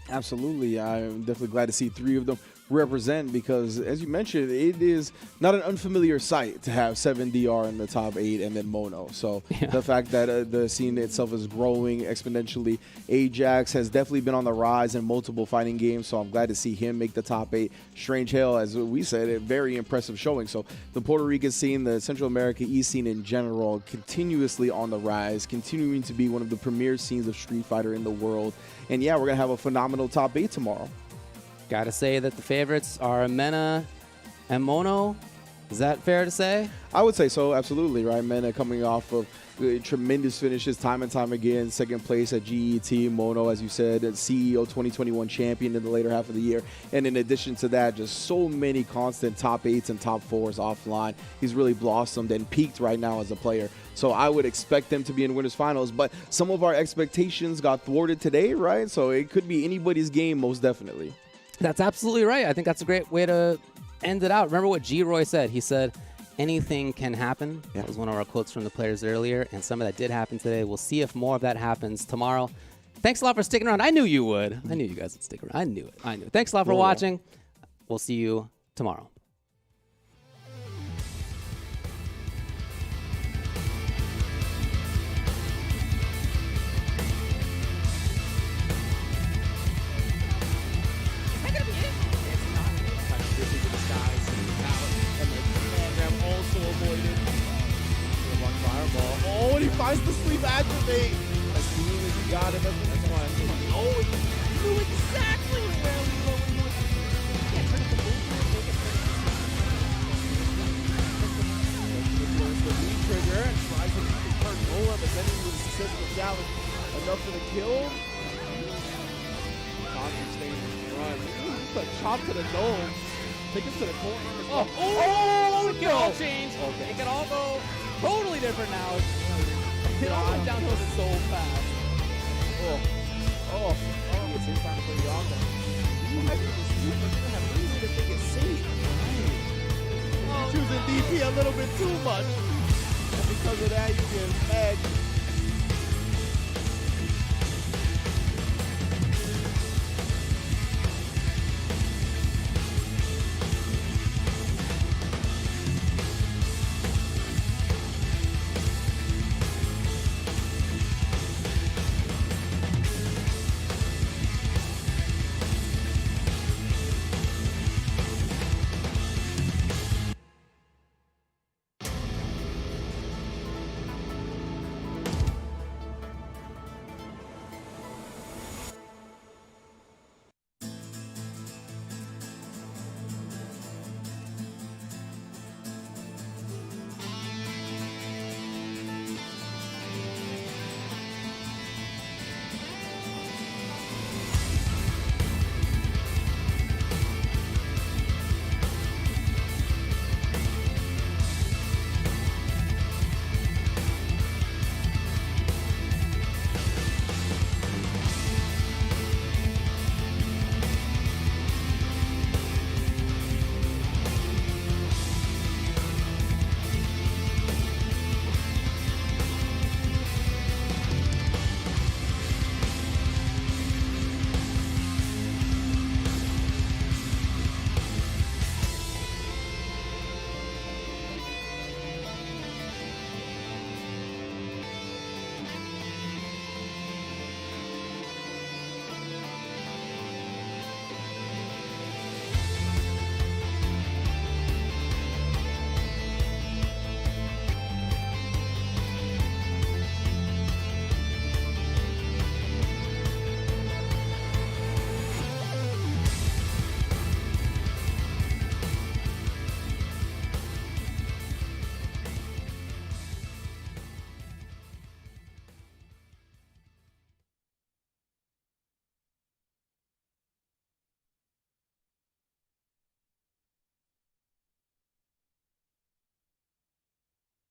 Absolutely. I'm definitely glad to see 3 of them represent because, as you mentioned, it is not an unfamiliar sight to have 7 DR in the top 8 and then Mono. So the fact that the scene itself is growing exponentially. Ajax has definitely been on the rise in multiple fighting games, so I'm glad to see him make the top 8. Strange Hale, as we said, a very impressive showing. So the Puerto Rican scene, the Central America East scene in general, continuously on the rise, continuing to be one of the premier scenes of Street Fighter in the world. And yeah, we're going to have a phenomenal top 8 tomorrow. Gotta say that the favorites are Mena and Mono. Is that fair to say? I would say so, absolutely, right? Mena coming off of tremendous finishes time and time again. 2nd place at GET. Mono, as you said, CEO 2021 champion in the later half of the year. And in addition to that, just so many constant top 8s and top 4s offline. He's really blossomed and peaked right now as a player. So I would expect them to be in winners finals, but some of our expectations got thwarted today, right? So it could be anybody's game, most definitely. That's absolutely right. I think that's a great way to end it out. Remember what G. Roy said? He said, anything can happen. Yeah. That was one of our quotes from the players earlier, and some of that did happen today. We'll see if more of that happens tomorrow. Thanks a lot for sticking around. I knew you would. I knew you guys would stick around. I knew it. I knew it. Thanks a lot for watching. We'll see you tomorrow. Oh, and he finds the sleep activate. As soon as he got it, that's why I said, oh, he knew exactly where we were. The lead trigger and tries to keep it hurt Nola, but then he was a successful challenge. Enough for the kill. Constantly staying in front. Ooh, a chop to the nose. Take us to the corner. Oh, kill change. Okay. It can all go totally different now. It all went downhill so fast. It's his time for the offense. You might be deceived, but you're gonna have reason to think it's safe. Choosing DP a little bit too much. And because of that, you get mad.